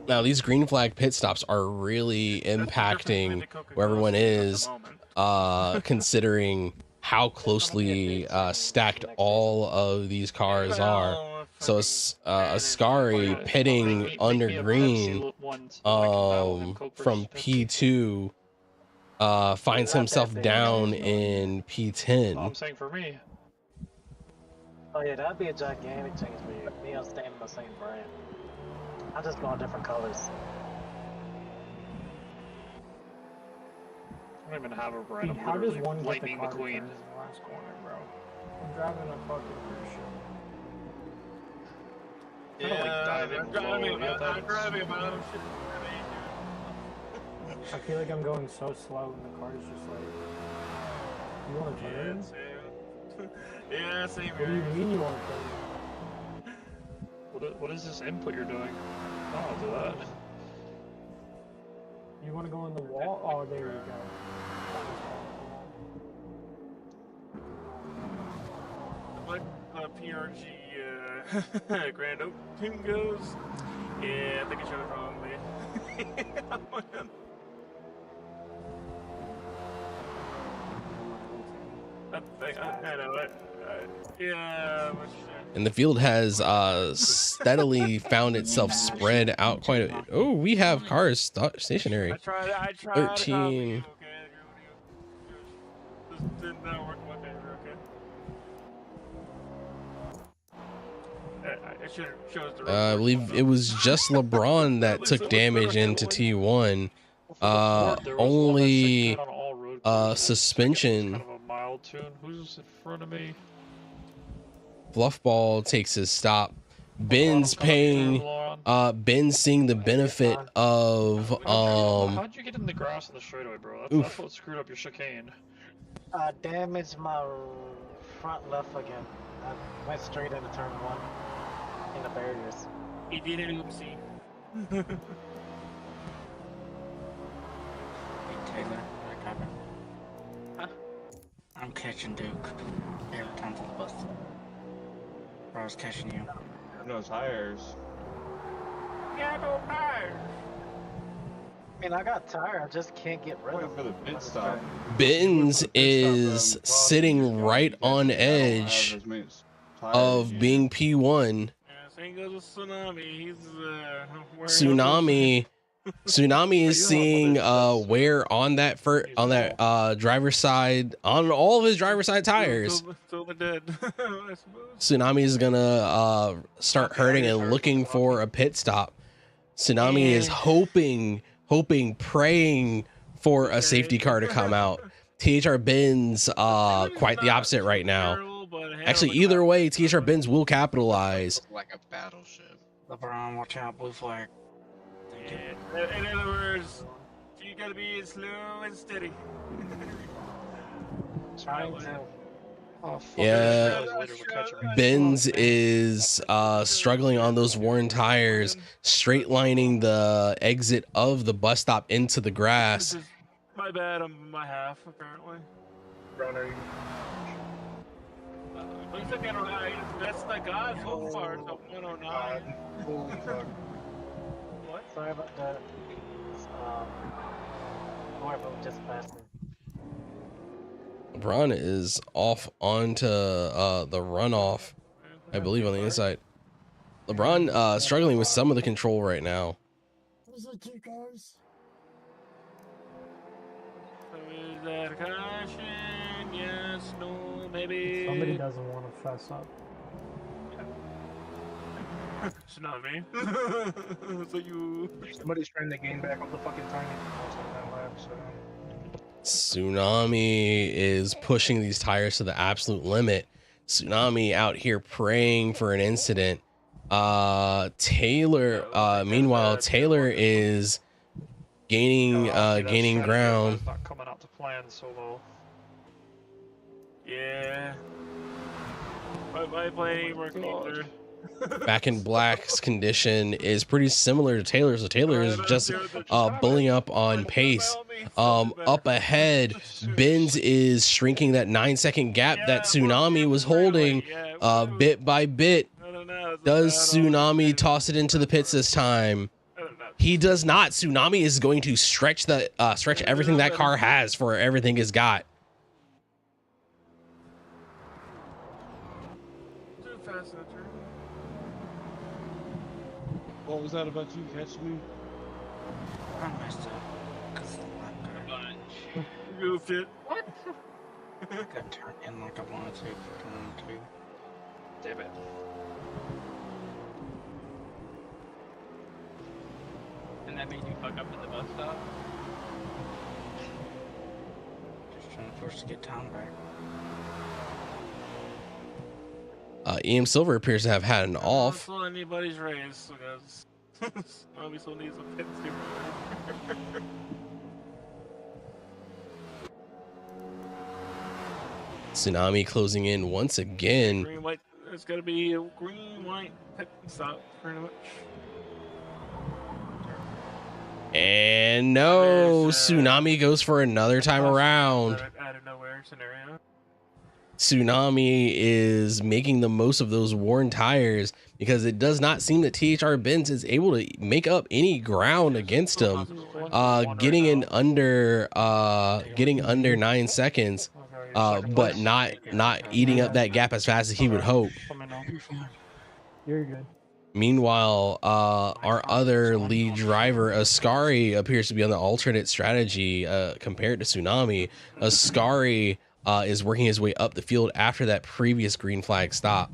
Now these green flag pit stops are really impacting where everyone is, considering how closely stacked all of these cars are. So Ascari pitting under green from P2 finds himself down in P10. I'm saying for me. Oh yeah, that'd be a gigantic change for you. Me, I'm staying in the same brand. I'm just going different colors. I don't even have a brand. How does one get the Lightning car McQueen. in the last corner, bro? I'm driving a fucking cruise ship. I'm driving, but I'm shit. I feel like I'm going so slow and the car is just like... You want to turn? Yeah, same What do you here. mean you want to turn? What is this input you're doing? Oh, I'll do that. You want to go on the wall? Oh, there you go. Like PRG Grand Open goes. Yeah, I think I showed it wrongly. I know it. Yeah, but And the field has steadily found itself spread out quite a bit. Oh, we have cars stationary. I tried 13. This did not work in my favor, okay? I should have chose the I believe it was just LeBron that took damage into T1. Only suspension. Kind of a mild tune. Who's in front of me? Fluffball takes his stop. Ben's seeing the benefit of How'd you get in the grass in the straightaway, bro? That's what screwed up your chicane. Damaged my front left again. I went straight into turn 1 in the barriers. He did an oopsie. Hey Taylor, what happened? Huh? I'm catching Duke every time to the bus. Or I was catching you. No tires. Yeah, no tires. I mean, I got tired. I just can't get rid of For the pit stop. Benz is sitting right on edge of being P1. Same goes with Tsunami. He's Tsunami is seeing wear on that driver's side, on all of his driver's side tires. Tsunami is gonna start hurting and looking for a pit stop. Tsunami is hoping, praying for a safety car to come out. THR Benz quite the opposite right now. Actually, either way, THR Benz will capitalize. Like a battleship. LeBron, watch out, blue flag. In other words, you gotta be slow and steady. Trying to. Yeah, Benz is struggling on those worn tires, straight lining the exit of the bus stop into the grass. My bad, I'm my half apparently. Runner. Looks like that's the guy so far. It's a 109. Holy fuck. What? Sorry about that. Whoever just passed me. LeBron is off onto the runoff, I believe, on the inside. LeBron struggling with some of the control right now. Those are 2 cars. Is that a caution? Yes, no, maybe. Somebody doesn't want to fess up. It's not me. So you. Somebody's trying to gain back all the fucking time on that lap, so. Tsunami is pushing these tires to the absolute limit. Tsunami out here praying for an incident. Taylor, meanwhile, Taylor is gaining ground. Not coming out to plan solo. Yeah. My plane working either. Back in Black's condition is pretty similar to Taylor's. So Taylor is just bullying up on pace. Up ahead, Benz is shrinking that 9-second gap that Tsunami was holding bit by bit. Does Tsunami toss it into the pits this time? He does not. Tsunami is going to stretch everything that car has for everything it's got. What was that about you catching me? I messed up. Goofed it. What? I got turned in like I wanted to. Damn it. And that made you fuck up at the bus stop? Just trying to force to get time back. EM Silver appears to have had an off. It's not anybody's race because Tsunami still needs a pit super. Tsunami closing in once again. Green, white. It's got to be a green, white, pit stop, pretty much. And no, Tsunami goes for another time around. Out of nowhere scenario. Tsunami is making the most of those worn tires because it does not seem that THR Benz is able to make up any ground against him. Getting in under 9 seconds, but not eating up that gap as fast as he would hope. You're good. Meanwhile, our other lead driver, Ascari, appears to be on the alternate strategy compared to Tsunami. Ascari is working his way up the field after that previous green flag stop.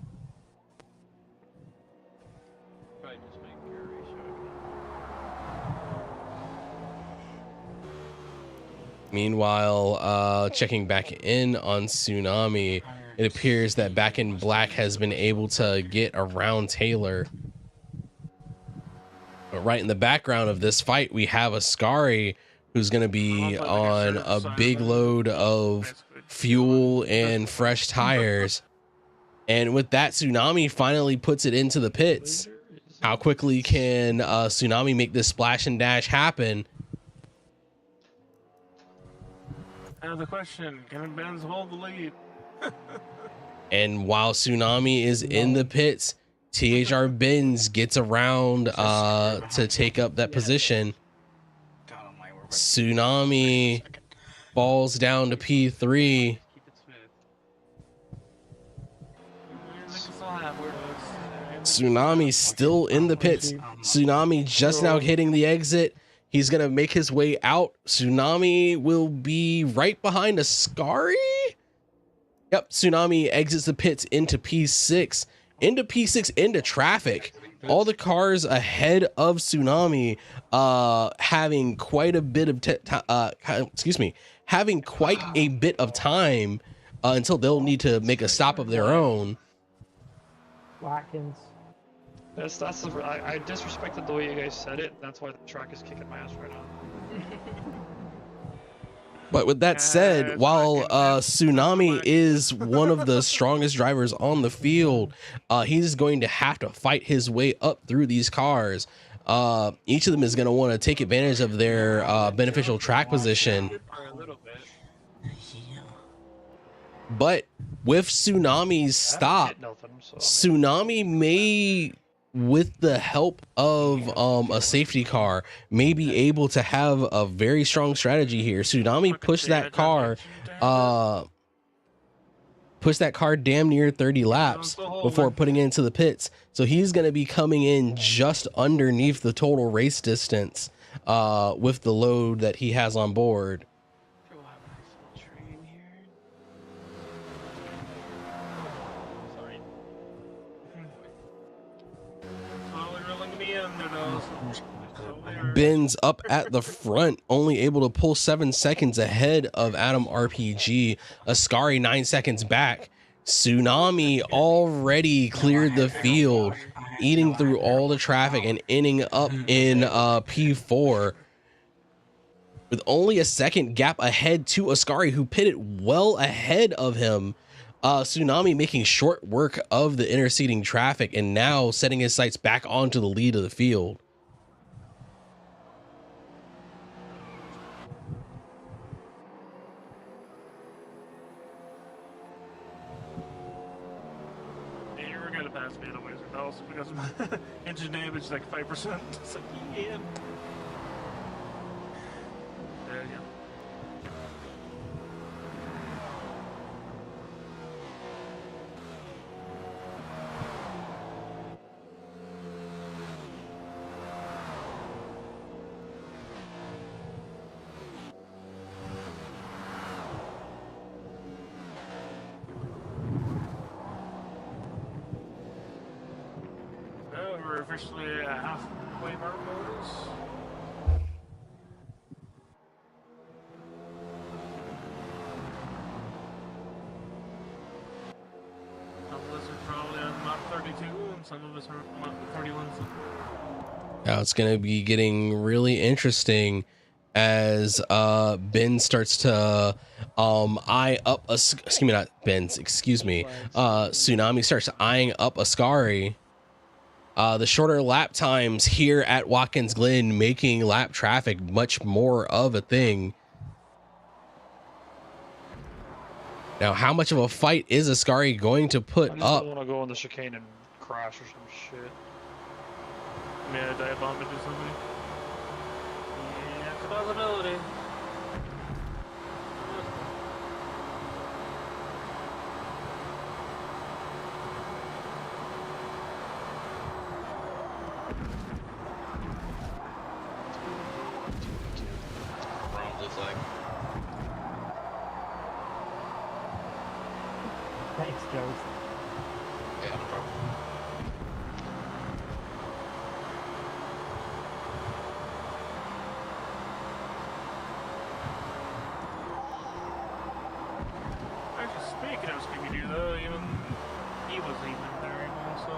Meanwhile, checking back in on Tsunami, it appears that Back in Black has been able to get around Taylor. But right in the background of this fight, we have Ascari, who's going to be on a big load of fuel and fresh tires. And with that, Tsunami finally puts it into the pits. How quickly can Tsunami make this splash and dash happen? Now the question, can Benz hold the lead? And while Tsunami is in the pits, THR Benz gets around to take up that position. Tsunami falls down to P3. Tsunami still in the pits. Tsunami just now hitting the exit. He's going to make his way out. Tsunami will be right behind Ascari. Yep, Tsunami exits the pits into P6. Into traffic. All the cars ahead of Tsunami having quite a bit of having quite a bit of time until they'll need to make a stop of their own. Watkins. I disrespected the way you guys said it. That's why the track is kicking my ass right now. But with that said, while Tsunami is one of the strongest drivers on the field, he's going to have to fight his way up through these cars. Each of them is going to want to take advantage of their beneficial track position. But with Tsunami's stop, Tsunami may, with the help of a safety car, may be able to have a very strong strategy here. Tsunami pushed that car damn near 30 laps before putting it into the pits. So he's going to be coming in just underneath the total race distance with the load that he has on board. Benz up at the front, only able to pull 7 seconds ahead of Adam RPG. Ascari 9 seconds back. Tsunami already cleared the field, eating through all the traffic and ending up in P4 with only a second gap ahead to Ascari, who pitted well ahead of him. Tsunami making short work of the interceding traffic and now setting his sights back onto the lead of the field. Because my engine damage is like 5%. It's like, yeah. There you go. We're officially halfway mark notice. Some of us are probably on map 32, and some of us are on map 31. Now it's going to be getting really interesting as Ben starts to eye up a, excuse me, not Ben's, excuse me, Tsunami starts eyeing up Ascari. The shorter lap times here at Watkins Glen making lap traffic much more of a thing. Now, how much of a fight is Ascari going to put I just up? don't want to go on the chicane and crash or some shit. May I dive bomb into somebody? Yeah, it's a possibility. Thanks, Joe. Yeah, no problem. Actually, speaking of Scooby-Doo, though, even he was even there also.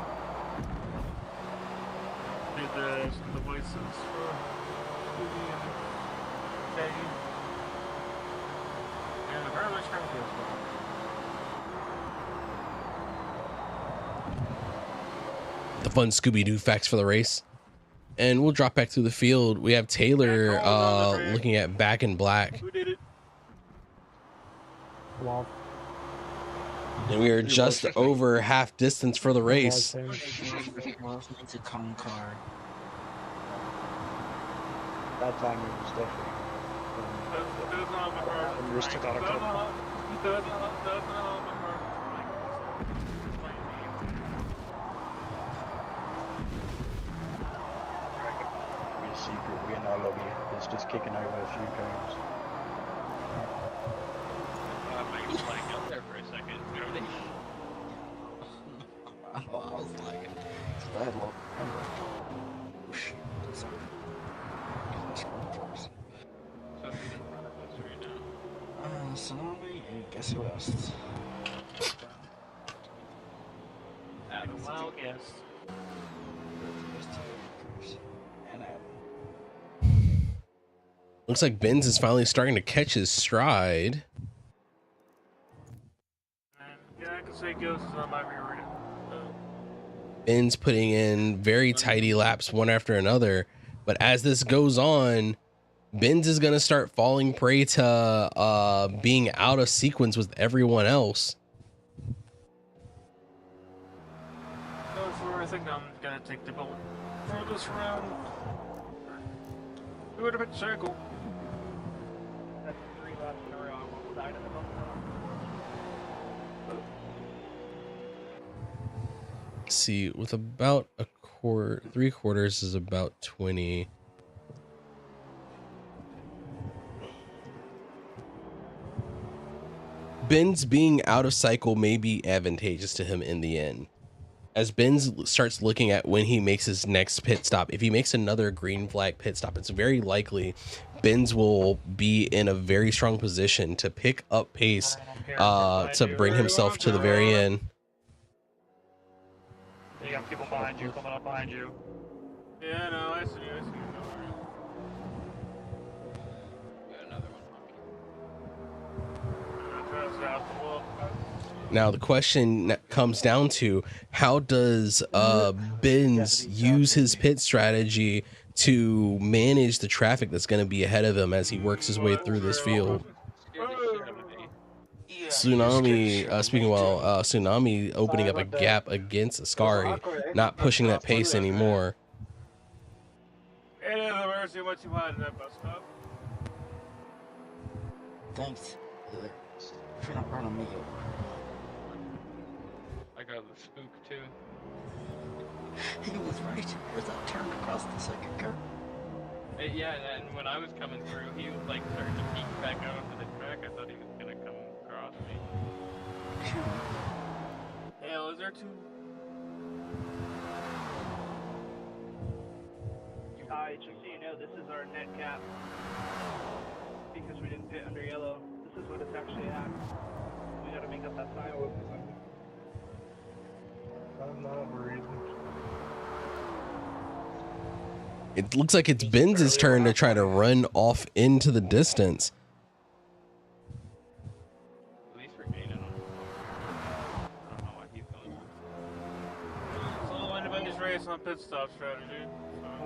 Did some of the voices for Scooby and Shaggy. And apparently Scrappy as well. The fun Scooby-Doo facts for the race. And we'll drop back through the field. We have Taylor looking at Back in Black. Who did it? Well, And we are just over half distance for the race. Wolf needs a calm car. That time it was definitely. That's not my car. We just took out a couple. That's not my car. Be a secret. We're in our lobby. It's just kicking over a few cars. Megan's flying out there for a second. I was like, I had low number. Oh shit. Sorry. Tsunami, and guess who else? Adam, wild guess. And Adam. Looks like Benz is finally starting to catch his stride. Yeah, I can say Ghost is on my rear end. Ben's putting in very tidy laps one after another. But as this goes on, Benz is going to start falling prey to being out of sequence with everyone else. Therefore, I think I'm gonna take the bullet for this round. Do it a bit circle. That's 3 laps in a row on one side of the bump. Let's see, with about a quarter, 3/4 is about 20. Ben's being out of cycle may be advantageous to him in the end. As Benz starts looking at when he makes his next pit stop, if he makes another green flag pit stop, it's very likely Benz will be in a very strong position to pick up pace to bring himself to the very end. You got people behind you, coming up behind you. Yeah, no, I see, don't worry. Now the question comes down to, how does Benz use his pit strategy to manage the traffic that's going to be ahead of him as he works his way through this field? Tsunami, speaking well, Tsunami opening up a gap against Ascari, not pushing that pace anymore. It is a mercy what you had in that bus stop. Thanks. If you're not running me over. I got the spook too. He was right. Where's that turn across the second curve? Yeah, and when I was coming through, he was like starting to peek back out onto the track. I thought he was gonna come across me. Hell, is there two? Just so you know, this is our net cap. Because we didn't pit under yellow. This is what it's actually at. We gotta make up that time. I'm not worried. It looks like it's Benz's turn to try to run off into the distance. At least we're gaining on him. I don't know why he's going. So we'll end up in this race on pit stop strategy.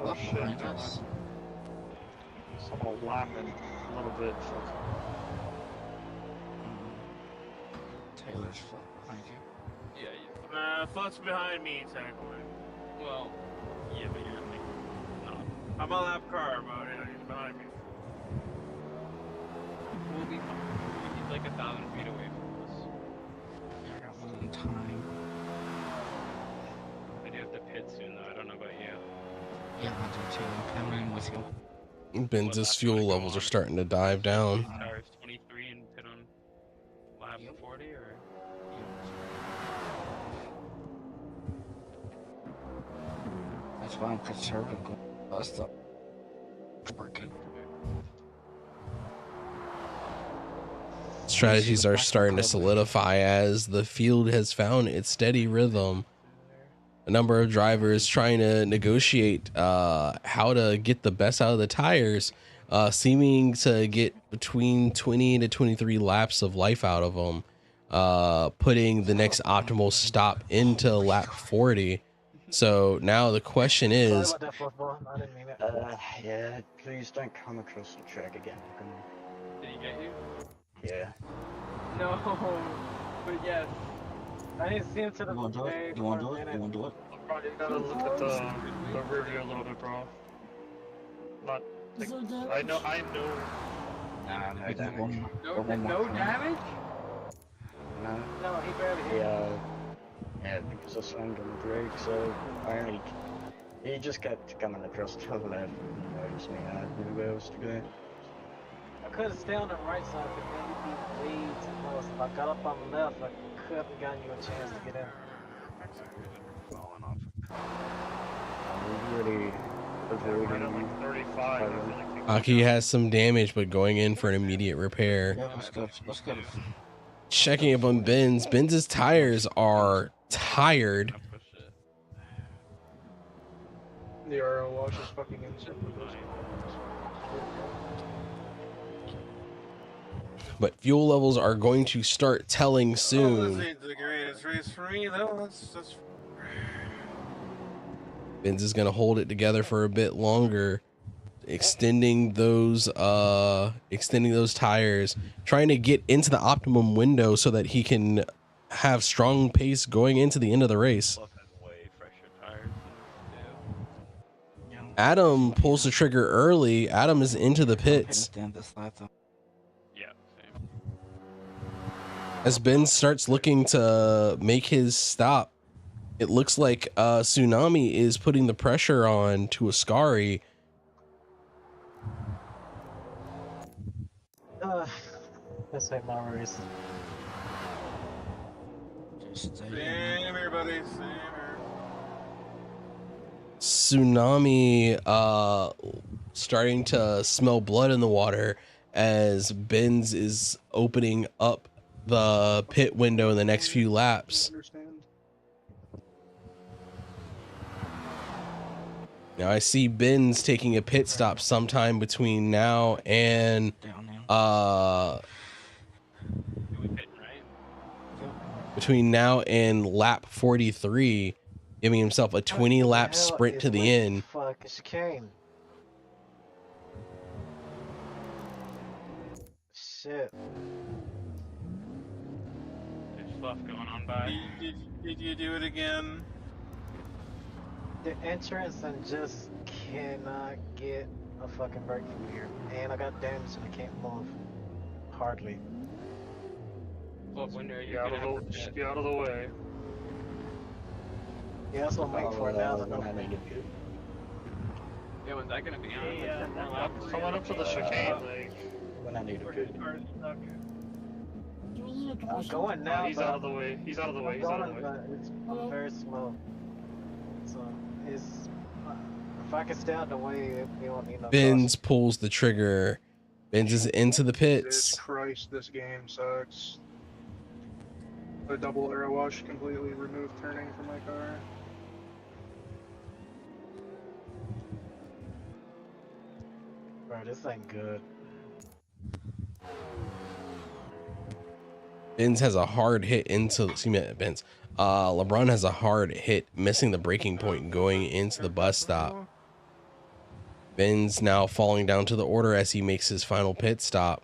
Oh shit. So I'm gonna lap him a little bit. Taylor's foot behind you. Yeah, Foot's behind me, technically. Well, yeah, but you're like, no. I'm a lap car, but yeah, he's behind me. We'll be fine. He's like 1,000 feet away from us. I got one time. I do have to pit soon, though. I don't know about you. Yeah, I do too. I'm coming with you. Benz's fuel levels are starting to dive down. Tires 23 and pit on lap 40, or? That's why I'm conservative. That's the working. Strategies are starting to solidify as the field has found its steady rhythm. A number of drivers trying to negotiate how to get the best out of the tires, seeming to get between 20 to 23 laps of life out of them, putting the next optimal stop into lap 40. So now the question is, Yeah, please don't come across the track again. Did he get you? Yeah. No, but yes. I didn't see him to the You wanna do it? You wanna do it? You wanna do it? Bro, you gotta look at the rear view a little bit, bro. Not. Like, I know. Nah, no damage. No damage? No. No, he barely hit. Yeah, because I slammed on the brake, so he just kept coming across to the left and noticed me. I had nowhere else to go. I couldn't stay on the right side, but then he'd be way too close. If I got up on the left, I could have gotten you a chance to get in. Really avoiding like 35. I feel like Aki has some damage, but going in for an immediate repair. Yeah, let's go. Checking up on Benz. Benz's tires are tired. The RO wash is fucking insane. But fuel levels are going to start telling This soon. ain't the greatest race for me, though. That's Benz is going to hold it together for a bit longer, extending those tires, trying to get into the optimum window so that he can have strong pace going into the end of the race. Adam pulls the trigger early. Adam is into the pits. As Ben starts looking to make his stop, it looks like Tsunami is putting the pressure on to Ascari. This ain't my race. same here, buddy. Same here. Tsunami starting to smell blood in the water as Benz is opening up the pit window in the next few laps. Now I see Benz taking a pit stop sometime between now and lap 43, giving himself a 20 lap sprint to the end. Fuck is chicane? Shit. There's fluff going on by. Did you do it again? The entrance and just cannot get a fucking break from here. And I got damage and I can't move. Hardly. What window are you Get out of the way. Yeah, that's what I'm waiting for now. Yeah, when's that gonna be on? Yeah, coming up to the chicane, like. When I need a good. I'm going now. He's out of the way. He's out of the way. He's out of the way. It's very slow. So it's if I can stay out of the way, it won't need no. Benz pulls the trigger. Benz is into the pits. Jesus Christ, this game sucks. The double arrow wash completely removed turning from my car. Bro, this ain't good. Benz has a hard hit into, excuse me, Benz. LeBron has a hard hit, missing the breaking point going into the bus stop. Benz now falling down to the order as he makes his final pit stop.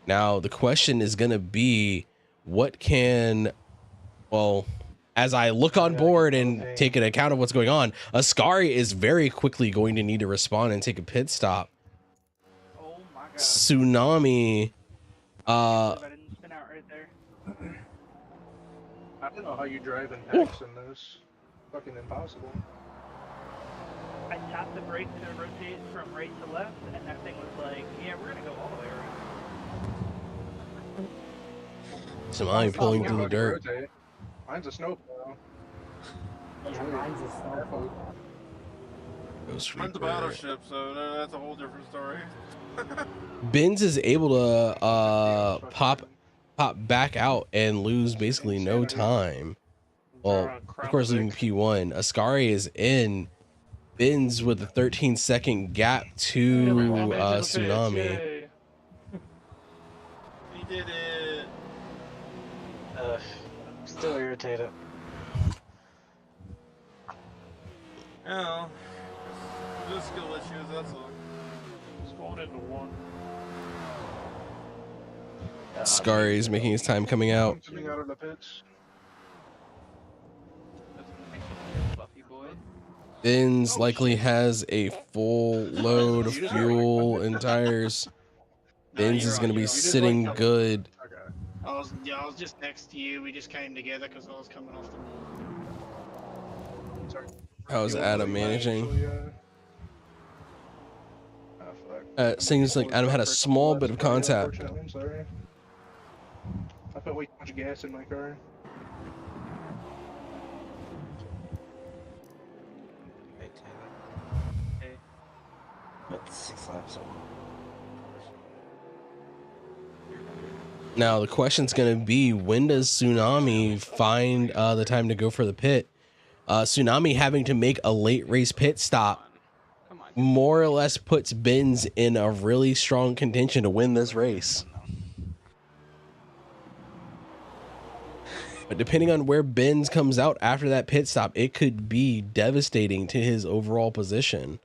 Now, the question is going to be, what can, well, as I look on board and take an account of what's going on, Ascari is very quickly going to need to respond and take a pit stop. Oh my god. Tsunami, I didn't spin out right there. I don't know how you drive in packs in this. Fucking impossible. I tapped the brake to rotate from right to left, and that thing was like, yeah, we're gonna go all the way around. Tsunami pulling through the dirt. Mine's a snowplow. Yeah, mine's a snowplow. Mine's a battleship, so that's a whole different story. Benz is able to pop back out and lose basically no time. Well, of course, leaving P1. Ascari is in. Benz with a 13-second gap to Tsunami. He did it. Still irritated. Yeah. Just skill issues, that's all. Just going into one. Ascari is making his time coming out. Coming out of the pits. Benz likely has a full load of fuel and tires. Benz is going to be sitting good. I was just next to you. We just came together because I was coming off the wall. How's Adam managing? Seems like Adam had a small bit of contact. I'm sorry. I put way too much gas in my car. But 6 laps over. Now the question's going to be, when does Tsunami find the time to go for the pit? Tsunami having to make a late race pit stop more or less puts Benz in a really strong contention to win this race. But depending on where Benz comes out after that pit stop, it could be devastating to his overall position.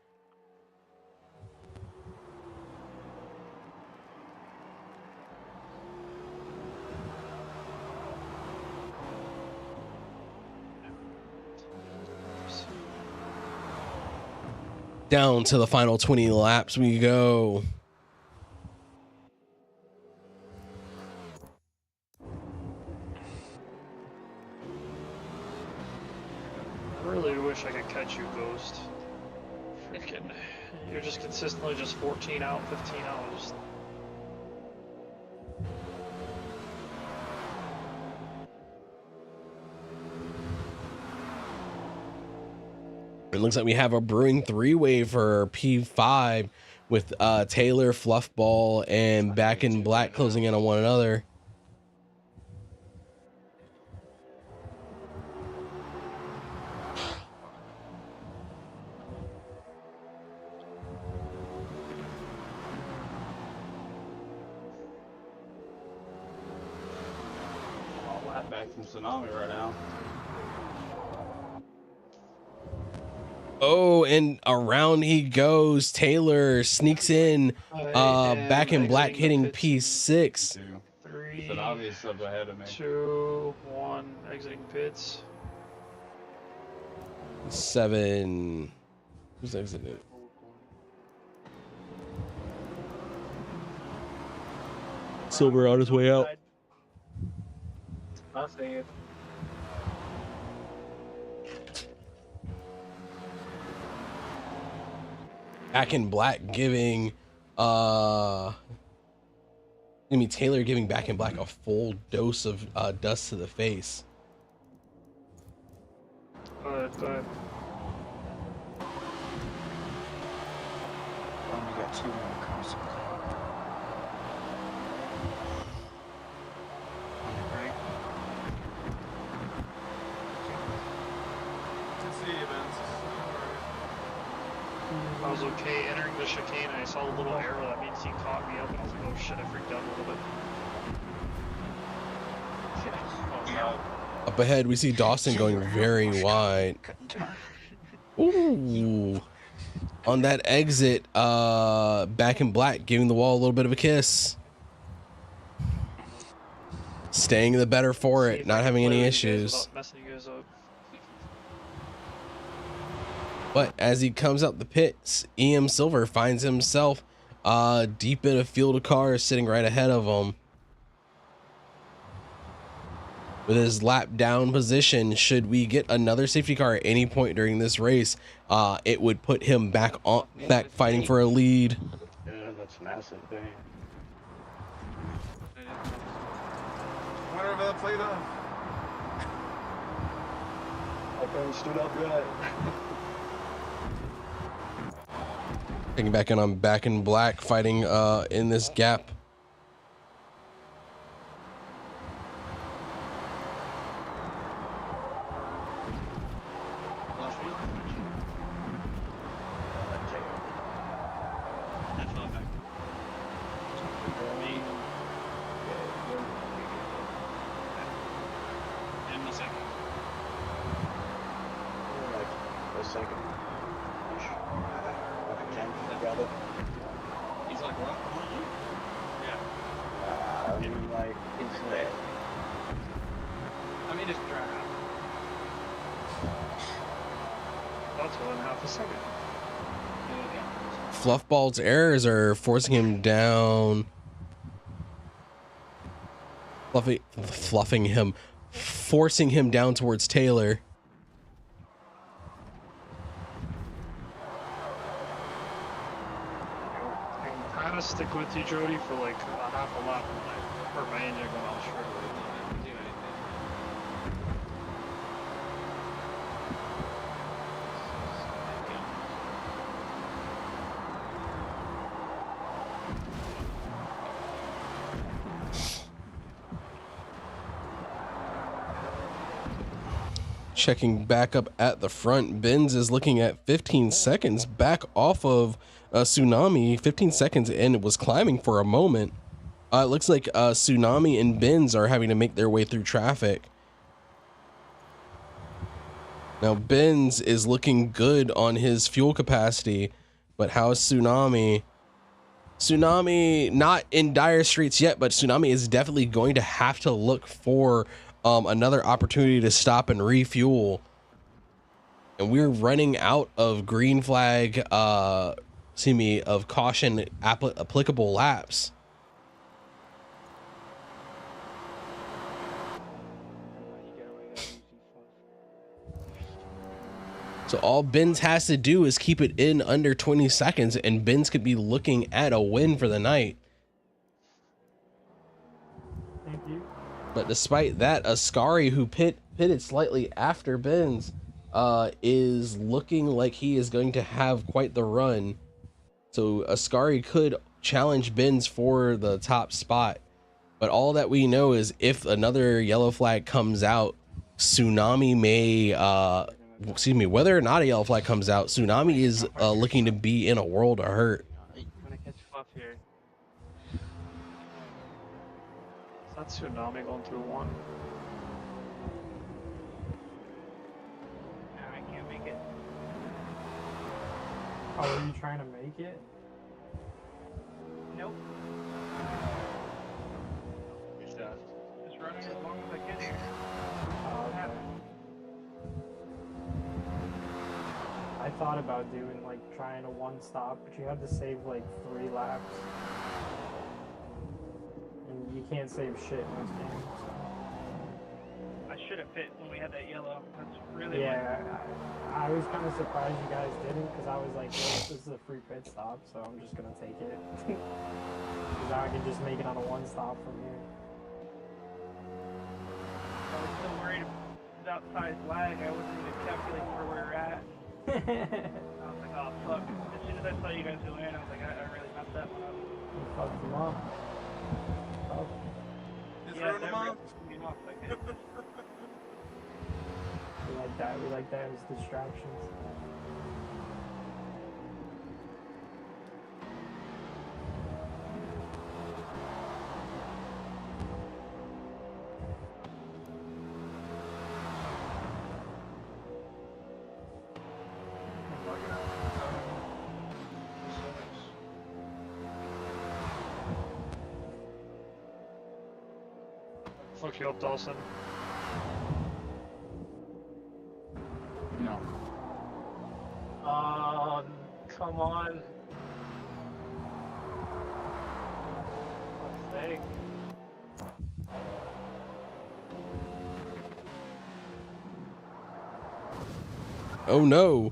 Down to the final 20 laps we go. I really wish I could catch you, Ghost. Freaking, you're just consistently just 14 out, 15 out. Just... It looks like we have a brewing three-way for P5 with Taylor, Fluffball, and Back in Black closing in on one another. All that back from Tsunami right now. Oh, and around he goes. Taylor sneaks in. Back in Black hitting P6. 3, Tsunami's up ahead of me. 2, 1, exiting pits. 7. Who's exited? Silver on his way out. I see it. Back in Black giving Taylor giving Back in Black a full dose of dust to the face. Go ahead. Only got 2 more cars to play. On the right. Good to see you, Vince. I was was okay entering the chicane, and I saw the little arrow. That means he caught me up, and I was like, oh shit, I freaked out a little bit. Up ahead, we see Dawson going very wide. Ooh. On that exit, back in black, giving the wall a little bit of a kiss. Staying the better for it, not having any issues. Messing you guys up. But as he comes out the pits, EM Silver finds himself deep in a field of cars sitting right ahead of him. With his lap down position, should we get another safety car at any point during this race, it would put him back fighting for a lead. Yeah, that's massive, dang. Winner of the play-doh. Okay, stood up right. Taking back in on back in black, fighting in this gap. He's like, what? Yeah. I mean, like, it's lit. I mean, it's dry. That's 1.5 a second. Fluffball's errors are forcing him down. Forcing him down towards Taylor. I can kind of stick with you, Jody, for like a half a lap and like hurt my engine going all straight away. Checking back up at the front, Benz is looking at 15 seconds back off of Tsunami. 15 seconds and it was climbing for a moment. It looks like Tsunami and Benz are having to make their way through traffic. Now Benz is looking good on his fuel capacity, but how is Tsunami? Tsunami not in dire straits yet, but Tsunami is definitely going to have to look for another opportunity to stop and refuel. And we're running out of green flag, of caution applicable laps. So all Benz has to do is keep it in under 20 seconds and Benz could be looking at a win for the night. Thank you. But despite that, Ascari, who pitted slightly after Benz, is looking like he is going to have quite the run. So Ascari could challenge Benz for the top spot. But all that we know is if another yellow flag comes out, Tsunami may, whether or not a yellow flag comes out, Tsunami is looking to be in a world of hurt. I'm gonna catch Fluff here. Is that Tsunami going through one? No, I can't make it. Oh, are you trying to make it? Nope. Just running as long as I can here. I thought about doing like trying a one stop, but you have to save like 3 laps. And you can't save shit in this game. So. I should have pit when we had that yellow. That's really Yeah, I was kind of surprised you guys didn't, because I was like, well, this is a free pit stop, so I'm just gonna take it. Because now I can just make it on a one stop from here. I was so worried about outside lag, I wasn't even calculating where we were at. I was like, oh fuck. As soon as I saw you guys go in, I was like, I really messed that one up. You fucked them up. Oh. Yeah, them off like that. We like that as distractions. Fuck you up, Dawson. No. Oh, come on. Fuck's sake. Oh no.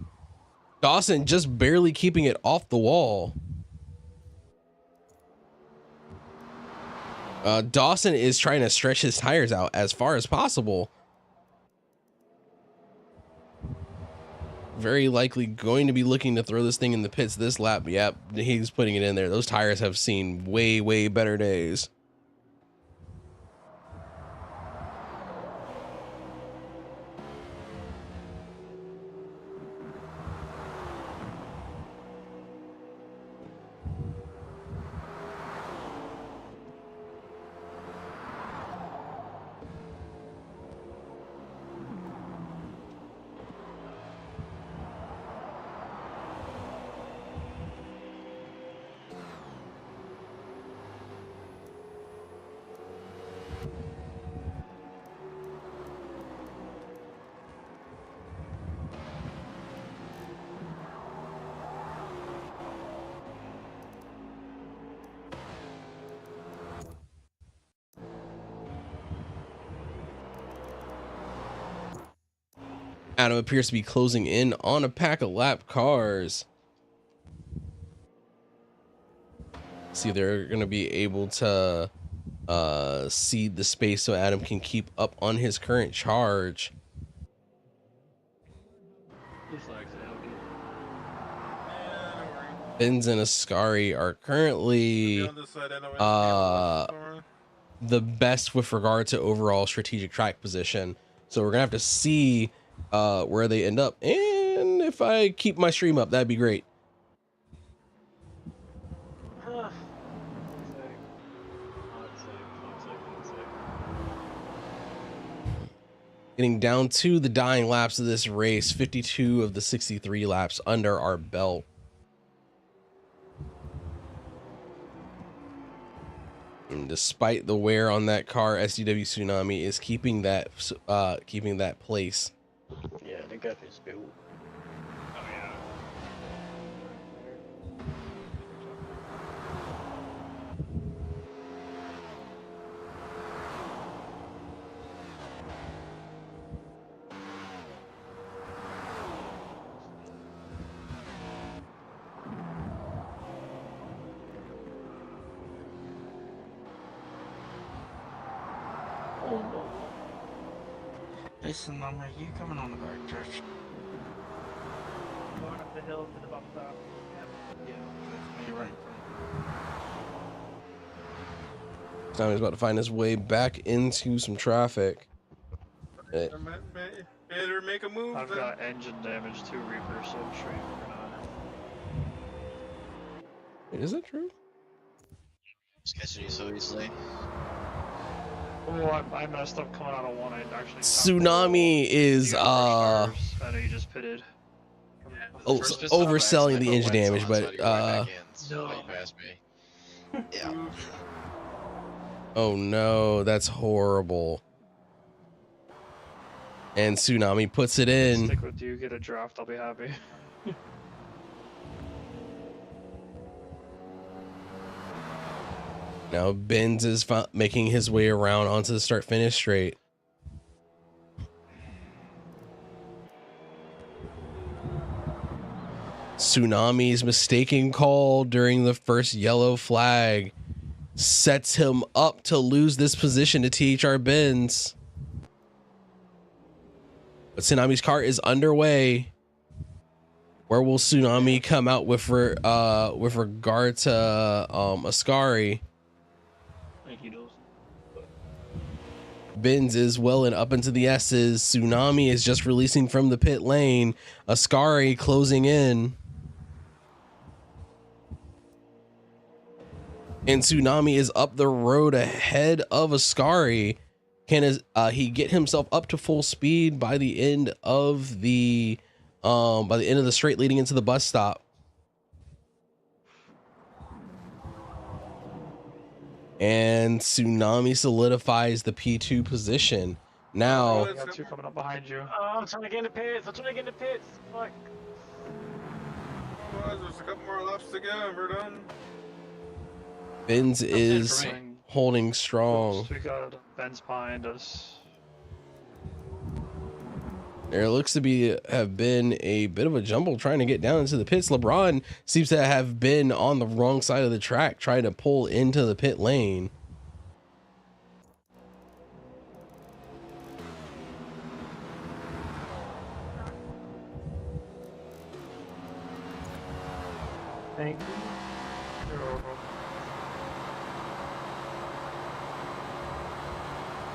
Dawson just barely keeping it off the wall. Dawson is trying to stretch his tires out as far as possible. Very likely going to be looking to throw this thing in the pits this lap. Yep, he's putting it in there. Those tires have seen way, way better days. Adam appears to be closing in on a pack of lap cars. See, they're going to be able to cede the space so Adam can keep up on his current charge. Benz and Ascari are currently the best with regard to overall strategic track position. So we're gonna have to see where they end up, and if I keep my stream up, that'd be great. Getting down to the dying laps of this race, 52 of the 63 laps under our belt. And despite the wear on that car, SDW Tsunami is keeping that place. Yeah, the gap is built. Listen, Mama, you coming on the back church? Going up the hill to the bus stop. Yeah, that's me right. Tommy's about to find his way back into some traffic. Better make a move. I've got engine damage too, Reaper, so I'm sure you're gonna. Is that true? Just catching you so easily. Oh, I messed up coming out of one. I actually. Tsunami is I know you just pitted. overselling the engine damage, but No. Yeah. oh no, that's horrible. And Tsunami puts it in. Stick with you, get a draft, I'll be happy. Now Benz is making his way around onto the start-finish straight. Tsunami's mistaken call during the first yellow flag sets him up to lose this position to THR Benz. But Tsunami's car is underway. Where will Tsunami come out with regard to Ascari? Benz is well and up into the S's. Tsunami is just releasing from the pit lane. Ascari closing in. And Tsunami is up the road ahead of Ascari. Can he get himself up to full speed by the end of the straight leading into the bus stop? And Tsunami solidifies the P2 position. Now, I got two coming up behind you. Oh, I'm trying to get in the pits. I'm trying to get in the pits. Fuck. Well, there's a couple more laps to go and we're done. Benz is holding strong. We got Ben's behind us. There looks to have been a bit of a jumble trying to get down into the pits. LeBron seems to have been on the wrong side of the track, trying to pull into the pit lane. Thank you.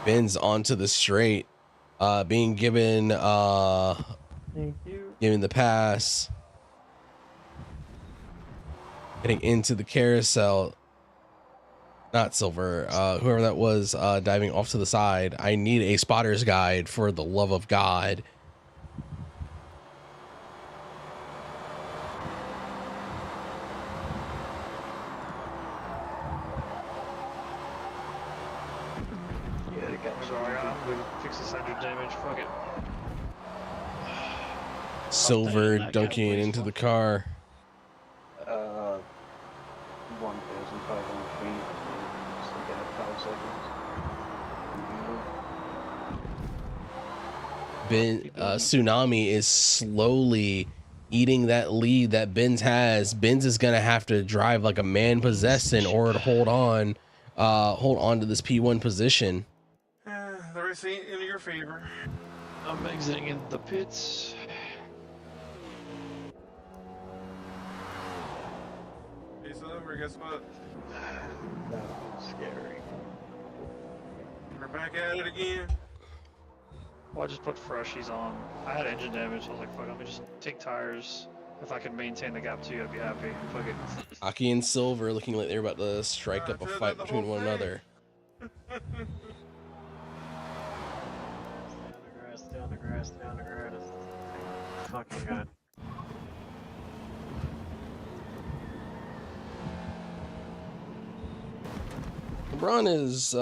Ben's onto the straight, being given Thank you. given the pass, getting into the carousel. Not Silver, whoever that was, diving off to the side. I need a spotter's guide for the love of God. Fix this engine damage. Fuck it. Silver dunking into the car. 1,500 feet. So we got 5 seconds. Tsunami is slowly eating that lead that Benz has. Benz is gonna have to drive like a man possessed in order to hold on to this P1 position. The race ain't in your favor. I'm exiting in the pits. Hey, Silver, guess what? That was scary. We're back at it again. Well, I just put freshies on. I had engine damage, so I was like, fuck, let me just take tires. If I can maintain the gap to you, I'd be happy. Fuck it. Aki and Silver looking like they're about to strike up a fight between one another. Stay on the grass, stay on the grass. Fucking good. LeBron is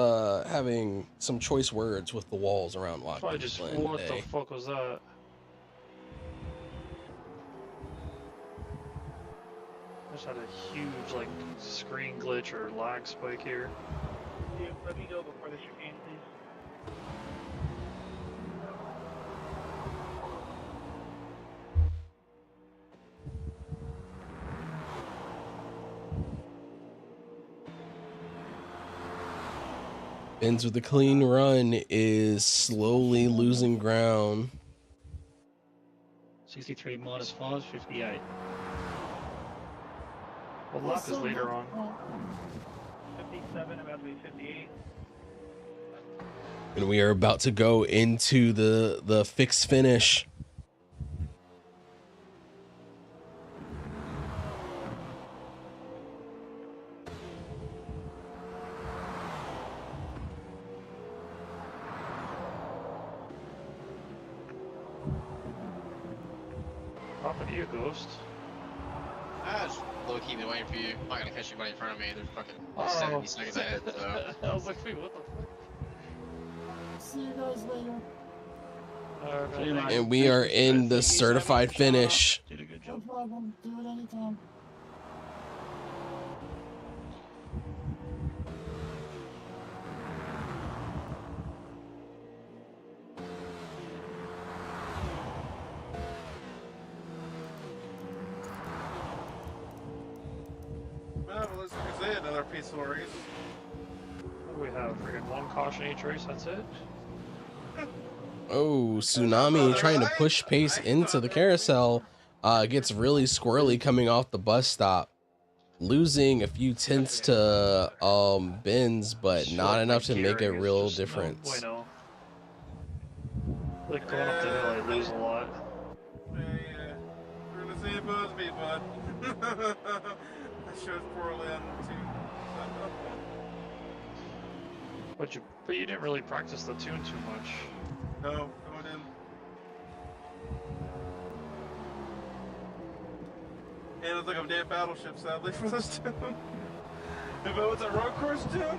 having some choice words with the walls around Watkins Glen What today. the fuck was that? I just had a huge, like, screen glitch or lag spike here. Yeah, let me go before the chicane, please. Benz with a clean run is slowly losing ground. 63 minus 5, 58. What lap is later on? 57, about to be 58. And we are about to go into the fixed finish. Popping to you, Ghost. I was low-key been waiting for you. I'm not gonna catch anybody in front of me. There's fucking Oh. 70 seconds ahead, so. I was like, wait, what the fuck? See you guys later. And we are in the certified finish. Did a good No job. problem. Do it anytime. Well, let's say another peaceful race. We have friggin' one caution each race, that's it. Oh, Tsunami trying to push pace into the carousel. Gets really squirrely coming off the bus stop. Losing a few tenths to Benz, but not enough to make a real difference. No bueno. Like going up the hill, I lose a lot. Yeah. We're gonna see it buzz me, bud. I showed poorly on two. But you didn't really practice the tune too much. No, I didn't. And it's like a damn battleship, sadly, for this tune. If it was a road course tune,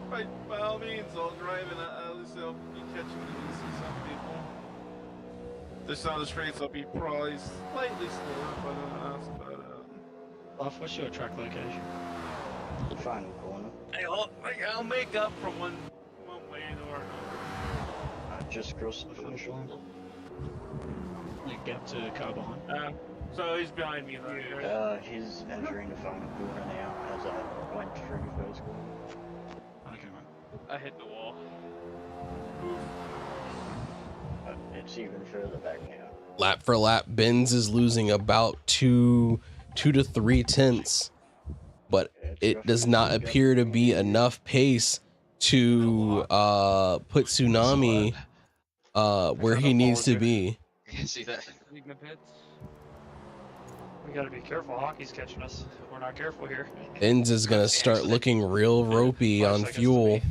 by all means, I'll drive and at least I'll be catching the see some people. This on the straights, I'll be probably slightly slower, but that's about it. Buff, what's your track location? Final corner. I'll make up for one way or another. I just crossed the finish line. You get to car behind. So he's behind me though. He's entering the final corner now as I went through the first corner. Okay, man. I hit the wall. It's even further back now. Lap for lap, Benz is losing about 2 to 3 tenths, but it does not appear to be enough pace to put Tsunami where he needs to be. You can see that. We gotta be careful. Hockey's catching us. If we're not careful here. Benz is gonna start looking real ropey on fuel.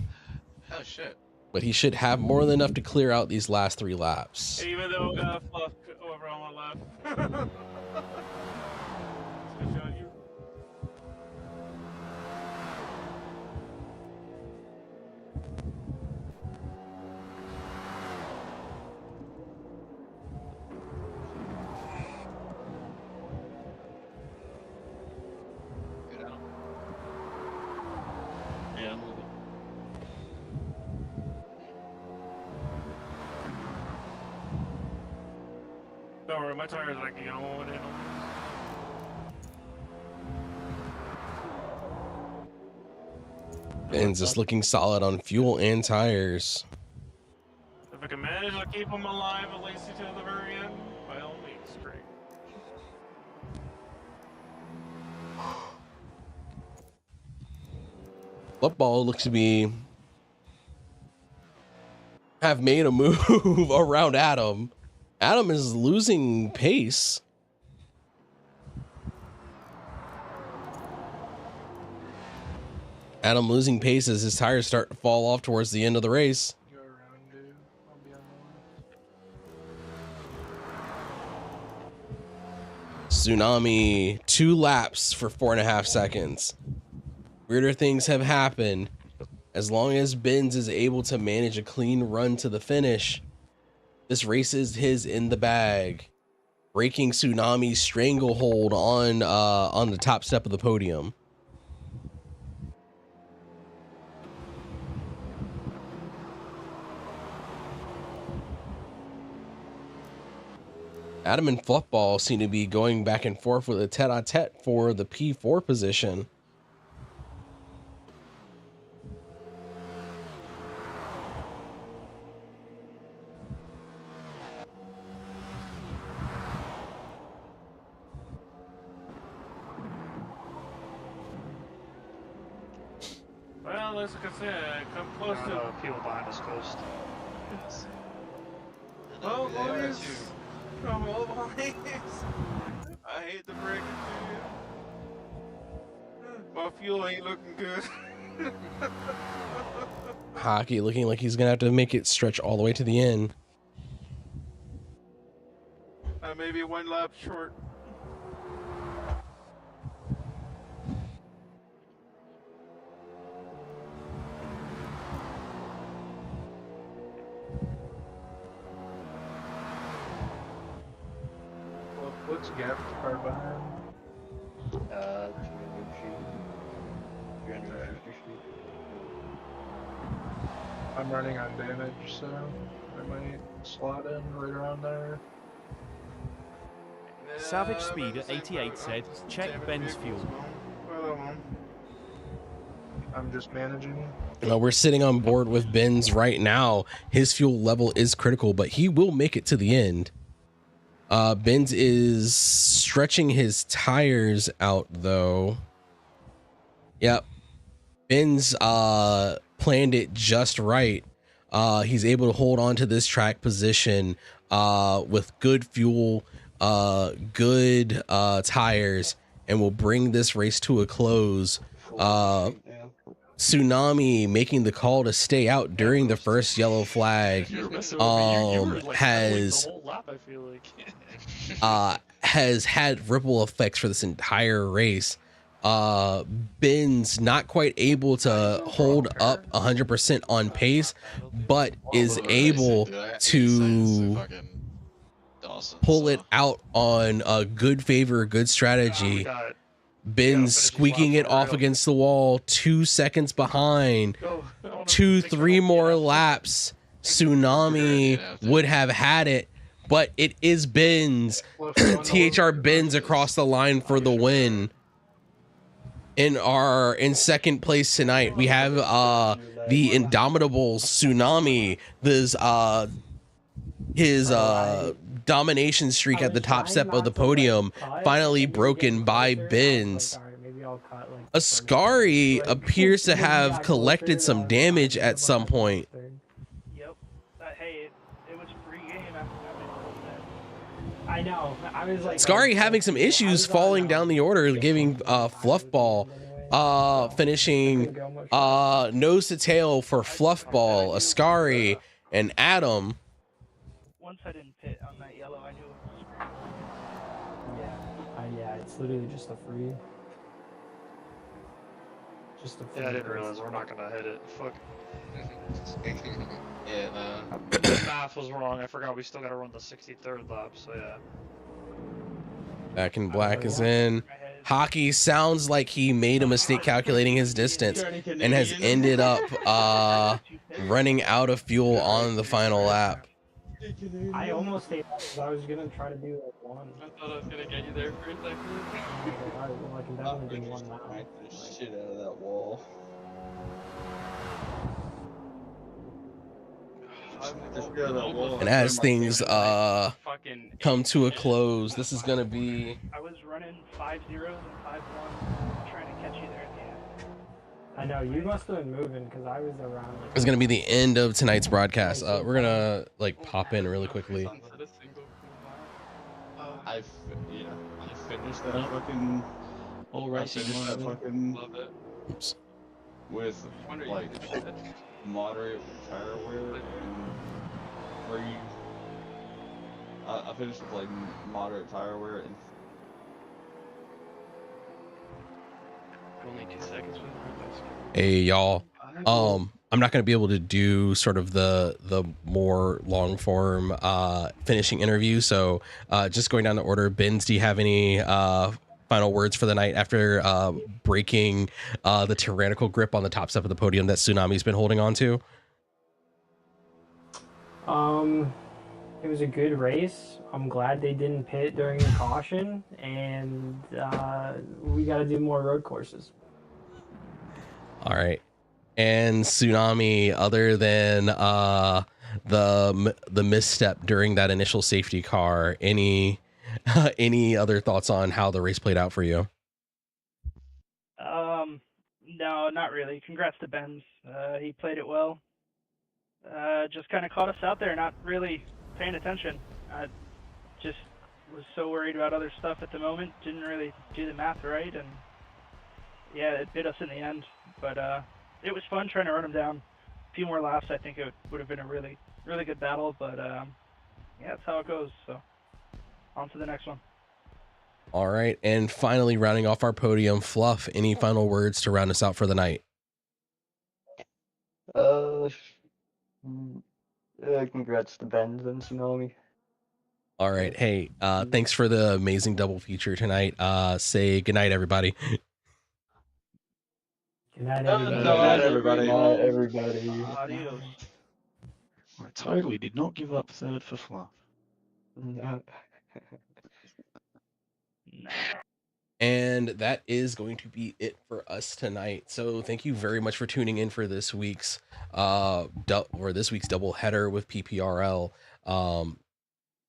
Oh shit. But he should have more than enough to clear out these last 3 laps. Even though Fluff over on my left. Yeah, a little bit. Don't worry, my tires like going in. Benz is looking solid on fuel and tires. If I can manage to keep them alive at least until the very end, by all means, great. Football looks to have made a move around Adam. Adam is losing pace. Adam losing pace as his tires start to fall off towards the end of the race. Tsunami 2 laps for 4.5 seconds. Weirder things have happened. As long as Benz is able to manage a clean run to the finish, this race is his in the bag, breaking Tsunami's stranglehold on the top step of the podium. Adam and Fluffball seem to be going back and forth with a tete-a-tete for the P4 position. Well, as I said, come close to people behind us coast. Oh, boys! Come on, boys! I hate to break it to you. My fuel ain't looking good. Hockey looking like he's gonna have to make it stretch all the way to the end. Maybe 1 lap short. What's Gaff's car behind? 350 feet. I'm running on damage, so I might slot in right around there. Savage Speed at 88 said, check Ben's fuel. I'm just managing. We're sitting on board with Ben's right now. His fuel level is critical, but he will make it to the end. Benz is stretching his tires out though. Yep. Benz planned it just right. He's able to hold on to this track position with good fuel, good tires, and will bring this race to a close. Tsunami making the call to stay out during the first yellow flag has had ripple effects for this entire race. Ben's not quite able to hold up 100% on pace, but is able to pull it out on a good favor, good strategy. Ben's squeaking it off against the wall, 2 seconds behind, 2-3 more laps. Tsunami would have had it, but it is Ben's. THR Ben's across the line for the win. In second place tonight, we have the indomitable Tsunami. His domination streak at the top step of the podium finally broken by Benz. Ascari appears to have collected some damage at some point. Yep. Hey, it was free game after that. I know. I was like, Ascari having some issues falling down the order, giving Fluffball finishing nose to tail for Fluffball, Ascari, and Adam. Once I didn't pit on that yellow, I knew it was free. Yeah, it's literally just a free. Just a free. Yeah, I didn't realize we're not gonna hit it. Fuck. Yeah, no. The math was wrong. I forgot we still gotta run the 63rd lap, so yeah. Back in Black is in. Hockey sounds like he made a mistake calculating his distance and has ended up running out of fuel on the final lap. I almost stayed up because I was gonna try to do like one. I thought I was gonna get you there for a second. I can definitely do one now. Smack the shit out of that wall. And as things come to a close, this is gonna be. I was running 5-0s and 5-1, trying to catch you there at the end. I know you must have been moving because I was around. It's gonna be the end of tonight's broadcast. We're gonna like pop in really quickly. I finished that fucking whole racing that fucking love it. Oops. With like moderate tire wear and where you I finished with like moderate tire wear and only 2 seconds. Hey y'all, I'm not gonna be able to do sort of the more long form finishing interview, so just going down the order. Benz, do you have any final words for the night after breaking the tyrannical grip on the top step of the podium that Tsunami's been holding on to? It was a good race. I'm glad they didn't pit during the caution, and we got to do more road courses. All right. And Tsunami, other than the misstep during that initial safety car, any other thoughts on how the race played out for you? No, not really. Congrats to Benz. He played it well. Just kind of caught us out there, not really paying attention. I just was so worried about other stuff at the moment. Didn't really do the math right, and yeah, it bit us in the end. But it was fun trying to run him down. A few more laps, I think it would have been a really, really good battle. But yeah, that's how it goes. So on to the next one. All right, and finally rounding off our podium, Fluff, any final words to round us out for the night? Congrats to Benz and Tsunami. All right, hey, thanks for the amazing double feature tonight. Say goodnight, everybody. Good night, everybody. Good night, everybody. Adios. I totally did not give up third for Fluff. And that is going to be it for us tonight. So thank you very much for tuning in for this week's this week's double header with PPRL.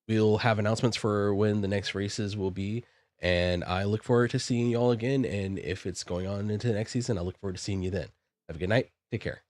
We'll have announcements for when the next races will be, and I look forward to seeing you all again. And if it's going on into the next season, I look forward to seeing you then. Have a good night. Take care.